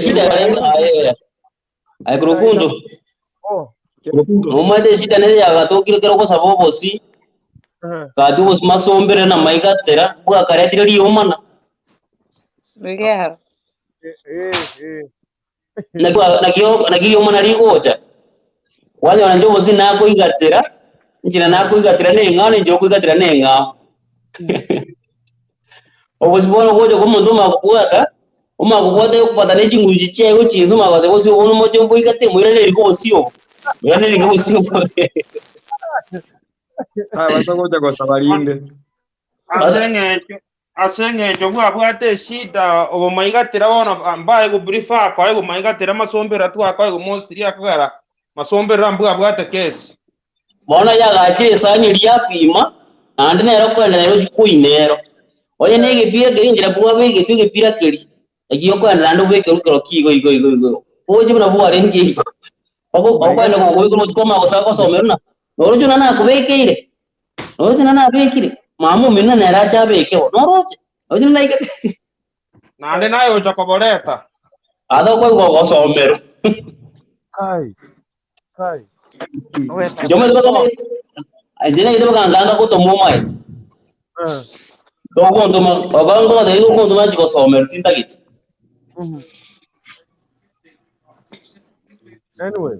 shida ay kurukundo umade shida nere yaga to kiro ko sabo Obosi kati Imasomberera na Maigatera bwa karetire liyo mana ngea na kiyo mana ligocha wale wanjo Obosi nako Igatera njira nako Igatera nengane njoko Igatera nenga Obosi bono gojo ko mundu makuata Uma kubote kupata ne chinguji chego chizo magade bosi ono moche mboigate moirane liko bosio. Moirane liko bosio. Batagoja kwa sabarinde. Asenge bwabwate shida obo Maigatera bona ambaye go brifa kwa go Maigatera Masombera tu akwa go monsiri akagara Masombera bwabwate case. Bona yagachire sani lyapima andi nero kwenda nero chikuinero. Oye nege pira kerinjira bwabe ge pira keri. Egiyo kwenda ndo beke rukero kigo igo. Oje buna bware ngi. Ogo kwenda go go musikoma go sako someruna. Norojo nana kubekeire. Norojo nana bekire. Mamu minna nera cha beke. Norojo. Ojo naike. Nande nayo chakoboreta. Ado ko go somero. Kai. Yo me toca ajena ide baganga ko tomo mai. Dogo ndo ma obango de go ndo ma ko somero tinta git. Anyway,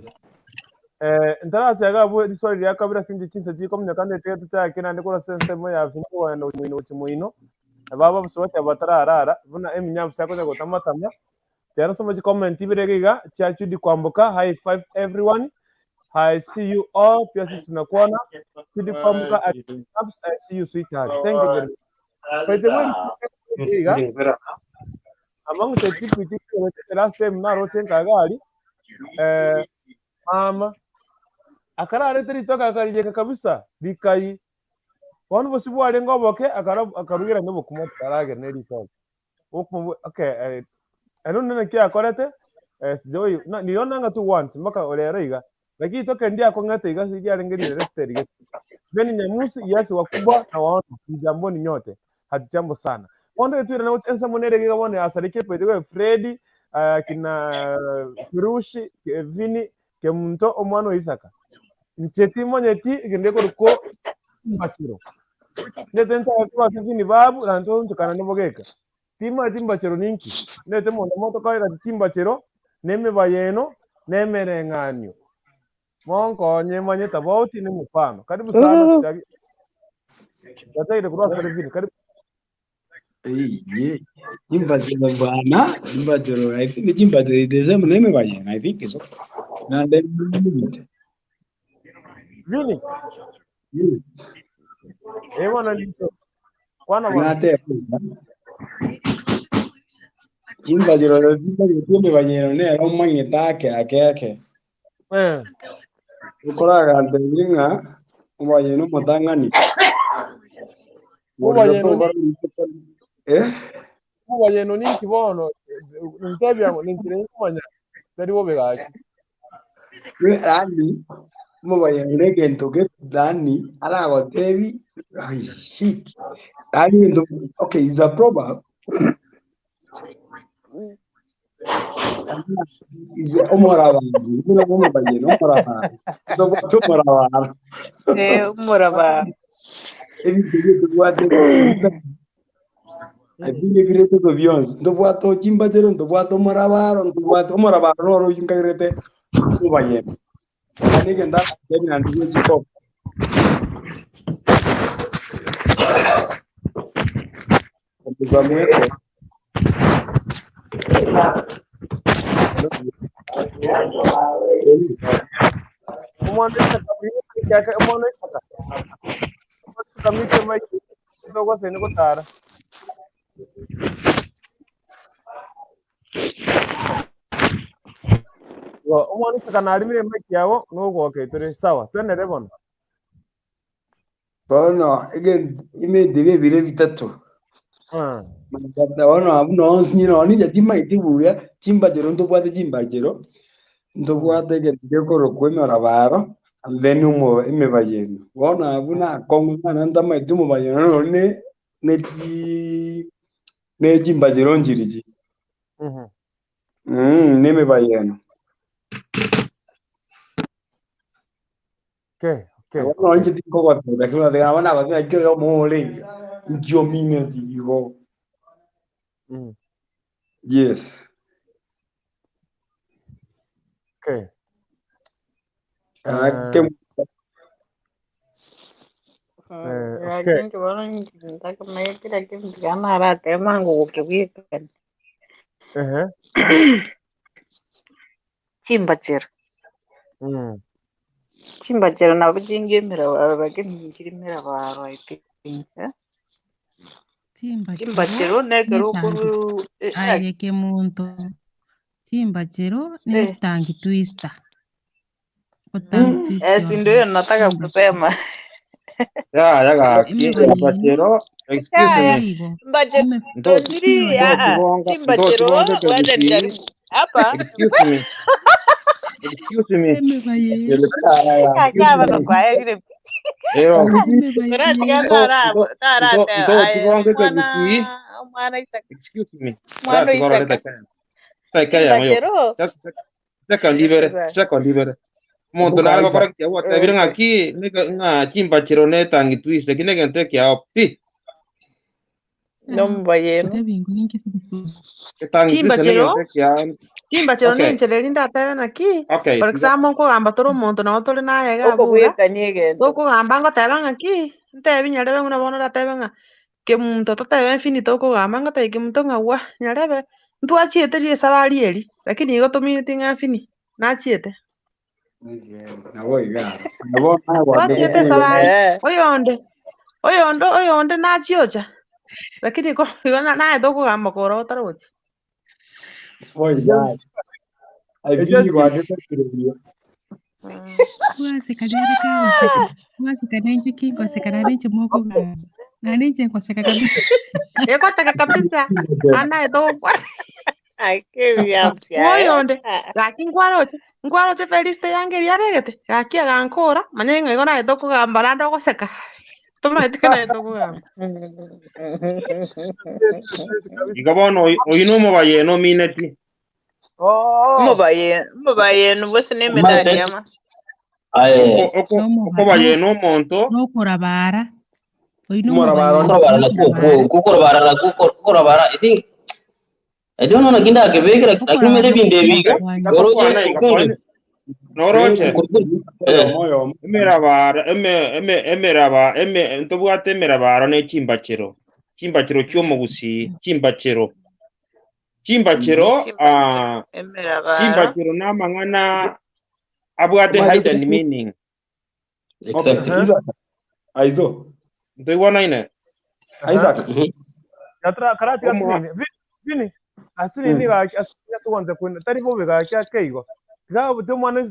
ntarasi agabo diswali lya kabira sinji chinsa chikomnya kandi tetu cha kina ndikola sense mo ya vinyo wa no muino ababa buswati abatararara buna eminya busako ngo tamatama cyane somo comment ibiregiga cyachudi kwambuka. High five everyone. I see you all. Pia sisi tunakuona. Chudi kwambuka at ups. I see you sweetheart. Thank you very much. By the way, among the people the last time na rochen kagari mama akarare teritoka akarijeka kabisa bikai wanu bosibu arengo boke akarugira nebo kumotarage neritoka okay ano nene kia korete sijoi niona nga tu once mpaka oleriga lakini toka ndia kongata igasi kia rengeri rested igasi then nyamusi yasi wakubwa na waona mjamboni nyote hatujambo sana ondo tu na ensa monere giga wone asarike pede Freddy kina Kirushi Vini kemunto omwana Isaka ncheti monyeti gendeko ruko mbachiro netenta kwa sisi ni babu na nto tukana nebogeka timbachiro ninki nete mondo moto kaira timbachiro neme bayeno neme renganyo monko nyemanye tabauti ni mfano karibu sana tutaile kurasa Vini karibu Jimbachiro bwana, jimbachiro. I think jimbachiro ideze mneme bayena. I think so. Na then Vini. Wana licho. Kwana bwana. Jimbachiro tiende bayena ne era umanyeta ake. Ukora gandenga ubayeno mutangani. Ubayeno ni kibono ntebya ngo ninkire kumanya tari wobe gachi Rani mubayeno legento get Dani ala gotebi shit Dani okay is a proverb is omoraba no mubayeno omoraba no omoraba umuraba Abile grete go bion ndo bwato chimbachero ndo bwato morabaro ndo bwato morabaro ro yinka grete mubayeno ani genda deni andi chiko Obameko umwana saka umwana saka mite mai ndo kwa sene kotara umwana saka narimire mai yawo nugo okay turi sawa twenere bono bono again ime debe bire bitatu Bono abuno nyino ni jadi mai tibuya chimbachero ndo bwate chimbachero ndo bwate Egekoro kwemera baro and then umo ime bayeno bono abuna kongo nanda mai tumo bayeno ne chimbachero njiriji neme bayeno okay no nje diko kwa lakini de abana kwa kyo mole njio mine digo yes okay Chimbachero. Chimbachero na bujingemera bageni kirimera baro I think. Chimbachero negero kuru ayeke muntu. Chimbachero ne tangi twister. Tangi twister. Ndio nataka kusema. Ya chimbachero. Excuse me. Chimbachero ndiri chimbachero wada nijaribu. Hapa. Excuse me. Kaka kwa ile. Excuse me. Second libere. Monto na algo para que agua te vienen aquí, nga chimbachero ne tangi twist, que negen te que pi. No mbayeno. Chimbachero ne ncherelinda tebe naki. For example ko gamba toro monto na otole na yega buga. Ko gamba ngo tebe ngaki. Ntebi nyarebe nguna bono tebe nga. Que muntu tebe infinito ko gamba ngo tebe muntu ngawa nyarebe. Ntu achiete ri sabali eri. Lakini igo tominute nga fini. Na achiete. Oyonde na chiocha. Lakini ko yona na edo ko gamba ko ro tarochi. Wasikadere ka waseka. Wasikadere kingo sekadere chumoko ga. Nani chenko seka kabisa. Eko seka kabisa. Ana edo kwa. Ay qué bien. Oyonde. Lakini ngwaro che feliste yangeri yaregete. Yaki agankora manyenga igona edo ko gamba nanda ko seka. Toma etikana edo ko gamba. Igabono oyino mo bayeno mineti. Mubayeno bose ne medali ama. Oko bayeno monto. No korabara. Oyino korabara. I think I don't know naginda kebeke lakini mede binde biga. Noroche. Emeraba ntobuate emeraba ne chimbachero. Chimbachero cyomo gusi chimbachero namangana abuate hidden meaning. Exactly. Aizo. Ntoiwana ine. Isaac. Yatra karati asini. Vini. Asini ni ga asini suwanza kwenda. Tari bobe ga kaigo. Ga buto mwana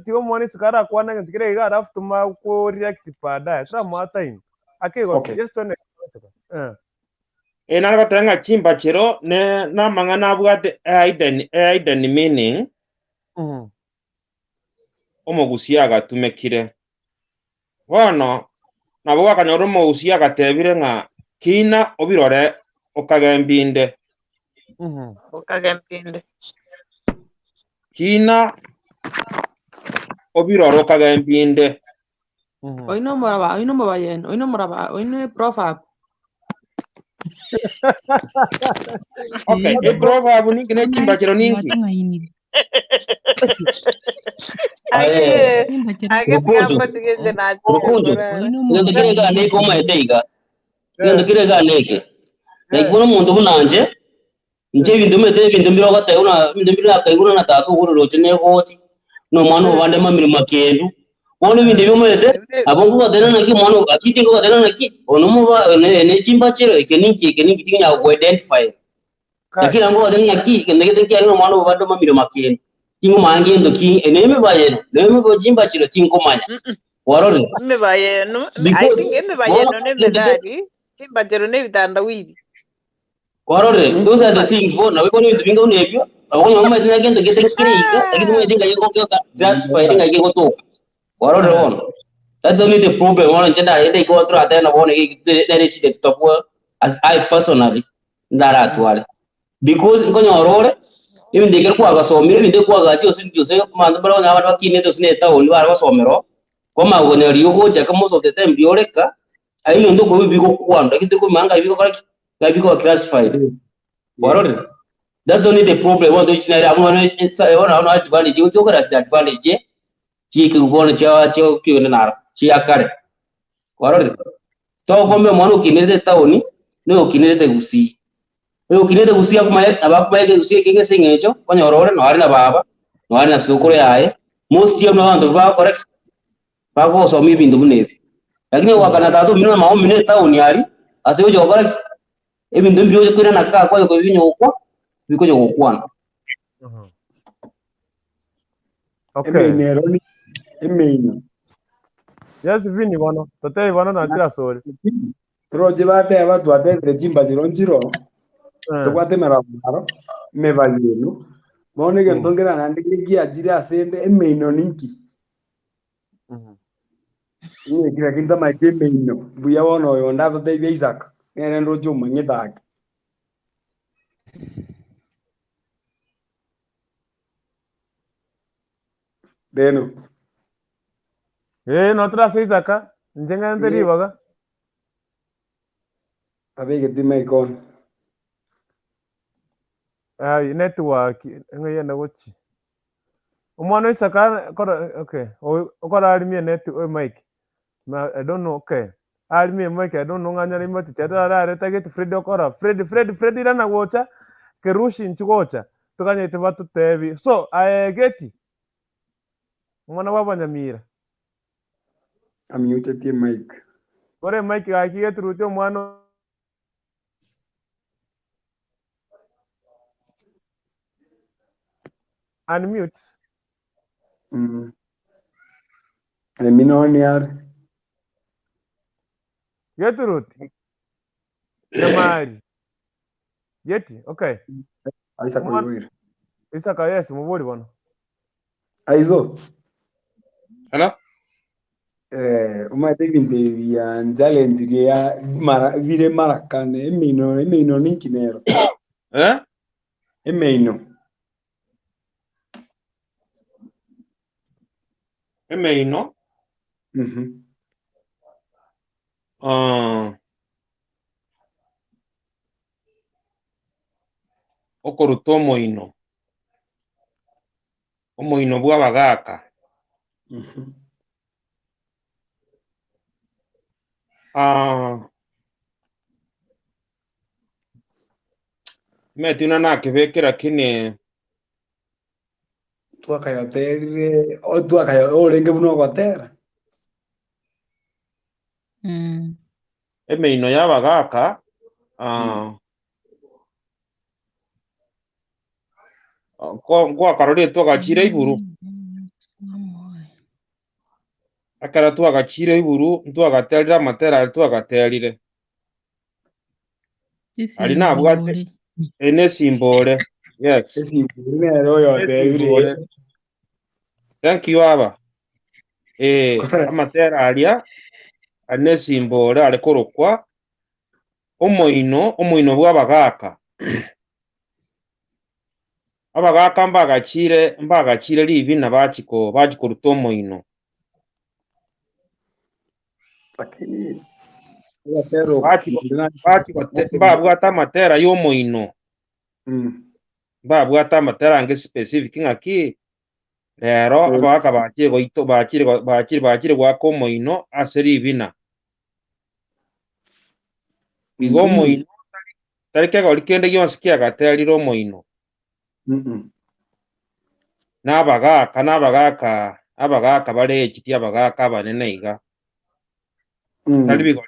sikara kwana ngikire ga rafu tuma ko react pada. Tra mata akaigo. Just one. Enalga tanga chimbachero ne namangana abuate hidden meaning. Omogusiaga tumekire. Wano nabuga kanyoro mogusiaga tebire nga kina obirore okagembinde. Kina obirore okagembinde. Oyino moraba, proverb. Okay, proverb ni kine chimbachero ninki. Ngende kirega neko maeteiga. Ngende kirega neke. Nekuna muntu munanje. Nje bintu mbiro gata una bintu mbiro akaiguna na tatu guru roche negoti. No mwana wande mamiri makendu. Wone bintu bimwete abongo gadena naki mwana akiti ngo gadena naki onomo ba ne chimbachero keninki tinya ku identify. Lakini ngo gadena naki ngende kiri no mwana wande mamiri makendu. Kingo mangi ndo king eneme bayeno neme bo chimbachero kingo manya. Warore. Me bayeno. I think me bayeno ne medali. Chimbachero ne bitandawiri. Warore, those are the things. Bo na we boni bintu binga unebyo. Abonye mama tina gendo gete kirika, lakini mwe dinga yego kyoka classify dinga yego to. Warore won. That's only the problem. One jenda ede go through atena bone that is the top as I personally ndara atwale. Because ngonyo orore even they get kwa gasomero even they kwa gachi osindi mandu baro na watu kine to sine ta oli waro gasomero. Koma wone riyo jaka most of the time bioreka. Ayo ndo ko bigo kwa ndo kitu ko manga bigo kala people classified. Yes. That's only the problem. What do you know? I'm going to say, "Oh, no, advantage. You talk about advantage. She can go on to Kyonar. She are carried." What? So, come on, kinete taoni, no kinete gusi. Wewe kirete gusia kumaye abakumaye gusia kinge singecho konyorore no ari na baba no ari na sukuru yaye most ya mwanzo ba correct ba ko so mi bindu bunebi lakini wakana tatu mino mao mine town yari asiwe jo correct e bindu mbio ko na ka ko binyo kwa biko jo kwana Okay. Emeino. Yes, vini bono. Tote bono na tira sori. Troje bate abatu atendre chimba chironchiro. Tukwate meramaro me valino. Mone que ndongera nandike ki ajire asende emeino ninki. Ni kira kinta mai emeino. Buya wono yonda tote be Isaac. Nene ndo chuma ngetak. Deno. No tira se Isaac. Njenga nderi baga. Abege time con. Network ngoye na gochi. Umwana Isaac okay. Okora ari mi net mic. I don't know, okay. Ari mi mic I don't know nganya remote tata ara target Fred okora. Fred rana wocha kerushi nchugocha. Tukanye tebatu tevi. So, I get it. Mwana wabanyamira. Amute tie mic. Kore mic akiye turutyo mwana unmute. Minoniar. Yeturuti. Nyamari. Yeti, okay. Isaac Oyuir. Isaac, yes, muburi bono. Aizo. Hello? Uma tevinte via challenge ya vire marakane emeino ninkinero. Emeino. Emeino? Okoruta omoino. Omoino bw'abagaka. Metina nakibekera kine Twakayoterire o twakayo orenge buno gotera. Emeino y'abagaka kwa karore twagachire iburu. Akara twagachire iburu twagaterira matera twagaterire. Ali nabwate ene simbole. Yes. Simbole ro yo devire. Thank you aba. Amatera alia ane simbole alekorokwa omoino bw'abagaka. Abagaka mbagachire libina bachikoruta omoino. Mbabwata amatera y'omoino. Mbabwata amatera nge specific ngaki rero abagaka bakire gwaka omoino ase libina. Igo omoino tareke gori kende yonsi kiagaterire omoino. Abagaka bare ekiti abagaka banene iga. Tali bigori.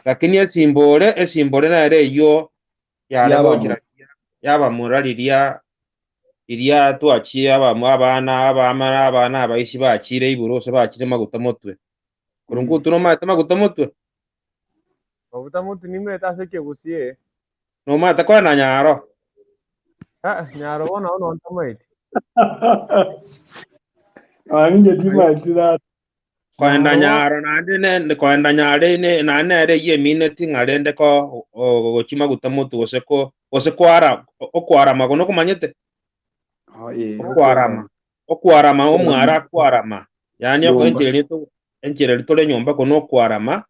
Lakini esimbole nare yo yaba murariria iria twachie abana abaisi bakire iburose bakire maguta mutwe. Kurungutu no mata maguta mutwe. Maguta mutwe nimwe taseke gusie. No mata kwa na nyaro. Nyaro ono ntamaiti. Ninje timaiti that. Kwenda nyaro kwenda nyare na nere ye minute ngarende ko gochima guta mutwe ose kwara magono kumanyete. Okwarama omwara kwarama. Yani enchire litole nyomba kono kwarama.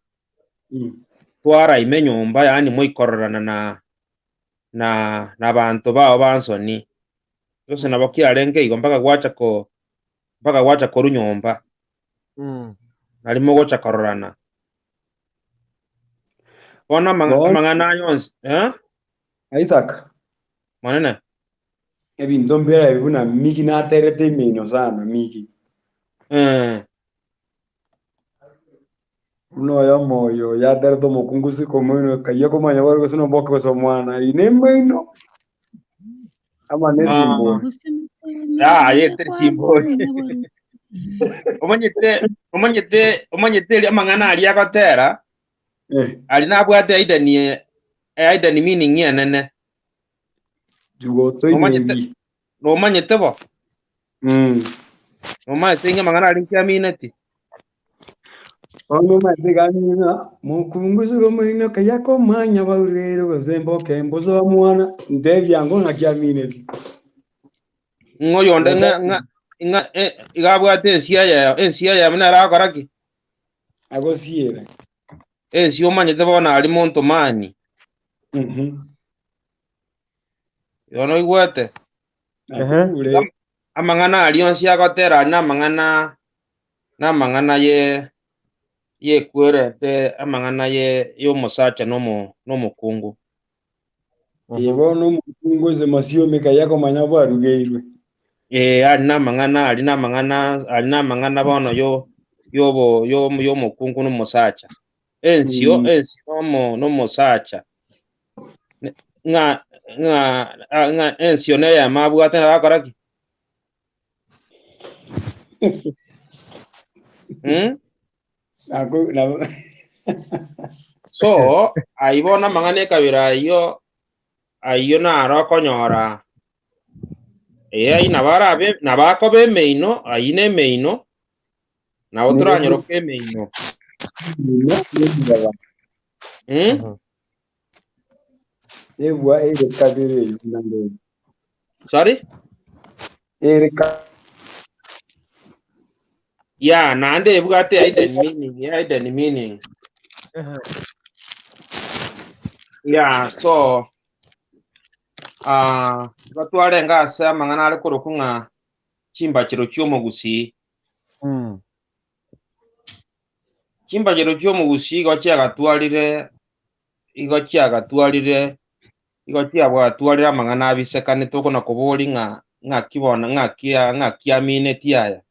Twara ime nyomba yani moikororana na bantu bao bansoni. Yose nabo arenge igo mpaka gwacha koru nyomba. Nalimo gocha kororana. Bona mangana yons, Isaac. Manene. Ebinto mbera bibuna miki na terete mino sana miki. Uno ya moyo ya terto mokungusi komino kaya komanya wari gosono boke goso mwana ine mino. Ama nesimbo. Yete simbo. Omanyete amang'ana aria agotera ari nabwate aidani meaning enene Jugo toinegi nomanyete bo nomanyete ng'a amang'ana ari nkiamineti ono matigania mukungusi komino kaya komanya baurero gosembo kembozo wa mwana ndebyango na kiamineti ng'oyonde ng'a igabwate ensia ya muna arakoraki agosiere ensi omanyete bona ari monto mani yono igwete amang'ana ari onsi agotera ari namang'ana yekwirete amang'ana y'omusacha n'omukungu ibono mukungusi masiome kaya komanya bwarugeirwe ari namang'ana bono y'omukungu n'omusacha ensi n'omusacha ng'a ensio neye mabwate akoraki so aibona amang'ana ekabira ayio naro okonyora nabako bemeino aine emeino nabo toranyoroka emeino ebwa kabire nande sorry ya nande ebwate hidden meaning ya so batwarenga ase amang'ana are koroku ng'a chimbachero chiomogusii chimbachero chiomogusii igo chiabwatwarire amang'ana abisekanete okona kobori ng'a kibona ng'a kiamineti aya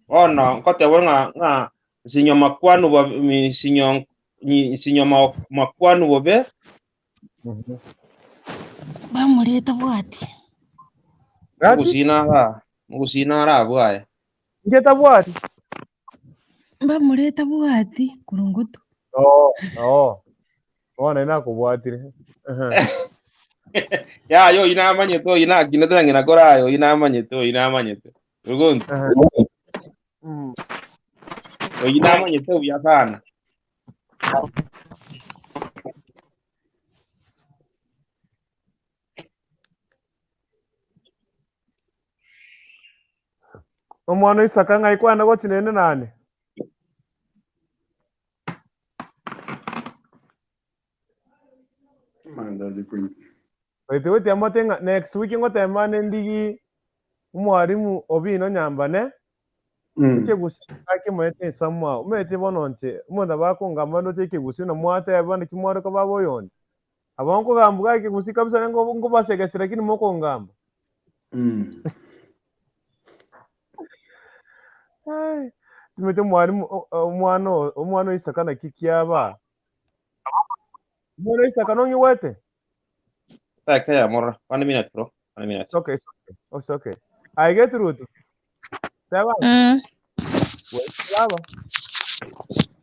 bono nkotebwa ng'a sinyo makwanu bobe bamureta bwati mugusina arabwaye ngeta bwati bamureta bwati kurungutu bona nakubwatire yayo inamanyete inakinete ngina korayo inamanyete ugontu inamanyete uya sana omwana Isaka ng'aikwana gotinene nane Wete amatenga next week ngotemane ndigi umwarimu obino nyambane uche gusake mwete samwa umete bononche umonda bakonga mano cheke gusina mwate abana kimware ko baboyonde abanko gambuga ke gusi kabisa ngo basegesera kini moko ngamba tumete mwarimu umwana Isaka na kikiaba umwana Isaka nonyi wete okay ya mora 1 minute bro 1 minute it's okay I get through it sawa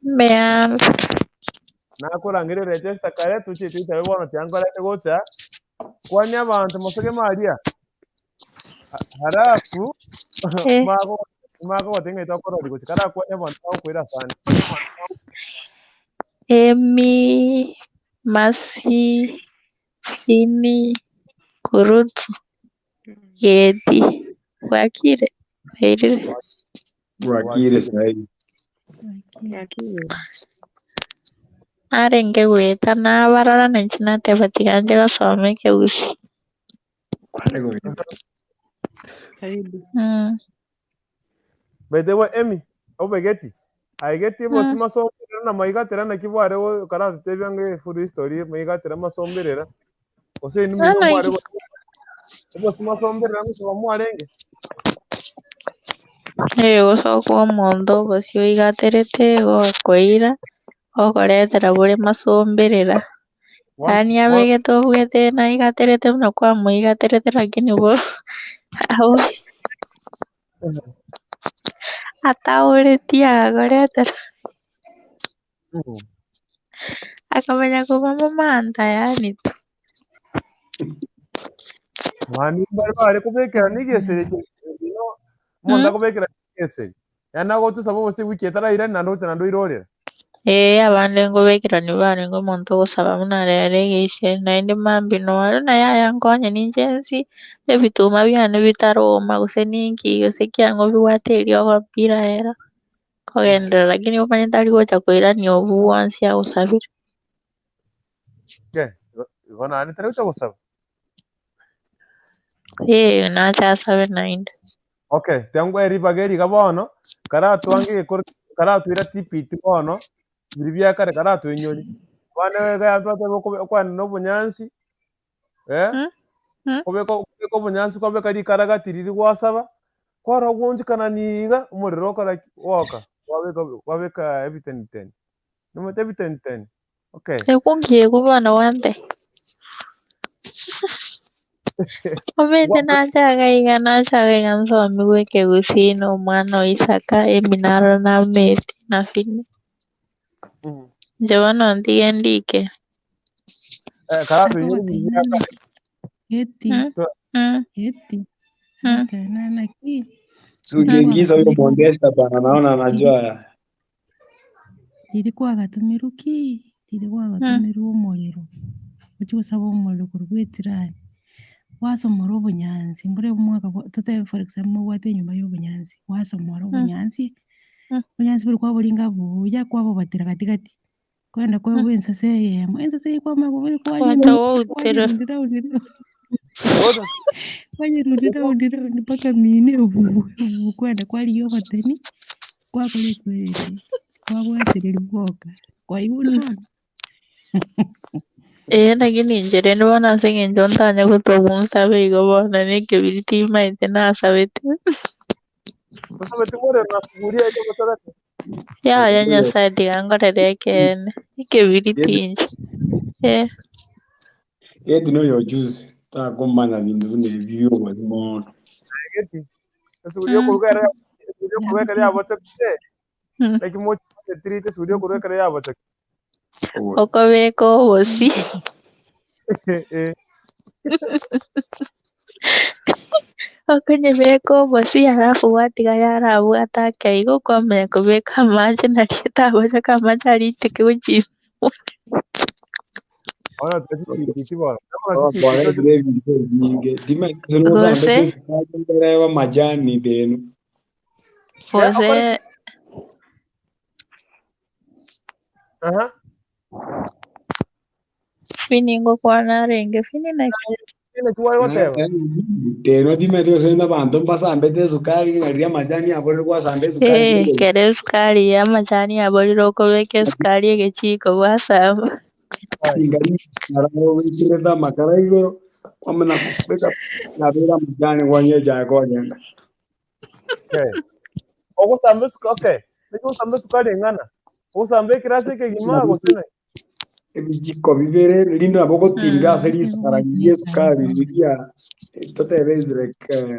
Bear. nakurangire register kare tuchi twitabe bono tyangorete gocha kwani abantu musege maria harafu mago watenga korodi gocha kara kwani abantu kwira sana Emi masi ini kurutu gedi wakire saidi arenge gweta nabarora nanchina batiganje gasomeke gusi by the way Emi obegeti Aigeti Obosi Imasomberera Maigatera na kibware wo karatu tebyange full history Maigatera Imasomberera Gose ni mino mware Obosi Imasomberera ngo mwarenge gũcoka mũndũ ũcio igaterete gwakwĩira ũkoretera bũrĩ Imasomberera yani abegete obwete na igaterete mũno kwa mũigaterete lakini bo ataũrĩtie agakoretera akamenya kuba mumanta yani tu mani bari kubekera nigese no monda kubekera nigese yana go tu sabo se wiki tara ira na ndo irorera abande ngobekera nibarengo omonto ogosaba buna aregeise naende mambino aro na yaya nkonye ninche ebituma biane bitaroma gose ninki gose kiango biwateria ogopira era kogenderera lakini omanye tari gocha koirania obwo wansi agosabire gona ani tara gocha gosaba nacha asabe nainde okay tango eri bageri gabono karatu ange karatu ira tipiti bono biribya kare karatu enyoni bane ga twate kwana no bunyansi ko bunyansi ko bekari karagatiri gwasaba kwara gwonjikana niga umuriro kara woka wabeka everything no everything okay ekugiye kubana wande obete nachaga nsomi gweke gusino omwana oisaka eminaro na meti na fini njobono ntige ndike karatu enyoni biribya kare eti tena laki Suliingiza huyo Mondesta bana, naona anajua lilikuwa agatumiruki lilikuwa agatumiru omuliro ukikusaba omuliro kurugwitirani wasomora obunyansi mbure omwaka tote for example wate nyuma y'obunyansi wasomora obunyansi obunyansi buri kwa bulinga buya kwabo batira katikati kwenda kwa bwensase yemo ensase kwa magubiri kwa rudira mpaka mine ubu kwenda kwaliyo bateni kwakole kwete kwabwatirira bwoka kwaibona lakini njere nibona nsengenjo ntanya gutomunsabe igo bona nekebiriti maite nasabete Kusabete ngore nasuburia ito gusabete ya nyasaye tigangorere kene ikebiriti nje get to know your juice ta kumanya bintu nebyo wazimono geti nasuburia kurugara ya bote like mochi trite suburia kurugara ya bote okobeka obosi okonyebeka obosi alafu watiga yarabwata akeigo kwamenya kubeka amache narietabocha kamache ariteke gochima ahora tiki bora kwa nyingi dime kuno sambe sukari majani denu Gose fini ngo kwana renge fini na deno dime tu senda bantu pasambe de sukari ngaria majani abore kwa sambe sukari kere sukari ya majani abore roko beke sukari egechiko gwasaba ingari narabo wikireta makara igoro kwamena kubeka nabera majani kwanye jago nyanga ogosambe sukari niko sambe sukari ngana osambe kirase ke gima gosene ebijiko bibere lindo aboko tinga seri saragiye sukari bigia tote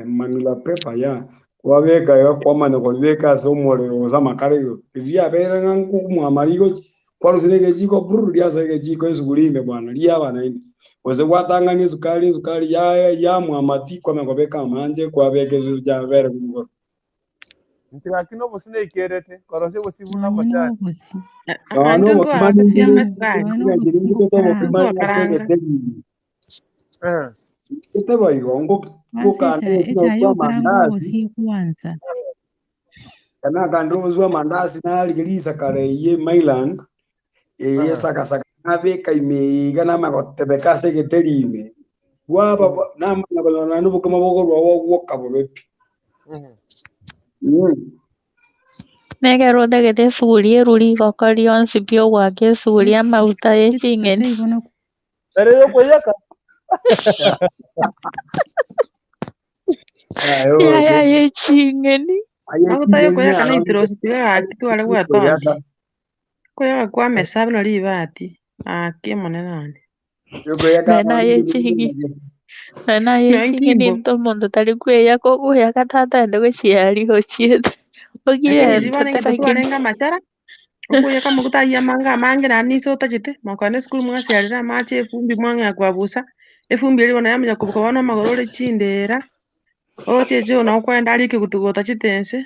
manula pepa ya wabeka yo kwamana kwabeka somore za makarigo bigia bere nganku mu amarigo kwarusine gejiko brur dia sa gejiko esugulime bwana lia bana ini wose watangani sukari ya mu amati kwa mengobeka manje kwabeke zuja bere ngoro ntira kino bosine ikerete korose bosibuna machani antu kwa afya masbali kwa karanga ite baigongo echa karanga bosi kwanza kana kandro zwa mandasi na ligirisa kare ye mailand saka nabeka imiga namagotebeka segeterime waba namana balona nubuka maboko rwawo woka bobepi Negerode gete sugurie ruri kokorion sipio gwake suguria mauta yeching'eni. Ere yo kweyaka. Yaya yeching'eni. Maguta kweyaka na itirosi tigagati tware gwatondi. Kweyaka kwame sabu na ribati. Monenani. Nena yeching'eni into mondo tari kweyaka okweyaka tata ende gociari ochiete. Ogire Ribane ngita twarenga machara. Okweyaka maguta manga mange na niso tachite. Makwane skulu mwasiarira mache efumbi mwanga kwabusa. Efumbi eri bana yamenya kubuka bana magorore chindera. Cheche ona okwenda ari kigutugota chitense.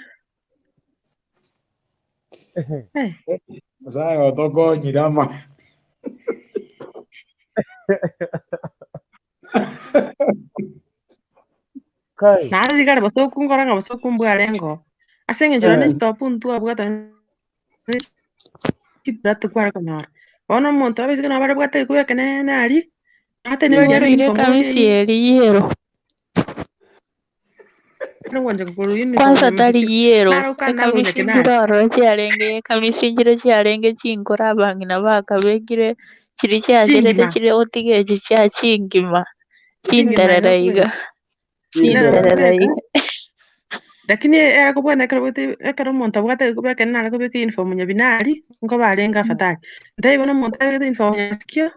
Sasa otoko nyirama. Kai. Nari gara basoku ngora nga basoku mbwarengo. Asenge njora ne stop untu abwata. Chiprat kwara kanara. Ona monto abese kana bara bwata kuya kana nari. Ate ni bajari Ngorire kamisi yero. Kwanza tari yero. Kamisi njiroro chiarenge chinkora bangina bakabegire chiri chiachirete chiri otige chiachingima. Chintereraiga. Lakini era kubwana ekero monto abwate kuba kana kubeka uniform nya binari ngo barenga fatali. Ndai bona monto abwate uniform nya sikio.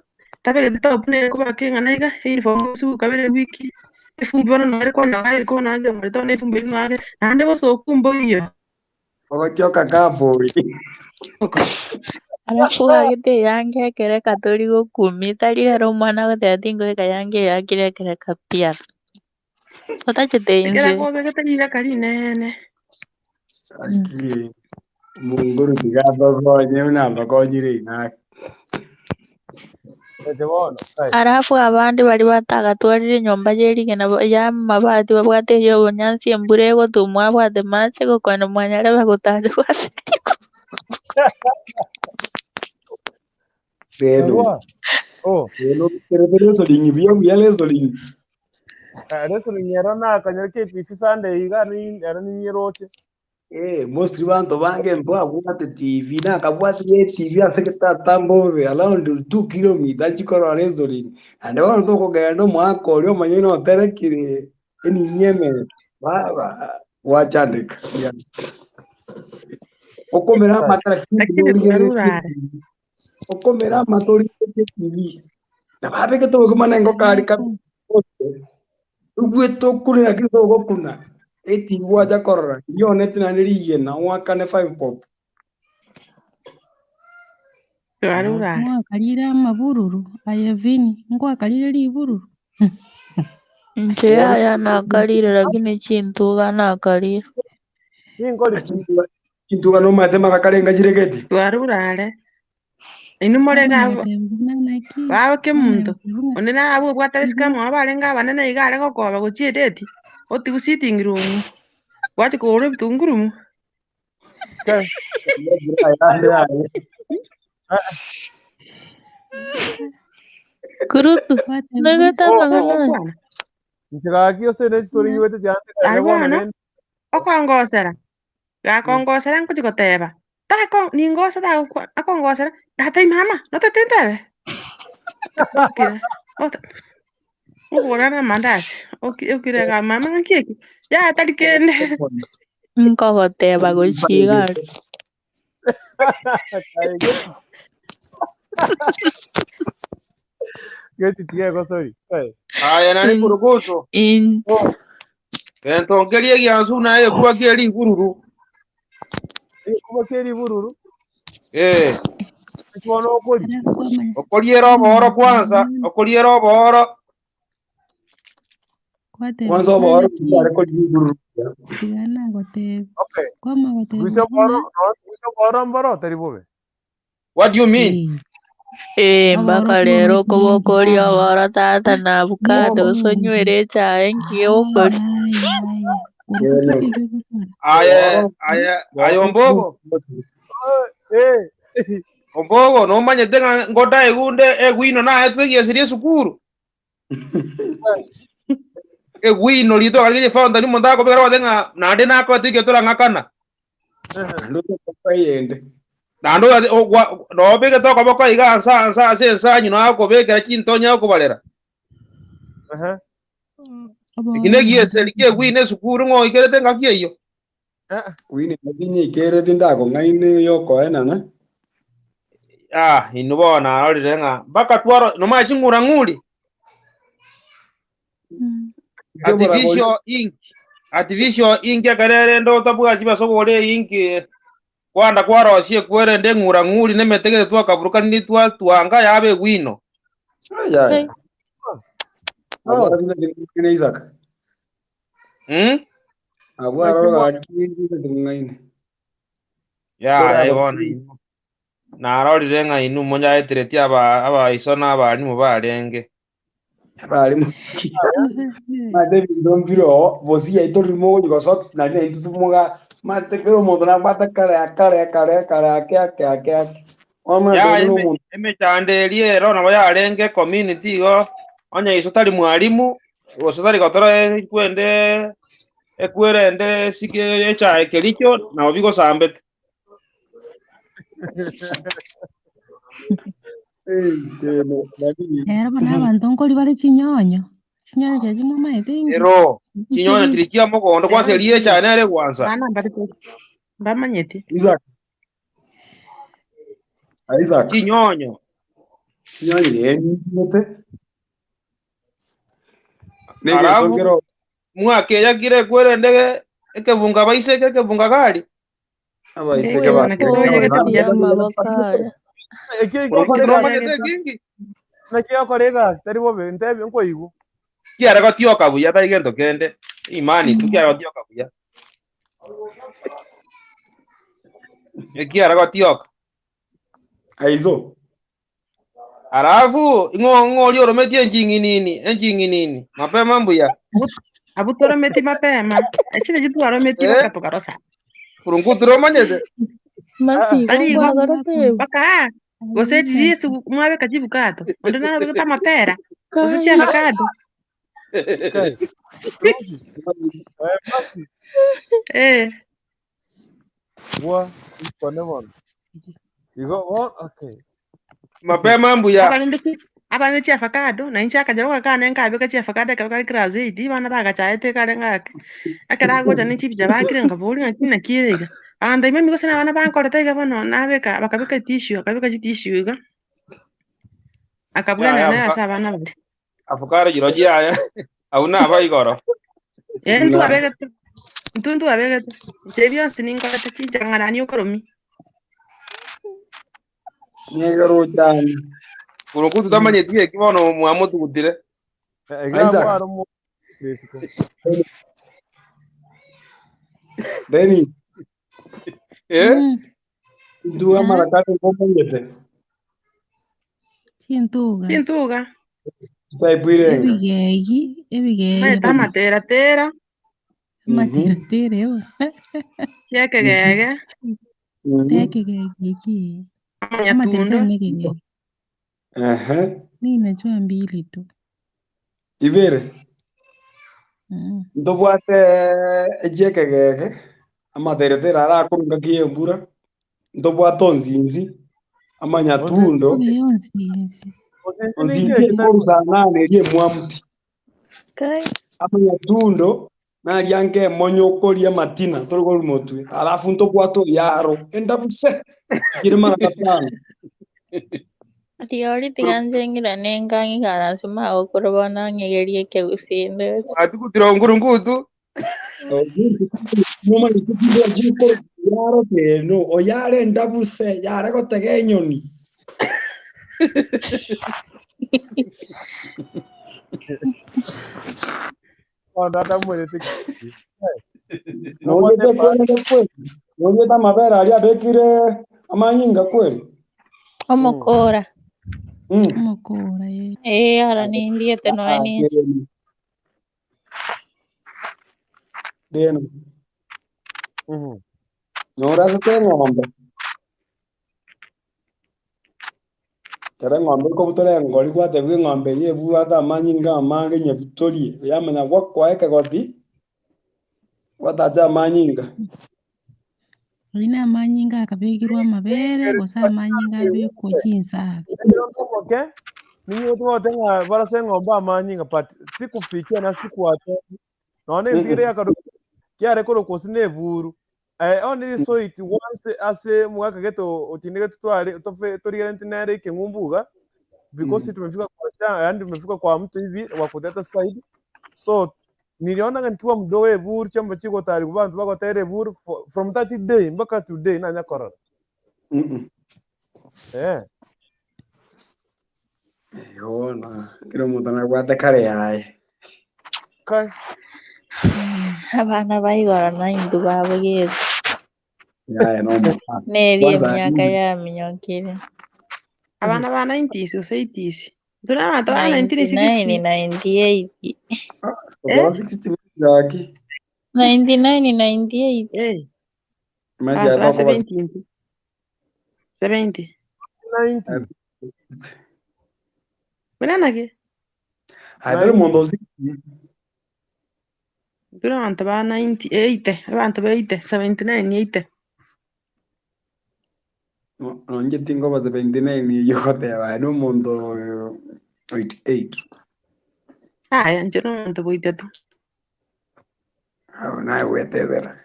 Tabe top ne kuba kinga naiga uniform su kabere wiki. Efumbi bana nare kona ngai kona ngai mreto ne fumbi nare. Nande boso kumbo iyo. Ogochoka kapori. Alafu agite yange kere katori gukumi tari rero mwana gotetingo kayange yakire kere kapia. Otachete inze. Kera ko bege tari kari nene. Akiri. Munguru tigato konye unamba konyire ina. Arafu abandi bari batagatwarire nyomba yerigena ya mabati babwate yo bonyansi embure gotumwa bwate mache gokwana mwanyare bagutaje kwase. Pero. Oh. Pero solingi bia lesolingi. Lesolingi era na kanyake pisi sande iga ni era ni nyeroche. Mostly bantu bange mbwa bwate TV na kabwate TV aseketa tambo be around 2 km chikoro lesolingi. Ande wana toko gendo mwako lyo manyino terekire eni nyeme baba wachandika. Okomera matara okomera matori TV na babe ke to kumana ngo kali ka ugweto kuna kiso gokuna eti waja korora yo netina niriye na wakane 5 pop mwakalire amabururu ayevini ngwakalire libururu nche ya nakalire lakini chintuga nakalire chintuga no matema kakalenga chireketi twarurare inu morega bawe ke muntu onena abo bwata bisika mwa barenga banene igare gokoba gochiedeti oti gusitingirumu wachi kore bitungurumu kurutu nagatana Nchiraki ose ne story nyuete jante kana bona okongosera gakongosera nkujigoteba tako ningosa da akongosera data mama no te tentebe okira ugora na mandazi okira ga mama nkiki ya talikende nkogoteba gochigari Geti tiye gosoi aya nani kuruguso entongerie giasu naye kuba keri bururu kuba keri bururu tuono okoliero boro kwanza okoliero boro kwanza boro ndare ko bururu sigana goteba okay kwama goteba gusa boro mboro taribobe. What do you mean? Mpaka lero kobokoria boro tata na avocado sonywerere chae ngiokori aya ombogo ombogo nomanyete ngoda egunde egwino naye twegiesirie sukuru egwino lito kalije fonda ni monda ko bera wadenga nade nako atige tora ngakana ndo kwa yende nando no bege to ko ko iga sa nyino ako bege ra chinto nya ko balera ikine giese likie gwine sukuru ngo ikerete ngakie iyo wini nginyi ikerete ndako ngaine yoko enana inubona arorire nga baka twaro no ma chingura nguli artificial ink karere ndo tabwa chiba sogore ink kwanda kwaro sie kwere nde ngura nguli nemetege twa kaburuka ni twa twanga yabe gwino ya abara zile Isaac abara ga ngaine ya ebona ino narorire nga inu monya etireti aba isona abari mu barenge abari mate bidombiro bosi ya itorimo gosot na ne ntumuga mate kero mondo na bata kare ake ya eme chandelie ro na yarenge community go onya isotari mwalimu osotari gotoro kwende ekwerende sike echa ekelicho na obigo sambet Era bana abantu nkoli bale chinyonyo cha chimwe maithingi ero chinyonyo tirikia mogondo kwa serie cha nere kwanza bana mbamanyete Isaac chinyonyo yote arabu mwake yakire kwerende ekebunga baise kebunga gari abaise ke bana ya mabakaya nakiakorega tari bobe ntebe nko igu kiara gotioka buya tari gento kende imani tu kiara gotioka buya kiara gotioka aizo arafu ngo lioro metie njingi mapema mbuya abutoro meti mapema achine jitu aro meti wakatoka rosa kurunguturo manyete tari baka gose Yesu mwabe kajibu kato ondo na beka mapera gose chia avocado Wa konemon igo okay mapema mbuya abana chia avocado na incha kajaro kakane nkabe ka chia avocado ka kraze di bana baga chaete kare ngake akara go tani chipja bakire ngabuli na tina kirega anda ime migo sana bana bankorete ga bano nabeka bakabeka tissue ga akabwana na asa bana bali avocado jiroji aya auna abaigoro entu abega ntundu abega tebyo sininko ta chicha ngarani okoromi nyegaro cyane kurungutu tamanyetie kibono mwamutu gutire Isaac Deni Dua marakati ngomongete Sintuga Taipwirenga ebigegi matera yo chekegege tekegegi amanyatundo mimi najua mbili tu ibere ndobwate ejekegege amateretera arakurunga kiyembura ndobwate onzinzi amanyatundo onzinzi koruzanane rie mwamuti amanyatundo nariange monyokoria matina torigori motwe alafu ndobwate yaro endabuse kirima katano Atiori tiganjengira nengangi karasima okorobana ngegerie keusinde atukutira ngurungutu noma nikupindira jiko yaro teno oyare ndabuse yare gotege nyoni ondata mwete Noje ta mabera ali abekire amanyinga kweli omokora omokora ara nindie tenoeni deno Nora se tengo ngombe Tere ngombe ko butore ngoli kwa tebwe ngombe ye buwa ta manyinga amange nye butori yamanya kwa eke goti wataja manyinga Ina amanyinga akabekirwa amabere gose amanyinga abekwa chinsaga. Okay? Ninyi watu wote nga barase ng'ombe amanyinga but sikufikia na sikuwate. None ntire yakado kyare koro kosine buru. Only so it once ase mwaka geto otinige tutwale tofe toriga ntinere kengumbuga because tumefika kwa yani tumefika kwa mtu hivi wa kuteta side. So niliona nikiwa mdogo eburu chamba chiko tari kubantu bako tere eburu from 30 day mpaka today na nyakora. Yona kiro mutana gwate kare yaye. Kai. Abana baigora na indu babugire. Yaye no mu. Neri emyaka ya minyokire. Abana ba 90s o 80s. Dura ma to 99, 98. Kwa 60 yaki. 99, 98. Masi ya toko 70. 70. 90. Banana ke? Hadar mundo 60. Dura ma to ba 98. Abantu ba 80, 79, 80. No nje tingo ba 79 yote ba no mundo 88. Nje no mundo 83. Na wete vera.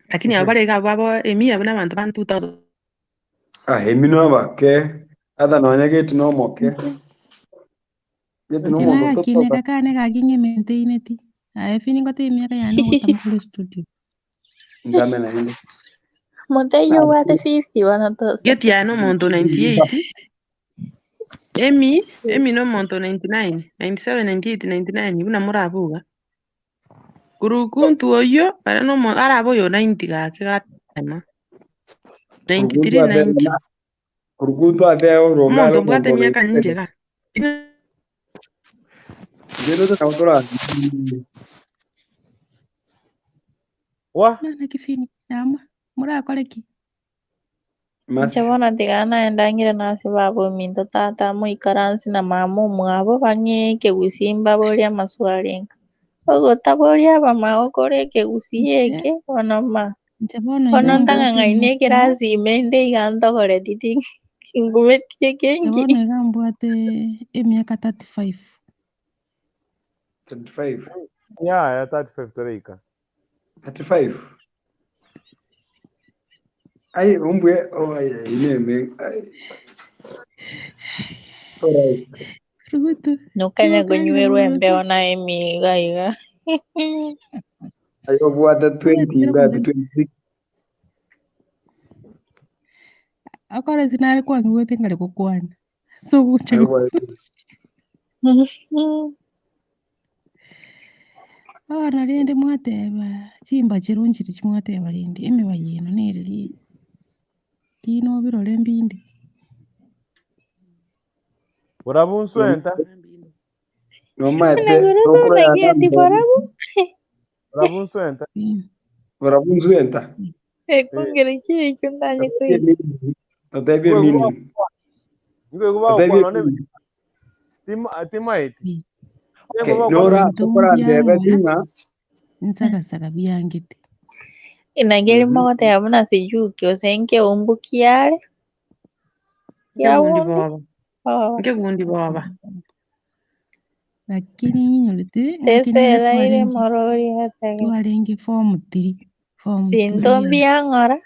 Lakini abare ga babo emi abana abantu ban 2000. Emi no ba ke ada no nyage tu no moke. Yetu no mundo Tina kine kakane kakinge maintaineti. Fini ngote miaka ya no gutama kule studio. Ndame na ile. Monteyo wate 50 wanatosa. Geti ya no mundo 98. Emi no mundo 99, 97, 98, 99 una murabuga. Kurukuntu oyo para no mo arabo yo 90 ga ke gatema. 93, 90. Kurukuntu ate euro Mundo bwate miaka nje ga. Jero na autora. Wa? Na kifini nama. Mura koleki. Chabona tigana endangira nasi babo minto tata muikaransi na mamu mwabo bang'eke gusimba boria maswalenga. Ogota boria bamaokore ke gusieke onoma. Ono ntanga ngaine kirasi imende igantogore titi kingumetie kengi. Chabona igambwate emiaka 35. 35. Yeah, 35 torika. 35. Ai umbwe ineme. Rugutu. Nukanya gonyweru embeo na emi gaiga. Ayo buata 20 ngapi 26. Akora zinari kwa ngwete ngale kukwana. So kuchego. Nalinde mwateba chimba chirunjiri chimwateba lindi emiba yino nerili kino birole mbindi Urabunsuenta no mate Nagurudo nagiati barabu urabunsuenta urabunsuenta ekongere kiri cyundanye kwi Otebe mini Otebe timaiti Nora tukora ndebe tina nsaka byangite inageri mogote yabuna sijuki osenke umbukiare Nke gundi baba. Lakini nyorete sese raire morori hatage twarengi form 3 Pintombi angora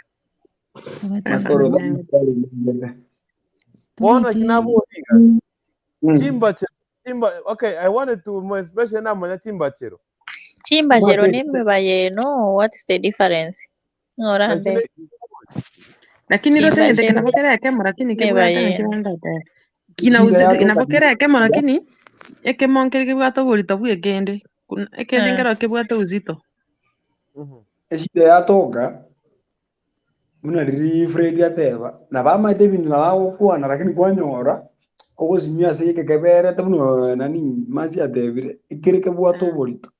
Bona kinabu Chimba, okay, I wanted to more especially na manya chimba chero. Chimba chero nime baye no, what is the difference? Ngorande. Lakini rote ngende kinapokera kemo lakini kibwata ngibanda ta. Kina usi kinapokera kemo lakini eke monkere kibwata bulita bwegende. Eke ndengera kibwata uzito. Eshide yatoka muna riri Fred ateba na bama ibintu nawo kwana lakini kwanyora ogozimia sike kebere tabuno nani mazi atebire ikireke bwato bolito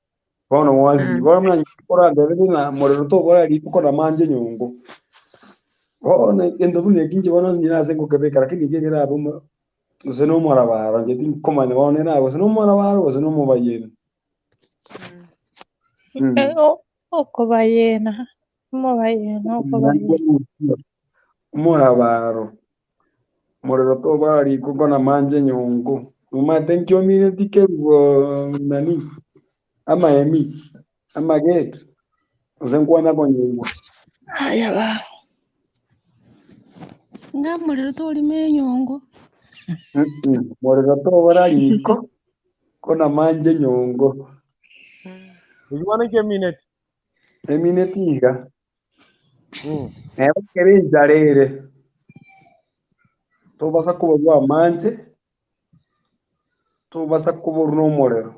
bona wazi bona muna kora ndebe na morero to bora ri kora manje nyongo bona endo bune kinje bona nyina sengo kebeka lakini gegera abo useno mora bara ngeti komanya bona na useno mora bara useno mo bayena Oko bayena Mubaye no kubaye. Murabaro. Morero to bari kuko na manje nyongo. Umate nkyo mine tike nani? Ama emi. Ama get. Usenkuana konyengwa. Aya ba. Nga muliro tolime nyongo. Morero to bari ko. Kona manje nyongo. Ujwana ke minute. Emine tiga. Eba kere njarere. Tobasa kuborwa manje. Tobasa kuborwa umorero.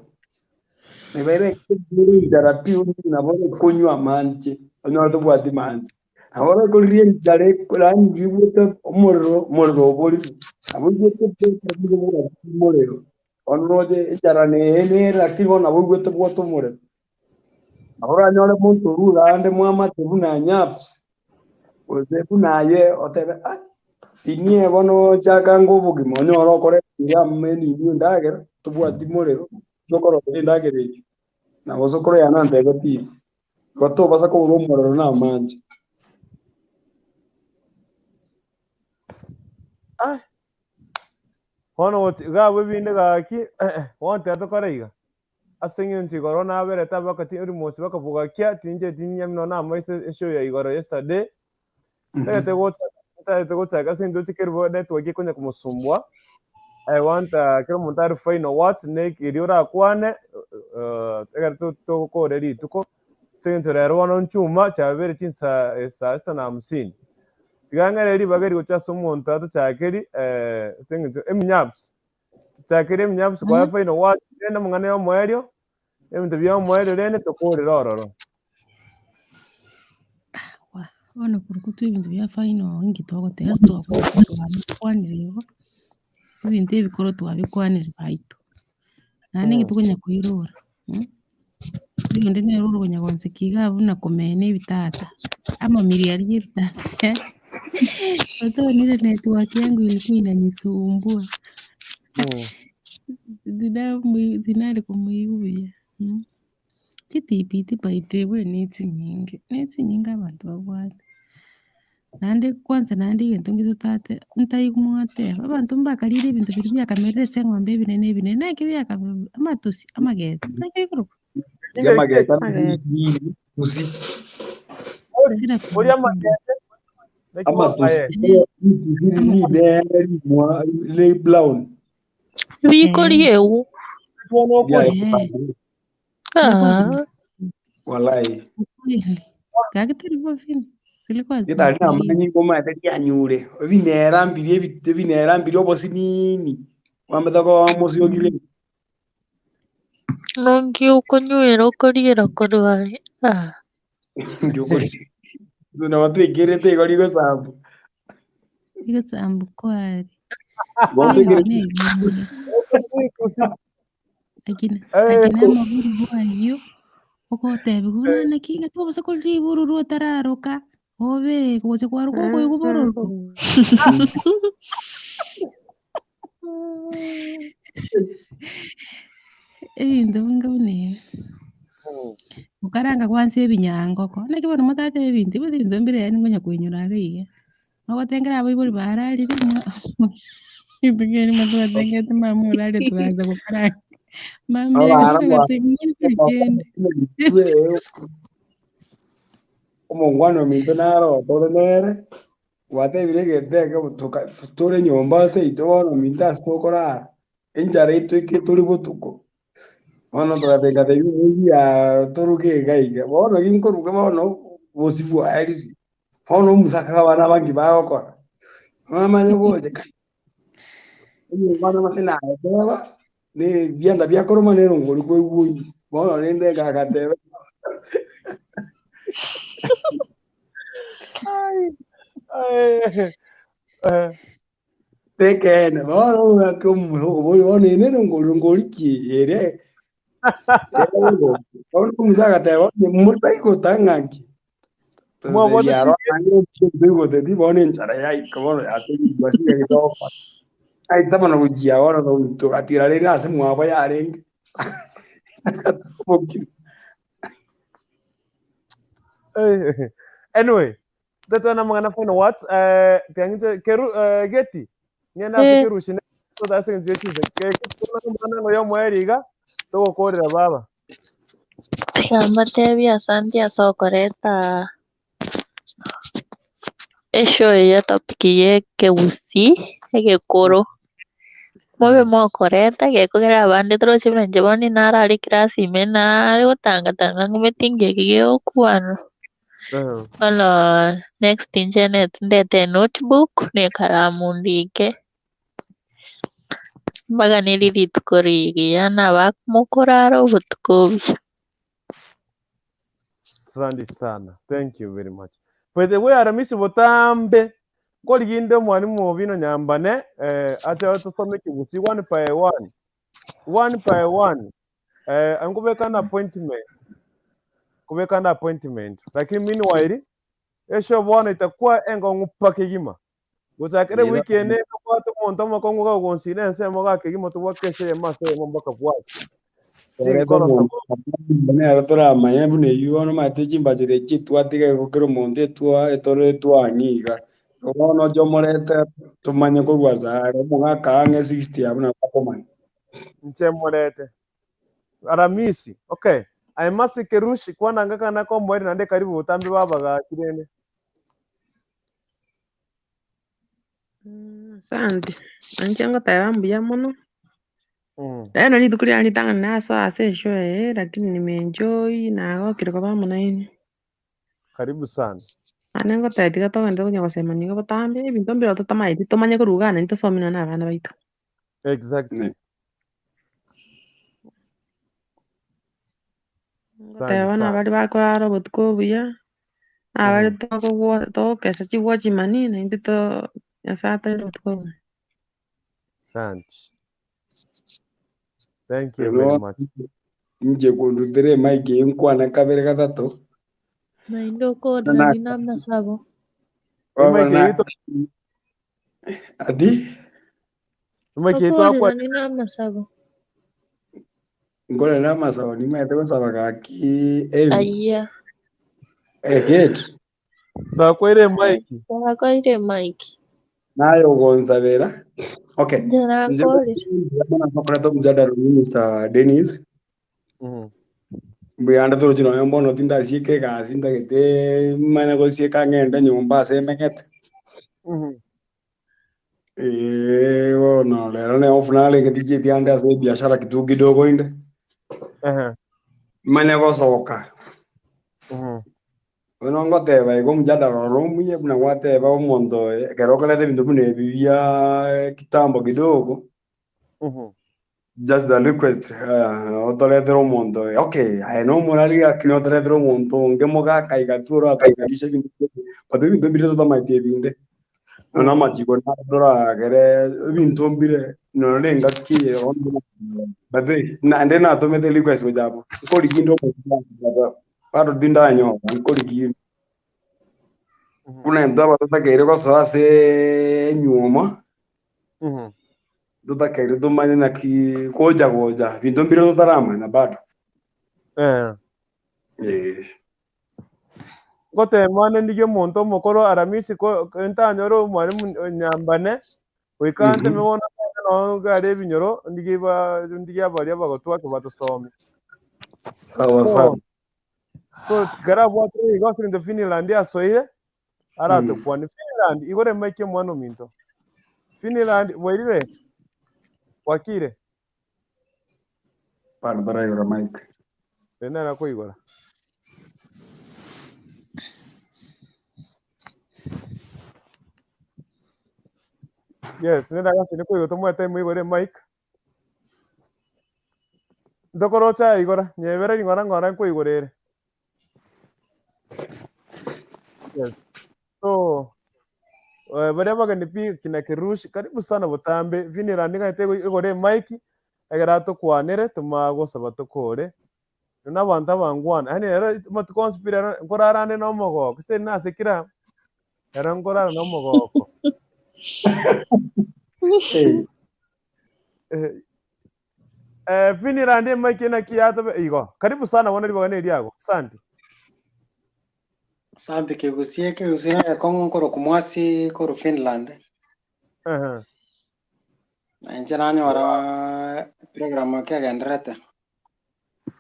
Nibere kiri njara piu nabone kunywa manje. Onyo tobwati manje. Ahora kulrie njare kuran jibuta umorero boli. Abuje tebwe umorero. Onroje njara ne lakini na bugwe tebwa umorero. Ahora nyole muntu rurande mwama tebuna nyaps. Oze bunaye otebe inie bono chaka ngubu gimonyo orokore ya meni ni ndagera tubwati morero zokoro ndagere na bozokoro ya nande goti goto basa ko urumorero na manje Hono gawe binde gaki wonte atokoreiga asenge nti goro na bere tabakati uri mosi bakavuga kya tinje tinyamno na maise show ya igoro yesterday te gotsa kasi ndo tikerbo network ikonya kumusumbwa I want kero muntari final words ne kiriora kwane egar to ko ready tuko senge rero wano nchuma cha bere chinsa esta na 50 tiganga reri bagari gocha somuntu atu chakeri senge emnyaps chakeri emnyaps kwa final words enda mungane yo moerio ebintu bya moerio rene tokore rororo Ono kurukutu ibintu bya final ngitoko testo twabikwaniriyeho ibintu ebikoro twabikwanira baitu nani ngitukunya kuirura ibindi neruro kunyagonse kigabu na komene ibitata ama miliari ibitata otonire network yangu ilikuwa inanisumbua zinari kumuiuya chitipiti paitewe neti nyingi abantu babwate nandi kwanza nandi gintu ngitutate ntaigumwateba abantu mbakarire ibintu biri byakamerere ng'ombe ebinene naki byaka amatusi amageta nakikuruka mageta musi uri amageta amatusi ni beri mwa le brown Bikorieu. Walai kagitari bofini silikuwa kita na manyi ngoma ya nyure binera mbiri obosi nini wamethako wa musio gire Nongi ukonywera ukoriera korwari. ngukuri zuna watu igere te gori go sambu igasambu kwari akina amaguru bwayo okotebe kunana kinga tobose kuri buru rotararoka obe kuze kwa ruko ko yubororo ndabunga bune ukaranga kwanse ebinyango ko nakibona mutate ebintu ibintu mbere yani ngonya kwenyuraga iye okotengera abo ibori bararire ibigeni matwatengete mamurare tukaza kukaranga mami yagatengende omongwano minto naro todo nere wate biregete tutore nyomba se itono minta stokora enjare ito turi botuko ono tukatenga te yuji ya toruke gaiga bono ginkoruka bono bosibu ari bono musaka bana bangi bagokora mama nyogoje ni bana masina baba ni bianda bya koroma nero ngori ko yuji bono nende gagatebe tekene bono como bono nero ngori ki ere bono musaka te bono mutai ko tangangi yaro angiro digo de di bono enchara ya como ya te basi que todo ai tama no bujia bono no to atirare na se mwaba ya renge Anyway, data na mga na what kangite keru geti ngena se keru shine to da se nje tuse ke kuna ngo yo mweriga to ko re baba Shambate vya santi ya sokoreta esho ya topiki ye Keusi Egekoro mobe mokoreta gekogera abandi trosi banje boni nara ali klasi mena ari gutanga ngumetinge gigiokwano. Wala next internet ndete notebook ne karamu ndike mbaga nilirituko rigiyana bakumukoraro butukobi. Asante sana, thank you very much. By the way, Aramisi Botambe Goliginde mwalimu wabino nyambane acha tusome Keusi one by one angubeka na appointment lakini meanwhile esho bwana itakuwa engo ngupake gima gusakere weekend kwa to monto makongo ga gonsine nse moga kegimo to wakeshe yamase mombaka bwa ne aratora mayebu ne yuono matechi mbajire chitwatige gukiro monde twa etore twaniga ono jomorete tumanye ko gwazare muga kange 60 abuna pakomani nchemorete Aramisi okay aimasi kerushi kwana ngaka nako mweri nande karibu utambi babaga kirene. Asante anchengo tayambuya muno leno nithukuria nitanga naso ase show lakini nimeenjoy na okire kwa bamuna ini Karibu sana anengo tayetiga togende kunya gusema nigo batambe ebinto mbiro tutamaiti tumanye kurugana nitosomina na abana baitu exactly tayabana bari bakorara obotuko buya abari togokesa chigwachimani nainti to nyasaye obotuko buya. Thank you very much. Nje kundutire maiki inkwana kabere gatatu Na indoko na namna sabo. Adi? Okori na namna sabo. Ngole nama sabo ni maite basaba kaki evi. Aya. Eget. Bakwire Mike. Bakwire Mike. Nayo gonzabera. Okay. Jana kore. Jamana nakoreto mjadala ni sa Dennis. Mbuyanda toro chino yombo no tinda sieke ga sinda gete mana go sieka ngenda nyumba se meket. Bueno, lero ne ofnale ke tije tianda se biashara kitu kidogo inde. Mane go soka. Bueno ngoteba igo mjadala romuye buna wateba omondo kerokole de bintu bune bibia kitambo kidogo. Just the request otoledero omondo okay I know morali akino otoledero omondo ngemoga kaigaturo akaiganisha bintu patu bintu bire to maite binde no majiko na dora gere bintu mbire no lenga ki bade na ndena to mete request ojabo ko ligindo paro dindanyo ko ligindo kuna ndaba to takere ko so ase nyuma tutakere tumanye na ki koja bintu mbire tutarama na bado gote mane ndige monto mokoro Aramisi ko ntanyoro mwalimu nyambane wikante mebona no gare binyoro ndige abali abagotwa ko batosome sawa so gara bwatro igosiri ndo Finland asoire arato kwani Finland igore make mwana minto Finland wairire wakire para yora Mike tena na koigora yes nenda gasi ni koigo tomo time igore Mike ndokorocha igora nyebere ngora koigorere yes so bari bagani pi kina Kerushi karibu sana Butambe Finland ngaitego igore Mike egerato kwanere tumago sabato kore n'abantu abangwana hani rero matukonspira ngorarane no mogoko se nasekira era ngorara no mogoko Finland Mike na kiato igo karibu sana wana libagane liago asante Asante kegusie ya Kongo koro kumwasi koro Finland. Na njana nyora program ke gendrete.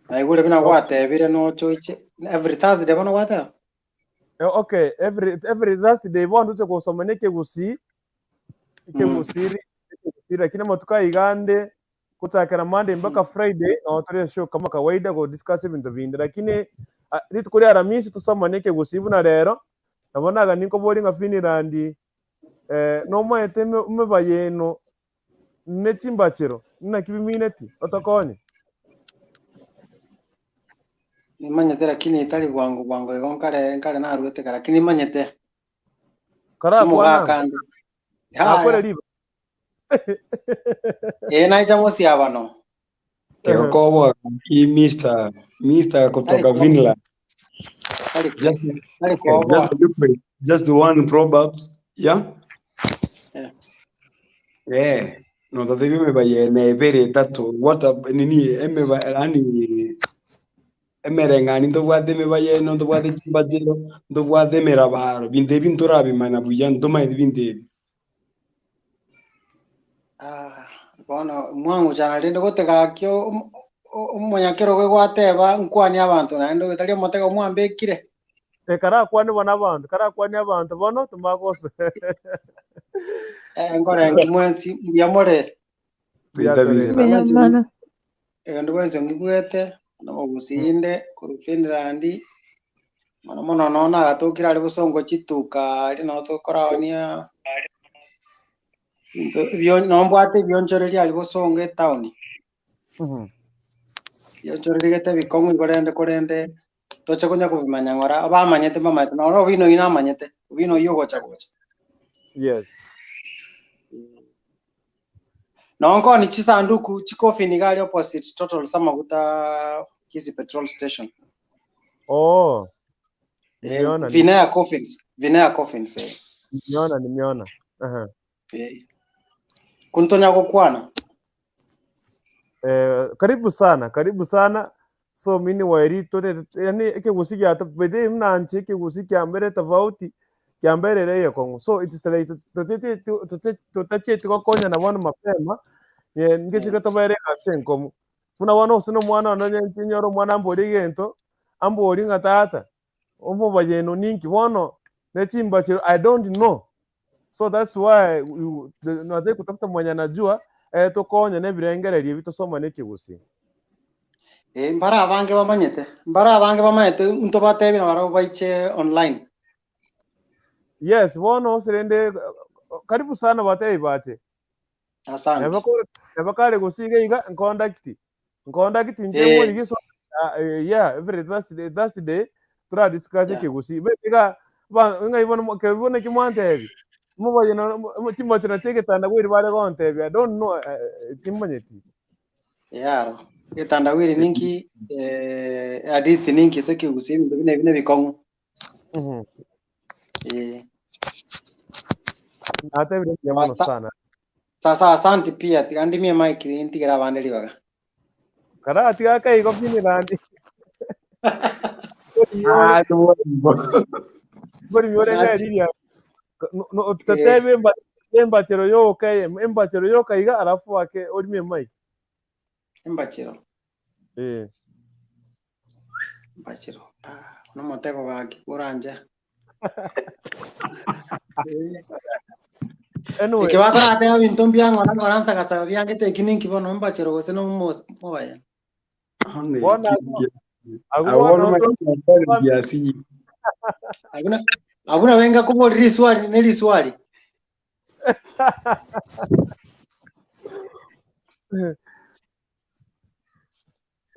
Ai gure bina wate bire no choiche every Thursday bana wate. Okay, every Thursday bondo to kusomane kegusi kegusiri lakini matuka igande kutakira Monday mpaka Friday na watoria show kama kawaida go discuss ibintu bindi lakini ritu kuri Aramisi tusomane kegusi buna rero nabonaga niko bolinga Finland no mwete umebayeno nechimbachiro nina kibimineti otokonye Nimanyete lakini itali gwango kare na ruete lakini manyete kara kwana kandi akore riba na icha mosi abano Kerokobo ki Mr. kutoka Finland. Just one proverbs, yeah? Yeah. No, that they me ne very tatu. What up nini emerengani ndo wade me baye no ndo wade chimbadilo ndo wade merabaro binde bintura bimana buyan ndo mai binde. Bono mwangu jana lindo gotega kyo umunyakero gwe gwateba nkwani abantu nando bitali motega mwambekire kara kwani bana abantu bono tumagose ngora ngimwensi byamore Biyamana. ndo wenzo ngibwete no gusinde ku Finland mono nona agatokira ari busongo chituka ari no tokoraonia byo nombwate byonchoreri ari busongo town byonchoreri gete bikongo korende toche kunya kubimanya ngora abamanyete mamate no bino ina manyete bino yo gocha yes nonko ni chisanduku chikofi ni gali opposite total samaguta hizi petrol station Vinaya coffins nimeona kuntonya kokwana karibu sana so mini wairi to yani kegusi ya to bede mnanche kegusi kya mbere tofauti kya mbere ile Kongo so it is like to tache to konya na wana mapema ngechika to bare kasenko kuna wana usino mwana no nyenyoro mwana mbori gento ambori ngatata omo bayeno ninki wono nechimba chiro I don't know so that's why no ate kutafuta mwanya najua to konya ne birengererie bitosoma nekegusi mbara abange bamanyete unto batebi na baro baiche online yes wono serende karibu sana batebi bate asante nabakare gusiga iga contact njemo igiso yeah every Thursday tura discuss kegusi bega nga ibona kebona kimwantebi mubaye no timo tena teketanda gwiri bare gontebi I don't know timanyeti yaro getandawiri ninki hadithi ninki seke usemi ndo bine bikongo hata vile jamano sana sasa asante pia tigandimie mic ntigira bandeli baga kara atiga iko Finland bori yore ngari no tatebe embachero yo kaiga alafu ake odimie mic embachero embachero no motego gaki uranja anyway ke bakora ate bintu byangora ngoransa gasa byangete kininki bono embachero gose no mobaya bona aguna venga como riswali neli swali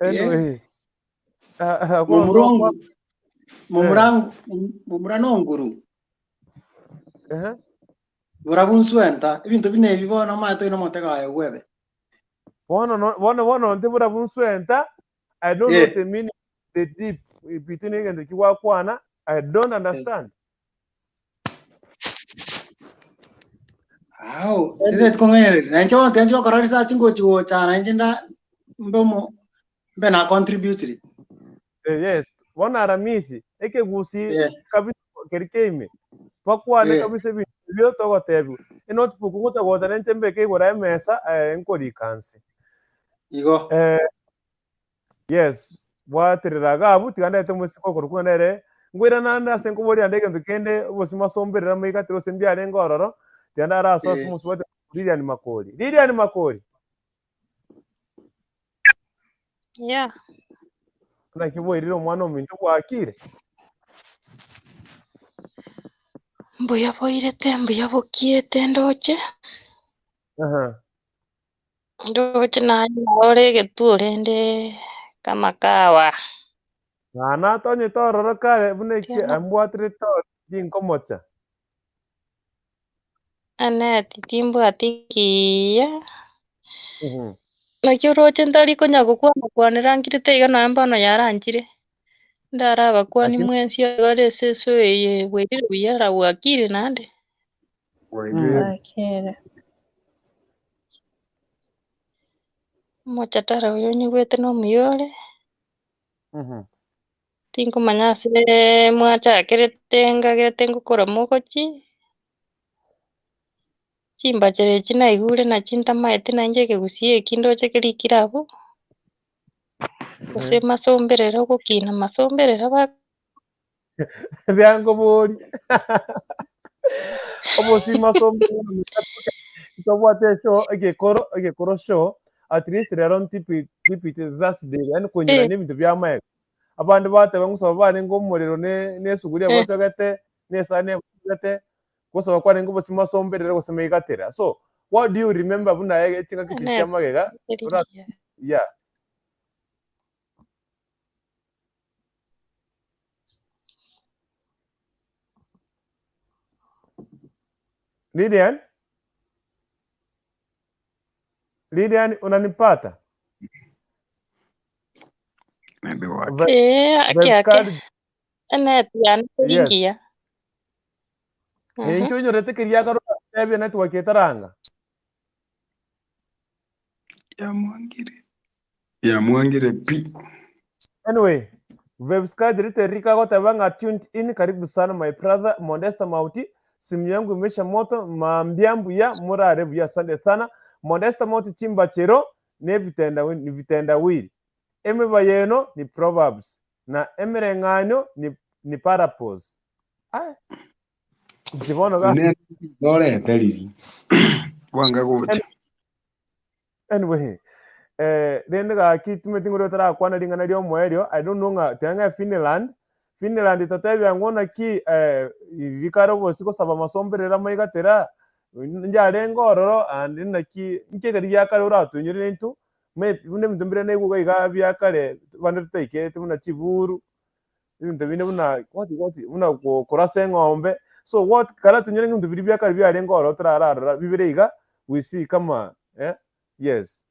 anyway mumuranonguru burabunsuenta ibintu bine bibona mato ino motega ya webe bona ntibura bunsuenta I don't know the meaning the deep between and the kiwakwana I don't understand tidet kongere nancho tencho korarisa chingo chana njinda mbe na contributory yes wana aramisi eke gusi kabisa kerikeime pakwane kabisa byo togotebu inot pukunguta goza nentembe ke gora mesa enkori kansi igo yes bwatereraga abu tiganda ete musiko korukunere ngwira nanda senkubori andege ndukende Obosi Imasomberera Maigatera sembyare ngororo tiganda araso simusubate Lilian Makori Yeah. kuna kiboirire omwana omuntu gwakire Mbuya boirete mbuya bokiete ndoche ndoche nanye ore geturende kama kawa ngana tonye tororo kare buneke ambwatire to jinkomocha aneti timbwati kiya nakio roche ntari konya gukwana kwanira ngirite iga na mbano yaranjire ndaraba kwani mwensi bare seso ye bwirire buyara bwakire nande akere mochatara uyo nyugwete no muyore tinkumanya ase mwachakirete ngagete ngukora mogochi chimbachere chinaigure na chintamaete nanje kegusie kindoche kirikirabo Gose Imasomberera gukina Masomberera ba byango bori Obosi Imasomberera tobwate show Egekoro show at least rero ntipi Thursday yani kunyira n'ibintu by'amaye abandi batebe ngusaba bane ngomuriro nesuguriye bwacagate nesane bwacagate gusaba kwa ngo Obosi Imasomberera Gose Maigatera. So what do you remember buna ekinga kiti cyamagega yeah Lilian unanipata? ake aneti yaningia Noinyorete kiria karo ebe network etaranga yamwangire pi anyway Vebskad riterika gotabanga tuned in. Karibu sana my brother Modesta Mauti, simu yangu imesha moto mambiambu ya murare buya. Asante sana Modesta Mauti chimba chero ne vitenda wili emeba yeno ni proverbs na emerengano ni parables. Jibono ga dole teriri wanga gocha anyway then ga kitime tingoro tara kwana lingana lyo moelio I don't know nga tanga Finland tatebya ngona ki vikaro bosiko saba Masomberera Maigatera njale ngororo and naki nkegeri yakare uratunyire into me bune mtumbire neguga iga byakare banateke tuna chiburu ibintu bine buna what buna kurasa ngombe. So what kala tunyire ngintu biri byakare byale ngororo turarara bibire iga we see kama yes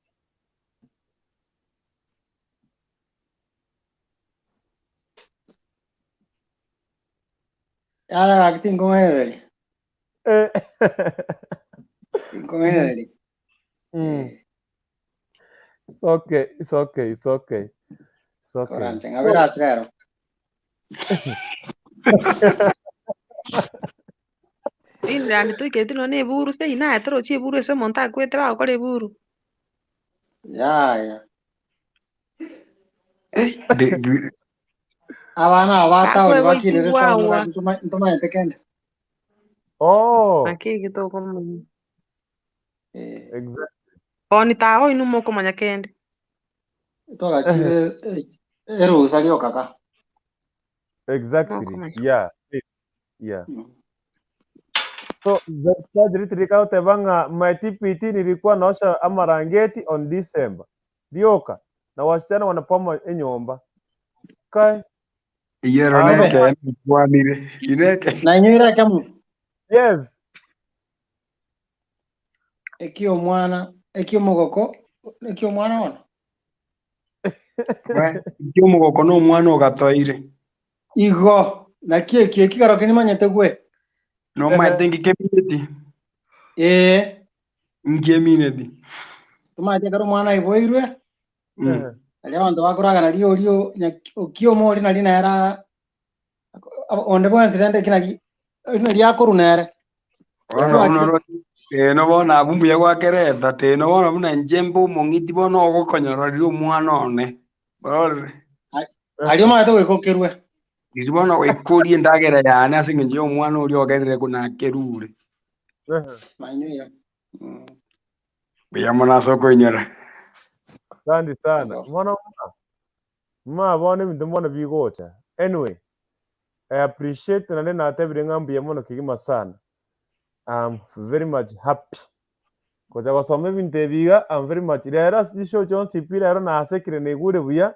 Ada acting con él. Con él. It's okay. Coranten, a ver, asgaro. Indi tuike tino ne buru ste ina tro chi buru se monta kwete ba kore buru. Ya. Abana abata ori bakire retanga ntuma entekende. Oh. Akiki to komo. Exactly. Oni ta ho inu moko manya kende. To ga chire ero salio kaka. Exactly. Yeah. So the study trikao tebanga my TPT nilikuwa naosha amarangeti on December. Dioka na wasichana wanapoma enyomba. Kai. Yero neke mwanire. Ineke. Na inywira kamu. Yes. Ekio mogoko, ekio mwana ona. Ekio mogoko no mwana ogatoire. Igo, na kie kigaro kinimanyete gwe. No matengi kemineti. Ngemineti. Tumaite karo mwana iboirwe. ali abantu bakuraga na lio okio mori na lina era onde bwansi rende kinali lyakorunere no bona bumbu ya gwakeretha te no bona buna njembo mongiti bona ogokonyora rio mwana one borore alio mato wekokirwe ndibona wekurie ndagera yana asinge mwana uri ogerere kuna kerure mainyoira bya mwana soko inyara Asante sana. Mwana bone bintu mbona bigocha. Anyway, I appreciate na nena atebire ngambu ya mono kigima sana. I'm very much happy. Koza wasome binte biga, I'm very much. Lera sisho chonsi pila ero na asekire negure buya.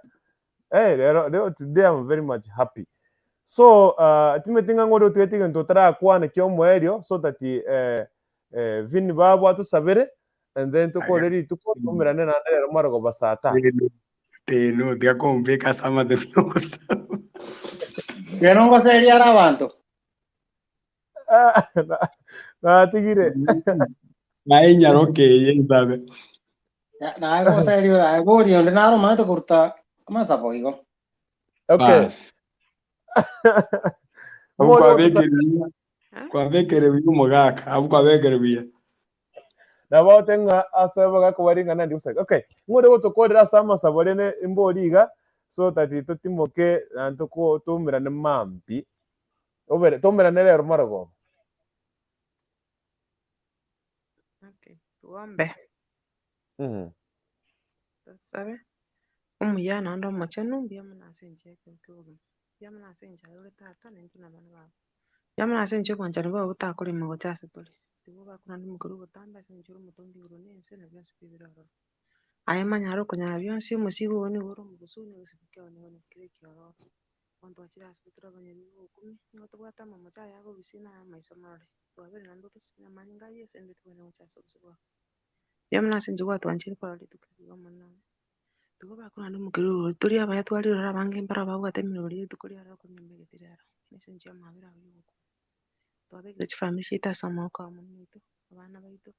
Lero today I'm very much happy. So, timetinga ngoro tuyetinga ntotara kwane kyo mwerio so that vini babu atu sabere and then tuko ready tuko tumirane na lero marago basata. No dia conveka sama de Dios. Gerongo seria arabanto. Na tigire. Na inyaroke yendabe. Na go serio la bori onde naro mato kurta masa poigo. Okay. Kwa vekere biyu mugaka abu kwa vekere biya. Na batenga asaba ga kwaringa na ndiusa. Okay. Ngode woto kodera sama sabolene imboliga so that tutimoke antoko tumira ne mampi. Obere tumira ne lero marago. Okay. Tuombe. Sabe? Umuyana ndo machanu byamana senje kyogo. Byamana senje yole tata nentuna bana babo. Byamana senje kwanjani babo utakole mu gotase tole. Tibo bakuna ndi mukuru gotamba senje umutondi uronense na byansi bibiraro. Ayamanya haro kunya byonsi umusibo woni woro mu gusuni usibike woni kire kyoro. Wantu akira asibitura abanyabibu 10 ngo tubata mama cha yabo bisina maisomare. Twabere nando tusina maninga yese ndi tubone mu chaso kusibo. Byamana senje watu anchiri kwa litukiwa manana. Tuko bakuna ndi mukuru turi abaya twalira abange mbara babu atemirori tukuri ara kunyembe getirara. Mesenje amabira yuko. Twabere chifamishi itasama kwa munito abana baitu.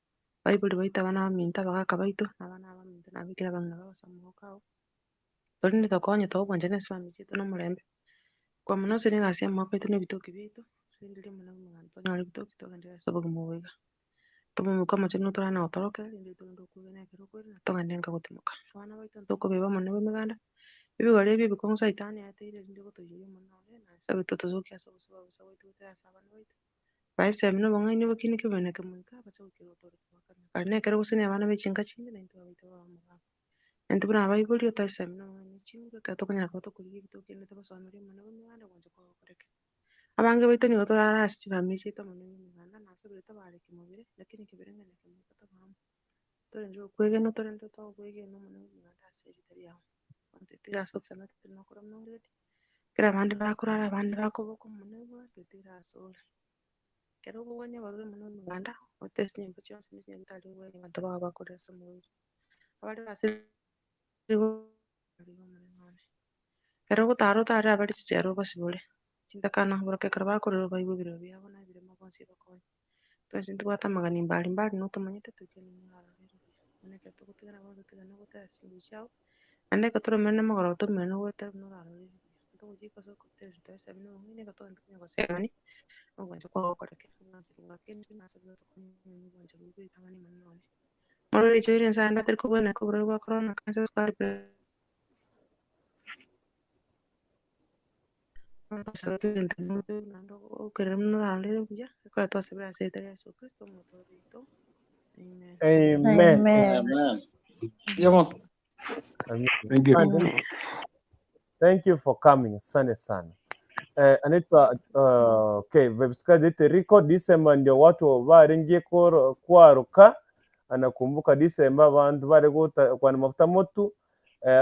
Bible baita abana baminta bagaka baitu abana baminta nabikira banga basama kwao. Turi nitokonye tobonje nesfamishi to no mulembe. Kwa muno sene ngasi amako itu nebitoki bitu. Sindire muna mwanto nyari bitoki to ngandira sababu muwega. Tumu mukama chino turana otoroka ndi tundo kubena kero kweri natonga ndenga gutimuka. Abana baitu ntoko beba mune bemeganda. Ibigore bibi konsa itani atire ndi gotoyo munone na sabe totozoki asobuso babusa baitu tasa abana baitu. Baise mino bonga ni bokini kibene kemuka bacha ukiro toro kwakana. Karne kero gusene abana bechinga chinde na into baitu bamuga. Enti buna Bible yo tasa mino ni chinga ka tokonya ko to kuri bitoki ne to sonore mune bemeganda bonje ko koreke. Abange baitu ni goto ara asti bamichi to mune bemeganda na sabe to bare kimubire lakini kibirenge ne kemuka to bamu. Tore njo kwege no tore ndo to kwege no mune bemeganda asiri tari yawo. Ante tira so sana tino kora mnongeti. Kira bandi bakurara abandi bakoboko mune bwa tira so. Kero kuwanya babe mune bemeganda otesi nyimbo cyose ni nyentali we ngata baba bakora samu. Abandi basiri kero kutaro tara abandi cyaro basibole. Chintakana boroke karaba korero bayibo biro byabona bire makonsi bakonye. Twese ntwata magani mbali no tumanyete tukene mwara rero. None keto kutigana babo tigana gutasi bichao. Ande katoro mene magoro to mene wote no raro rero. To jiko so kote twese mene ngine kato ndikanya kwasemani. Ogwanje kwa koreke ngakeni na sababu tukuni gwanje bibi tamani manone. Moro ichiri nsanda tiri kubona kubura kwa corona kansa skari Amen. Thank you for coming, sana. Anita, okay, vebsika dite Rico December ndio watu waringie kwaruka anakumbuka December bantu bari kwa mafuta moto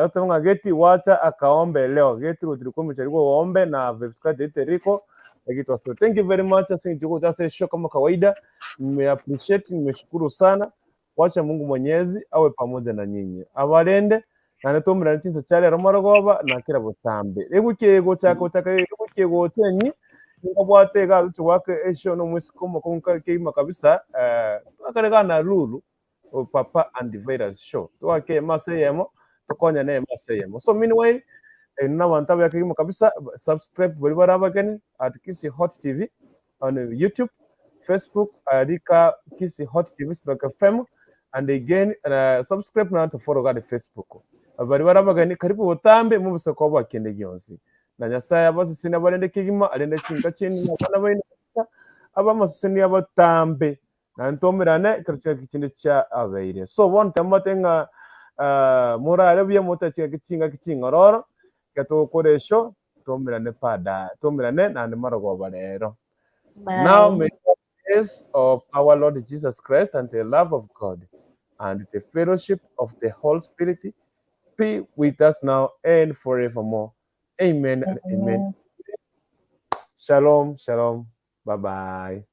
otamanga geti wacha akaombe leo geti tulikuwa mchariko waombe na vebsika dite Rico agitwa. So thank you very much. Asante tuko just show kama kawaida, nimeshukuru sana. Wacha Mungu Mwenyezi awe pamoja na nyinyi, abalende na netomera n'kinso cyale romarogoba na kira butambe egukego chako egukego chenyi ngabwatega rutu wake esho no musikomo konka kima kabisa akaregana lulu papa and virus show twake maseyemo tokonya ne maseyemo. So meanwhile n'abantu abakirimo kabisa subscribe bari barabagani at Kisi Hot TV on YouTube, Facebook, Rika Kisi Hot TV /FM, and again subscribe na to follow the Facebook. Bari barabagani karibu botambe mu busoko bakende gyonsi. Na Nyasaye abose sina barende kigima alende kinga chini abana bene abamaseni abatambe na ntomerane kircha kikinde cha abeire. So one tamatenga murare bya mutache kikinga roro katokoresho tomerane pada tomerane na marago rero. Now may the grace of our Lord Jesus Christ and the love of God and the fellowship of the Holy Spirit be with us now and forevermore. Amen and amen. Shalom, shalom. Bye-bye.